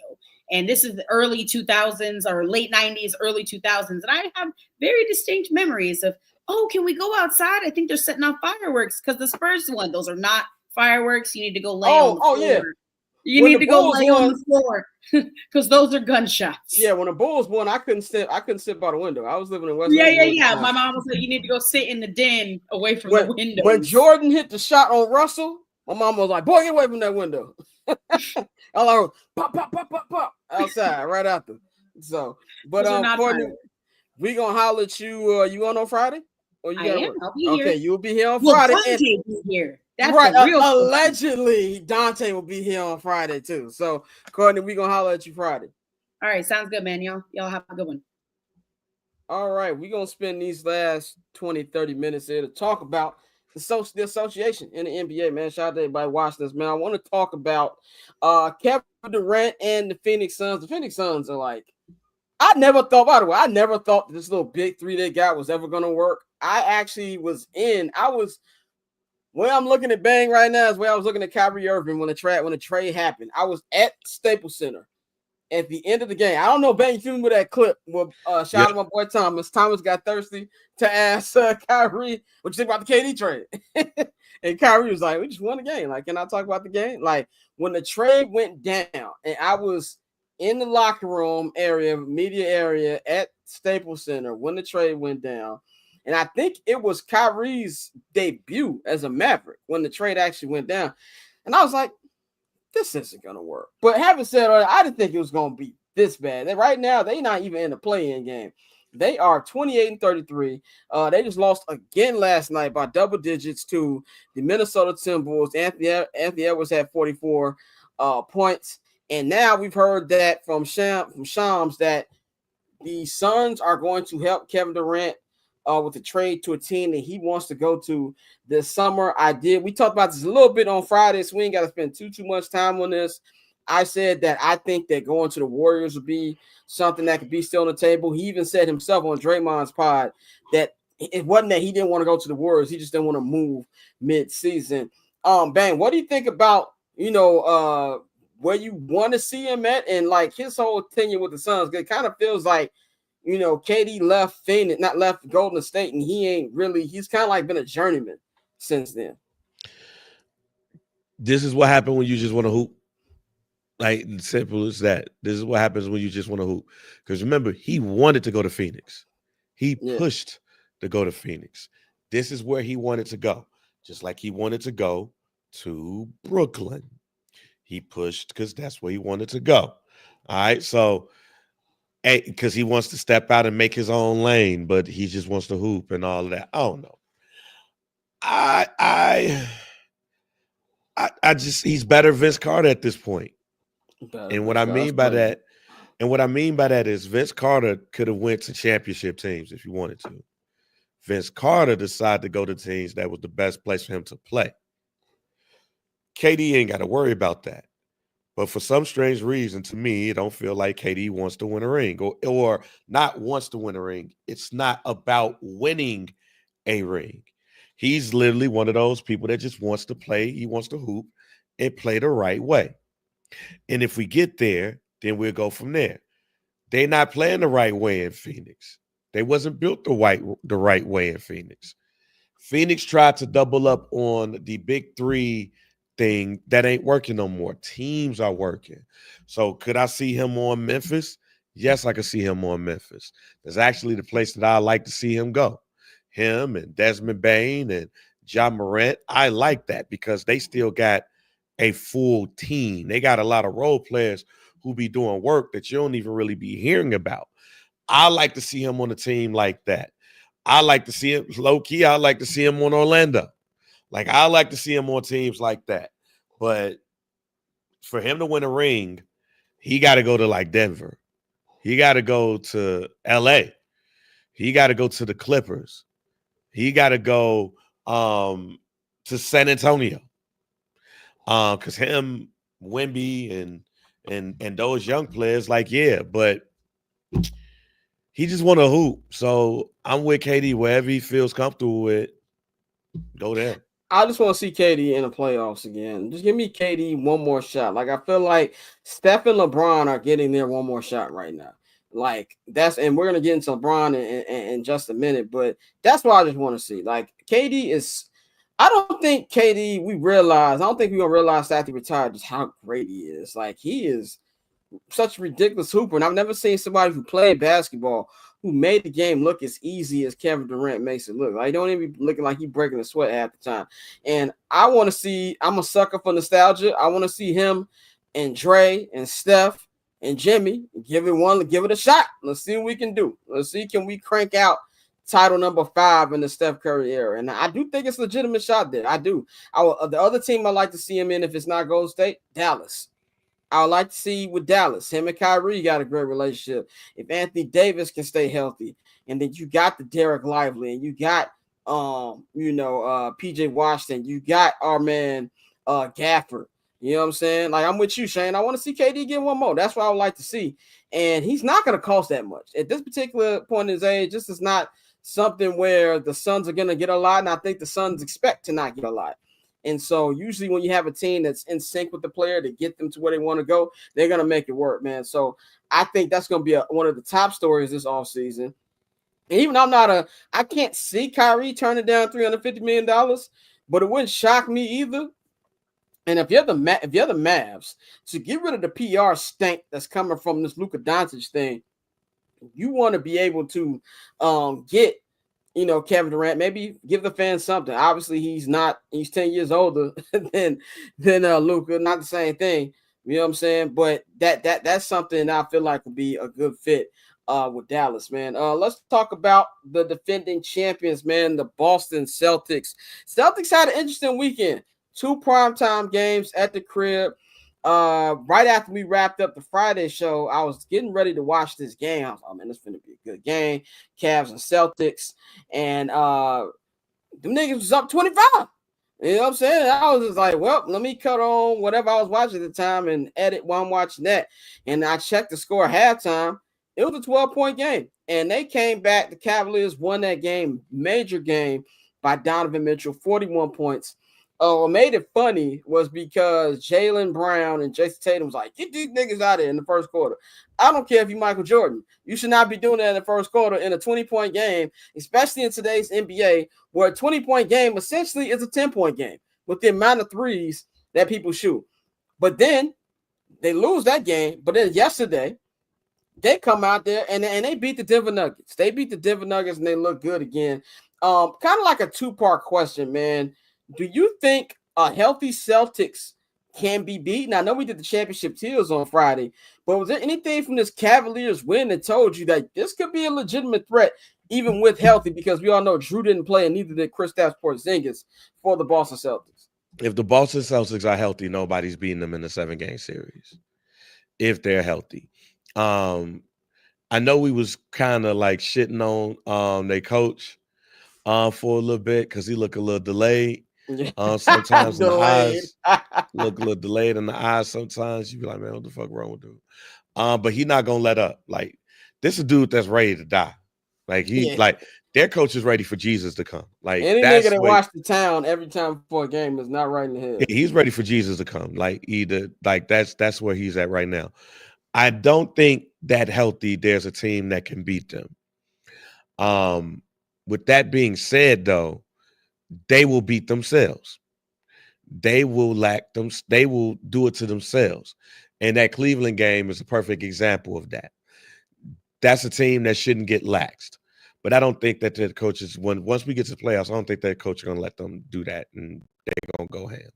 And this is the early 2000s or late 90s, early 2000s. And I have very distinct memories of, oh, can we go outside? I think they're setting off fireworks because the Spurs won. Those are not fireworks. You need to go lay on the floor. Yeah. You need to go lay on the floor because those are gunshots. Yeah, when the Bulls won, I couldn't sit by the window. I was living in West. Yeah. My mom was like, you need to go sit in the den away from the window. When Jordan hit the shot on Russell, my mom was like, boy, get away from that window. I like pop, pop, pop, pop, pop outside right after. So, but Courtney, we gonna holler at you. You on Friday? Or you I am. I'll be here. Okay, you'll be here on Friday. Dante be here. That's right. Real Allegedly, Dante will be here on Friday too. So, Courtney, we gonna holler at you Friday. All right, sounds good, man. Y'all have a good one. All right, we're gonna spend these last 20-30 minutes here to talk about the association in the NBA, man. Shout out to everybody watching this, man. I want to talk about Kevin Durant and the Phoenix Suns. The Phoenix Suns are like I never thought, by the way, I never thought this little big three they got was ever going to work. When I'm looking at Bang right now is where I was looking at Kyrie Irving when the trade happened. I was at Staples Center at the end of the game. I don't know, Bang, you remember that clip where shout out to my boy Thomas. Thomas got thirsty to ask Kyrie, what you think about the KD trade? And Kyrie was like, we just won the game. Like, can I talk about the game? Like, when the trade went down and I was in the locker room area, media area at Staples Center when the trade went down, and I think it was Kyrie's debut as a Maverick when the trade actually went down. And I was like, this isn't going to work. But having said that, I didn't think it was going to be this bad. Right now, they're not even in the play-in game. They are 28-33. They just lost again last night by double digits to the Minnesota Timberwolves. Anthony Edwards had 44 points. And now we've heard that from Shams that the Suns are going to help Kevin Durant with the trade to a team that he wants to go to this summer. We talked about this a little bit on Friday, so we ain't got to spend too much time on this. I said that I think that going to the Warriors would be something that could be still on the table. He even said himself on Draymond's pod that it wasn't that he didn't want to go to the Warriors. He just didn't want to move mid-season. Bang, what do you think about, where you want to see him at and like his whole tenure with the Suns? It kind of feels like, KD left Golden State, and he's kind of like been a journeyman since then. This is what happened when you just want to hoop. Like, simple as that. This is what happens when you just want to hoop. Because remember, he wanted to go to Phoenix. He pushed to go to Phoenix. This is where he wanted to go. Just like he wanted to go to Brooklyn. He pushed because that's where he wanted to go. All right. So, because he wants to step out and make his own lane, but he just wants to hoop and all of that. I don't know. He's better Vince Carter at this point. And what I mean by that is Vince Carter could have went to championship teams if he wanted to. Vince Carter decided to go to teams that was the best place for him to play. KD ain't got to worry about that. But for some strange reason, to me, it don't feel like KD wants to win a ring or not wants to win a ring. It's not about winning a ring. He's literally one of those people that just wants to play. He wants to hoop and play the right way. And if we get there, then we'll go from there. They're not playing the right way in Phoenix. They wasn't built the right way in Phoenix. Phoenix tried to double up on the big three thing that ain't working no more. Teams are working. So could I see him on Memphis? Yes, I could see him on Memphis. That's actually the place that I like to see him go. Him and Desmond Bane and John Morant. I like that because they still got a full team. They got a lot of role players who be doing work that you don't even really be hearing about. I like to see him on a team like that. I like to see him low-key. I like to see him on Orlando. Like, I like to see him on teams like that. But for him to win a ring, he got to go to, like, Denver. He got to go to L.A. He got to go to the Clippers. He got to go to San Antonio. Because him, Wemby, and those young players, like, yeah, but he just want to hoop. So I'm with KD wherever he feels comfortable with. Go there. I just want to see KD in the playoffs again. Just give me KD one more shot. Like, I feel like Steph and LeBron are getting there one more shot right now. Like, and we're going to get into LeBron in just a minute, but that's what I just want to see. Like, KD is, I don't think KD, I don't think we're going to realize after he retired just how great he is. Like, he is such a ridiculous hooper, and I've never seen somebody who played basketball who made the game look as easy as Kevin Durant makes it look. Like, don't even be looking like he's breaking a sweat half the time. And I want to see, I'm a sucker for nostalgia. I want to see him and Dre and Steph and Jimmy give it a shot. Let's see what we can do. Let's see, can we crank out title number 5 in the Steph Curry era? And I do think it's a legitimate shot there. I do. The other team I like to see him in, if it's not Golden State, Dallas. I would like to see with Dallas. Him and Kyrie got a great relationship. If Anthony Davis can stay healthy, and then you got the Derek Lively, and you got PJ Washington, you got our man Gafford, You know what I'm saying? Like, I'm with you, Shane. I want to see KD get one more. That's what I would like to see. And he's not going to cost that much. At this particular point in his age, this is not something where the Suns are going to get a lot, and I think the Suns expect to not get a lot. And so usually when you have a team that's in sync with the player to get them to where they want to go, they're going to make it work, man. So I think that's going to be one of the top stories this offseason. And even I can't see Kyrie turning down $350 million, but it wouldn't shock me either. And if you're the Mavs, to get rid of the PR stink that's coming from this Luka Doncic thing, you want to be able to get, Kevin Durant, maybe give the fans something. Obviously, he's 10 years older than Luka, not the same thing. You know what I'm saying? But that's something I feel like would be a good fit with Dallas, man. Let's talk about the defending champions, man, the Boston Celtics. Celtics had an interesting weekend. 2 primetime games at the crib. Right after we wrapped up the Friday show, I was getting ready to watch this game. I was like, man, this is going to be a good game. Cavs and Celtics. And them niggas was up 25. You know what I'm saying? I was just like, well, let me cut on whatever I was watching at the time and edit while I'm watching that. And I checked the score at halftime. It was a 12-point game. And they came back. The Cavaliers won that game, major game, by Donovan Mitchell, 41 points. What made it funny was because Jaylen Brown and Jason Tatum was like, get these niggas out of here in the first quarter. I don't care if you're Michael Jordan. You should not be doing that in the first quarter in a 20-point game, especially in today's NBA, where a 20-point game essentially is a 10-point game with the amount of threes that people shoot. But then they lose that game. But then yesterday, they come out there and they beat the Denver Nuggets. They beat the Denver Nuggets and they look good again. Kind of like a 2-part question, man. Do you think a healthy Celtics can be beaten? I know we did the championship tears on Friday, but was there anything from this Cavaliers win that told you that this could be a legitimate threat, even with healthy? Because we all know Drew didn't play and neither did Kristaps Porzingis for the Boston Celtics. If the Boston Celtics are healthy, nobody's beating them in the 7-game series. If they're healthy. I know we was kind of like shitting on their coach for a little bit because he looked a little delayed. Sometimes in the eyes look a little delayed in the eyes. Sometimes you be like, man, what the fuck wrong with dude? But he's not gonna let up. Like, this is a dude that's ready to die. Like like their coach is ready for Jesus to come. Like, any nigga that watch the town every time before a game is not right in the head. He's ready for Jesus to come. That's where he's at right now. I don't think that healthy there's a team that can beat them. With that being said, though, they will beat themselves. They will do it to themselves. And that Cleveland game is a perfect example of that. That's a team that shouldn't get laxed. But I don't think that the coaches, once we get to the playoffs, I don't think that coach is going to let them do that and they're going to go ham.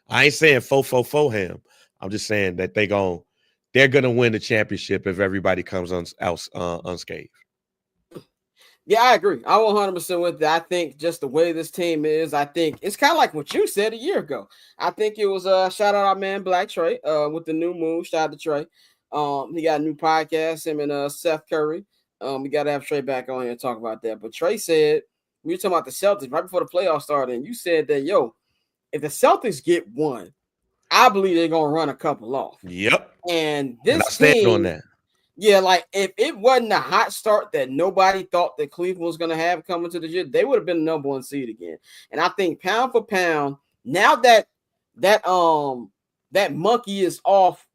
I ain't saying faux ham. I'm just saying that they're going to win the championship if everybody comes out unscathed. Yeah, I agree. I'm 100% with that. I think just the way this team is, I think it's kind of like what you said a year ago. I think it was shout out our man Black Trey with the new move. Shout out to Trey. He got a new podcast, him and Seth Curry. We got to have Trey back on here and talk about that. But Trey said, we were talking about the Celtics right before the playoffs started, and you said that, if the Celtics get one, I believe they're going to run a couple off. Yep. And this I stand on that. Yeah, like if it wasn't a hot start that nobody thought that Cleveland was going to have coming to the year, they would have been the number 1 seed again. And I think pound for pound, now that monkey is off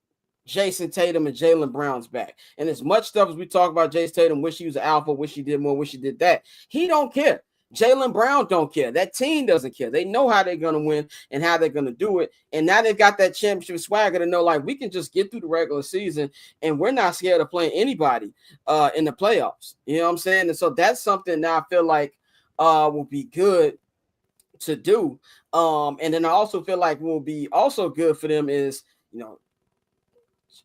Jason Tatum and Jaylen Brown's back, and as much stuff as we talk about Jason Tatum, wish he was an alpha, wish he did more, wish he did that, he don't care. Jaylen Brown don't care. That team doesn't care. They know how they're going to win and how they're going to do it. And now they've got that championship swagger to know, like, we can just get through the regular season and we're not scared of playing anybody in the playoffs. You know what I'm saying? And so that's something that I feel like will be good to do. And then I also feel like will be also good for them is,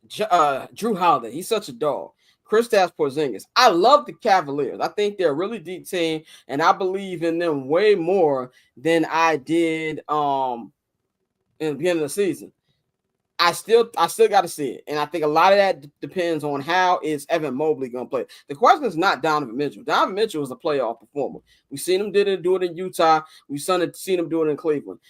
Drew Holiday. He's such a dog. Kristaps Porzingis. I love the Cavaliers. I think they're a really deep team, and I believe in them way more than I did in the beginning of the season. I still got to see it, and I think a lot of that depends on how is Evan Mobley going to play. The question is not Donovan Mitchell. Donovan Mitchell is a playoff performer. We've seen him do it in Utah. We've seen him do it in Cleveland.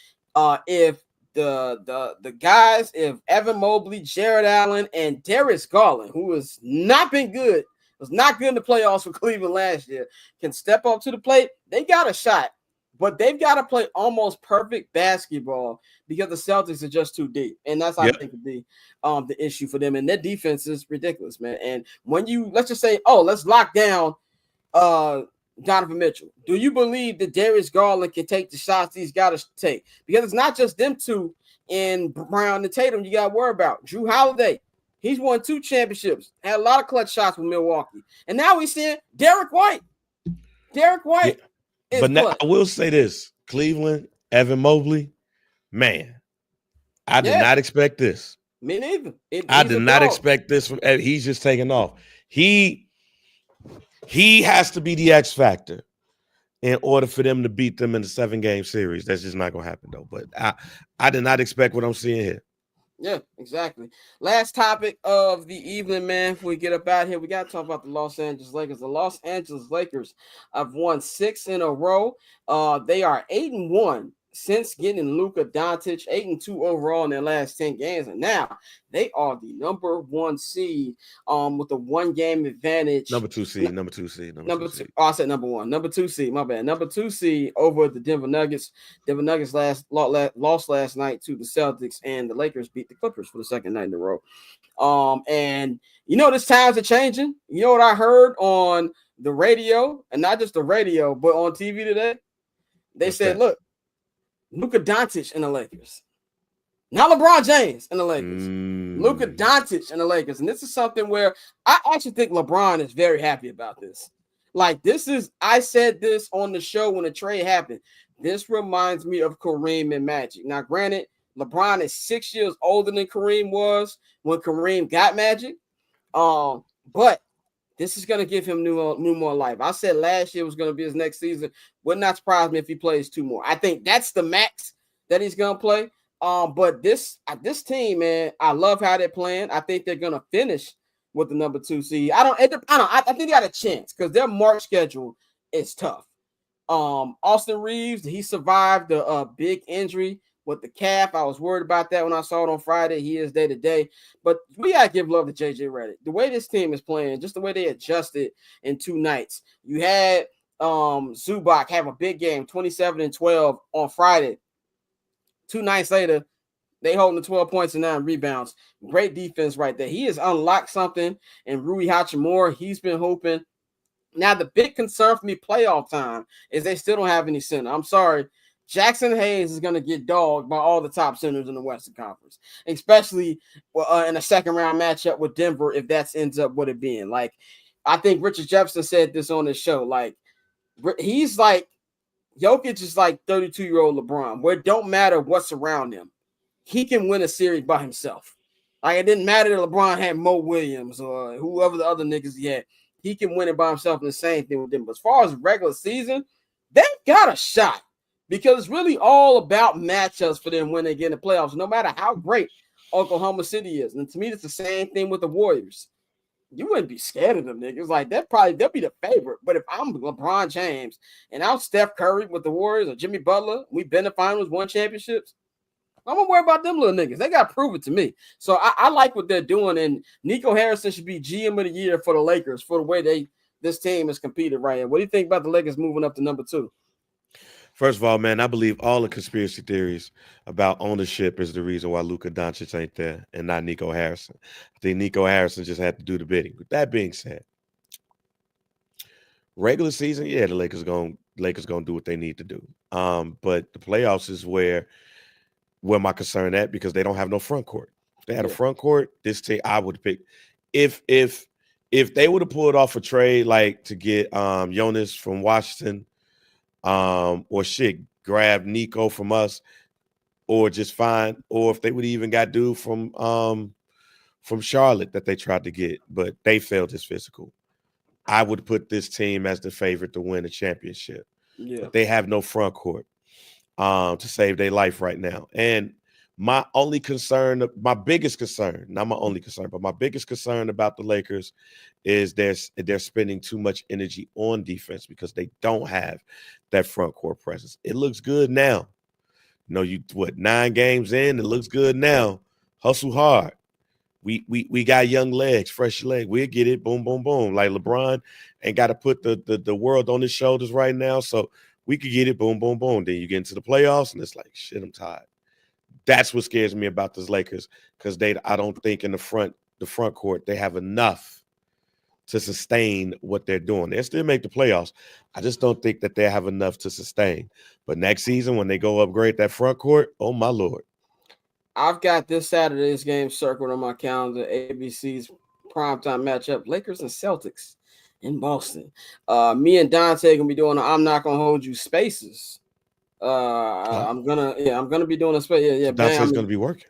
If the guys, if Evan Mobley, Jared Allen, and Darius Garland, who has not been good, was not good in the playoffs for Cleveland last year, can step up to the plate, they got a shot. But they've got to play almost perfect basketball because the Celtics are just too deep. And that's, I think, would be the issue for them. And their defense is ridiculous, man. And when you, let's just say, let's lock down Donovan Mitchell. Do you believe that Darius Garland can take the shots he's got to take? Because it's not just them two in Brown and Tatum you got to worry about. Drew Holiday, he's won 2 championships, had a lot of clutch shots with Milwaukee. And now we're seeing Derek White. Derek White. Yeah. But now, I will say this, Cleveland, Evan Mobley, man, I did not expect this. Me neither. I did not expect this from Ed. He's just taking off. He has to be the X factor in order for them to beat them in the 7-game series. That's just not going to happen, though. But I did not expect what I'm seeing here. Yeah, exactly. Last topic of the evening, man. Before we get up out here, we got to talk about the Los Angeles Lakers. The Los Angeles Lakers have won 6 in a row. They are 8-1 since getting Luka Doncic, 8-2 overall in their last 10 games. And now they are the number 1 seed with a 1-game advantage. Number two seed. Oh, I said number 1. Number 2 seed, my bad. Number 2 seed over the Denver Nuggets. Denver Nuggets lost last night to the Celtics, and the Lakers beat the Clippers for the second night in a row. And you know, this times are changing. You know what I heard on the radio, and not just the radio, but on TV today? They said, look, Luka Doncic and the Lakers. Not LeBron James and the Lakers. Luka Doncic and the Lakers. And this is something where I actually think LeBron is very happy about this. Like, I said this on the show when the trade happened. This reminds me of Kareem and Magic. Now, granted, LeBron is 6 years older than Kareem was when Kareem got Magic. But this is going to give him new more life. I said last year was going to be his next season. Would not surprise me if he plays 2 more. I think that's the max that he's going to play. But this team, man, I love how they're playing. I think they're going to finish with the number 2 seed. I think they got a chance because their March schedule is tough. Austin Reeves, he survived a big injury with the calf. I was worried about that when I saw it on Friday. He is day to day, but we gotta give love to JJ Redick. The way this team is playing, just the way they adjusted in 2 nights. You had Zubac have a big game, 27-12 on Friday. 2 nights later, they holding the 12 points and 9 rebounds. Great defense right there. He has unlocked something, and Rui Hachimura, he's been hooping. Now, the big concern for me playoff time is they still don't have any center. I'm sorry. Jackson Hayes is going to get dogged by all the top centers in the Western Conference, especially in a second-round matchup with Denver if that ends up what it being. Like, I think Richard Jefferson said this on his show. Like, he's like, Jokic is like 32-year-old LeBron, where it don't matter what's around him. He can win a series by himself. Like, it didn't matter that LeBron had Mo Williams or whoever the other niggas he had. He can win it by himself, and the same thing with them. But as far as regular season, they got a shot. Because it's really all about matchups for them when they get in the playoffs, no matter how great Oklahoma City is. And to me, it's the same thing with the Warriors. You wouldn't be scared of them niggas. Like, they'll be the favorite. But if I'm LeBron James and I'm Steph Curry with the Warriors or Jimmy Butler, we've been to finals, won championships, I'm going to worry about them little niggas. They got to prove it to me. So I like what they're doing. And Nico Harrison should be GM of the year for the Lakers for the way this team has competed right here. What do you think about the Lakers moving up to number 2? First of all, man, I believe all the conspiracy theories about ownership is the reason why Luka Doncic ain't there and not Nico Harrison. I think Nico Harrison just had to do the bidding. With that being said, regular season, yeah, the Lakers gonna do what they need to do. But the playoffs is where my concern at because they don't have no front court. If they had a front court, this team I would pick. If they would have pulled off a trade like to get Jonas from Washington. Or grab Nico from us, or just find, or if they would even got dude from Charlotte that they tried to get, but they failed his physical. I would put this team as the favorite to win the championship. Yeah, but they have no front court to save their life right now. And my biggest concern about the Lakers is they're spending too much energy on defense because they don't have that front court presence. It looks good now. You know, you 9 games in, it looks good now. Hustle hard. We got young legs, fresh leg. We'll get it. Boom, boom, boom. Like LeBron ain't got to put the world on his shoulders right now. So we could get it. Boom, boom, boom. Then you get into the playoffs and it's like, shit, I'm tired. That's what scares me about this Lakers, because I don't think in the front court they have enough to sustain what they're doing. They still make the playoffs. I just don't think that they have enough to sustain. But next season, when they go upgrade that front court, oh my Lord. I've got this Saturday's game circled on my calendar. ABC's primetime matchup: Lakers and Celtics in Boston. Me and Dante gonna be doing I'm Not Gonna Hold You Spaces. I'm gonna be doing a space. Yeah. Dante's gonna be working.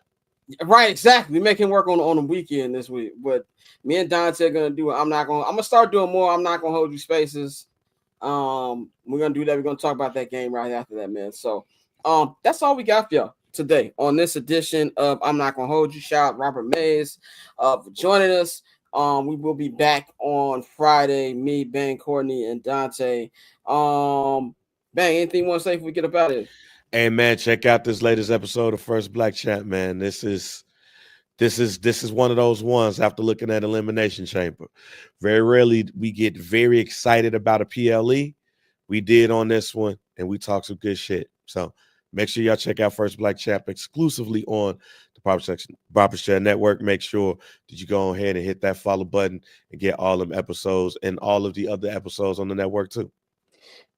Right, exactly. We make him work on the weekend this week. But me and Dante are gonna do it. I'm gonna start doing more. I'm Not Gonna Hold You Spaces. We're gonna do that. We're gonna talk about that game right after that, man. So that's all we got for y'all today on this edition of I'm Not Gonna Hold You. Shout out Robert Mays for joining us. We will be back on Friday. Me, Ben, Courtney, and Dante. Bang, anything you want to say before we get up out of here? Hey man, check out this latest episode of First Black Chat, man. This is one of those ones after looking at Elimination Chamber. Very rarely we get very excited about a PLE. We did on this one, and we talked some good shit. So make sure y'all check out First Black Chat exclusively on the Barber Chat Network. Make sure that you go ahead and hit that follow button and get all them episodes and all of the other episodes on the network too.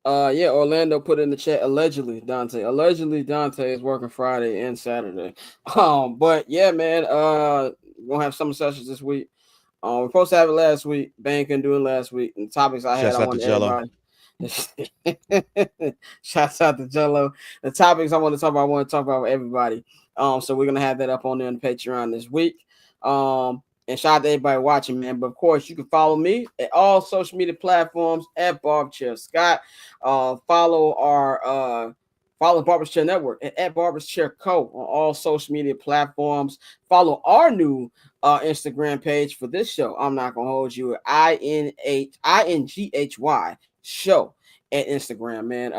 Orlando put in the chat allegedly Dante is working Friday and Saturday. But yeah, man, we're gonna have summer sessions this week. We're supposed to have it last week. Bang couldn't do it last week. And the topics I had, I want everybody. Shouts out to Jello. The topics I want to talk about with everybody. So we're gonna have that up on there on the Patreon this week. And shout out to everybody watching, man. But of course, you can follow me at all social media platforms at Barber Chair Scott. Follow Barber's Chair Network at Barber's Chair Co. on all social media platforms. Follow our new Instagram page for this show. I'm Not Gonna Hold You. INGHY show at Instagram, man.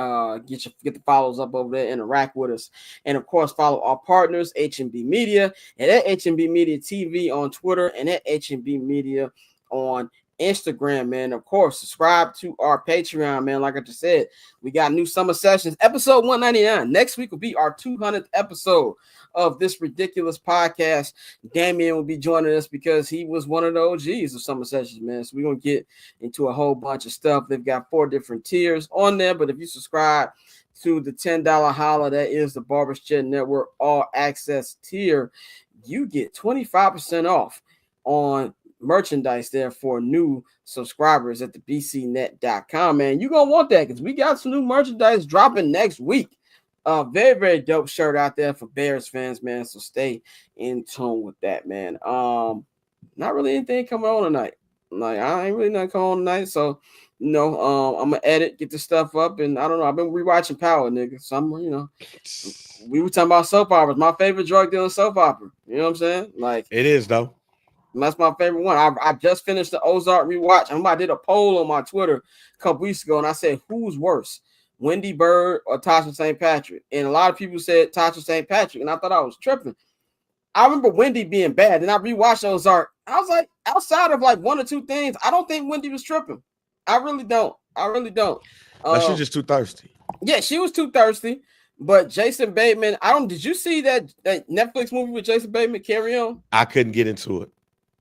Get the follows up over there, interact with us, and of course follow our partners HMB Media and at HMB Media TV on Twitter and at HMB Media on Instagram, man. Of course, subscribe to our Patreon, man. Like I just said, we got new summer sessions, episode 199. Next week will be our 200th episode of this ridiculous podcast. Damien will be joining us because he was one of the OGs of summer sessions, man. So we're gonna get into a whole bunch of stuff. They've got 4 different tiers on there, but if you subscribe to the $10 holla, that is the Barber's Chair Network all access tier, you get 25% off on merchandise there for new subscribers at the bcnet.com, man. You're gonna want that because we got some new merchandise dropping next week. Very, very dope shirt out there for Bears fans, man. So stay in tune with that, man. Not really anything coming on tonight. Like, I ain't really nothing coming on tonight. So, I'm gonna edit, get the stuff up, and I don't know. I've been rewatching Power, nigga. So we were talking about soap operas. My favorite drug dealing soap opera. You know what I'm saying? Like, it is though. That's my favorite one. I just finished the Ozark rewatch. I did a poll on my Twitter a couple weeks ago, and I said, who's worse, Wendy Bird or Tasha St. Patrick? And a lot of people said Tasha St. Patrick, and I thought I was tripping. I remember Wendy being bad, and I rewatched Ozark. I was like, outside of like 1 or 2 things, I don't think Wendy was tripping. I really don't. She's just too thirsty. Yeah, she was too thirsty. But Jason Bateman, did you see that Netflix movie with Jason Bateman, Carry On? I couldn't get into it.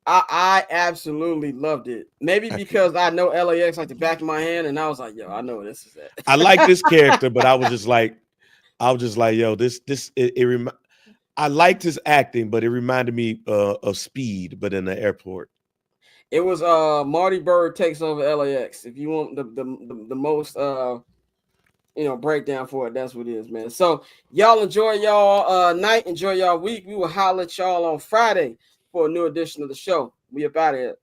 I absolutely loved it. Maybe because I know LAX like the back of my hand, and I was like, yo, I know what this is at. I like this character, but I was just like, yo, I liked his acting, but it reminded me of Speed, but in the airport. It was Marty Bird takes over LAX. If you want the most breakdown for it, that's what it is, man. So y'all enjoy y'all night, enjoy y'all week. We will holler at y'all on Friday for a new edition of the show. We up out of here.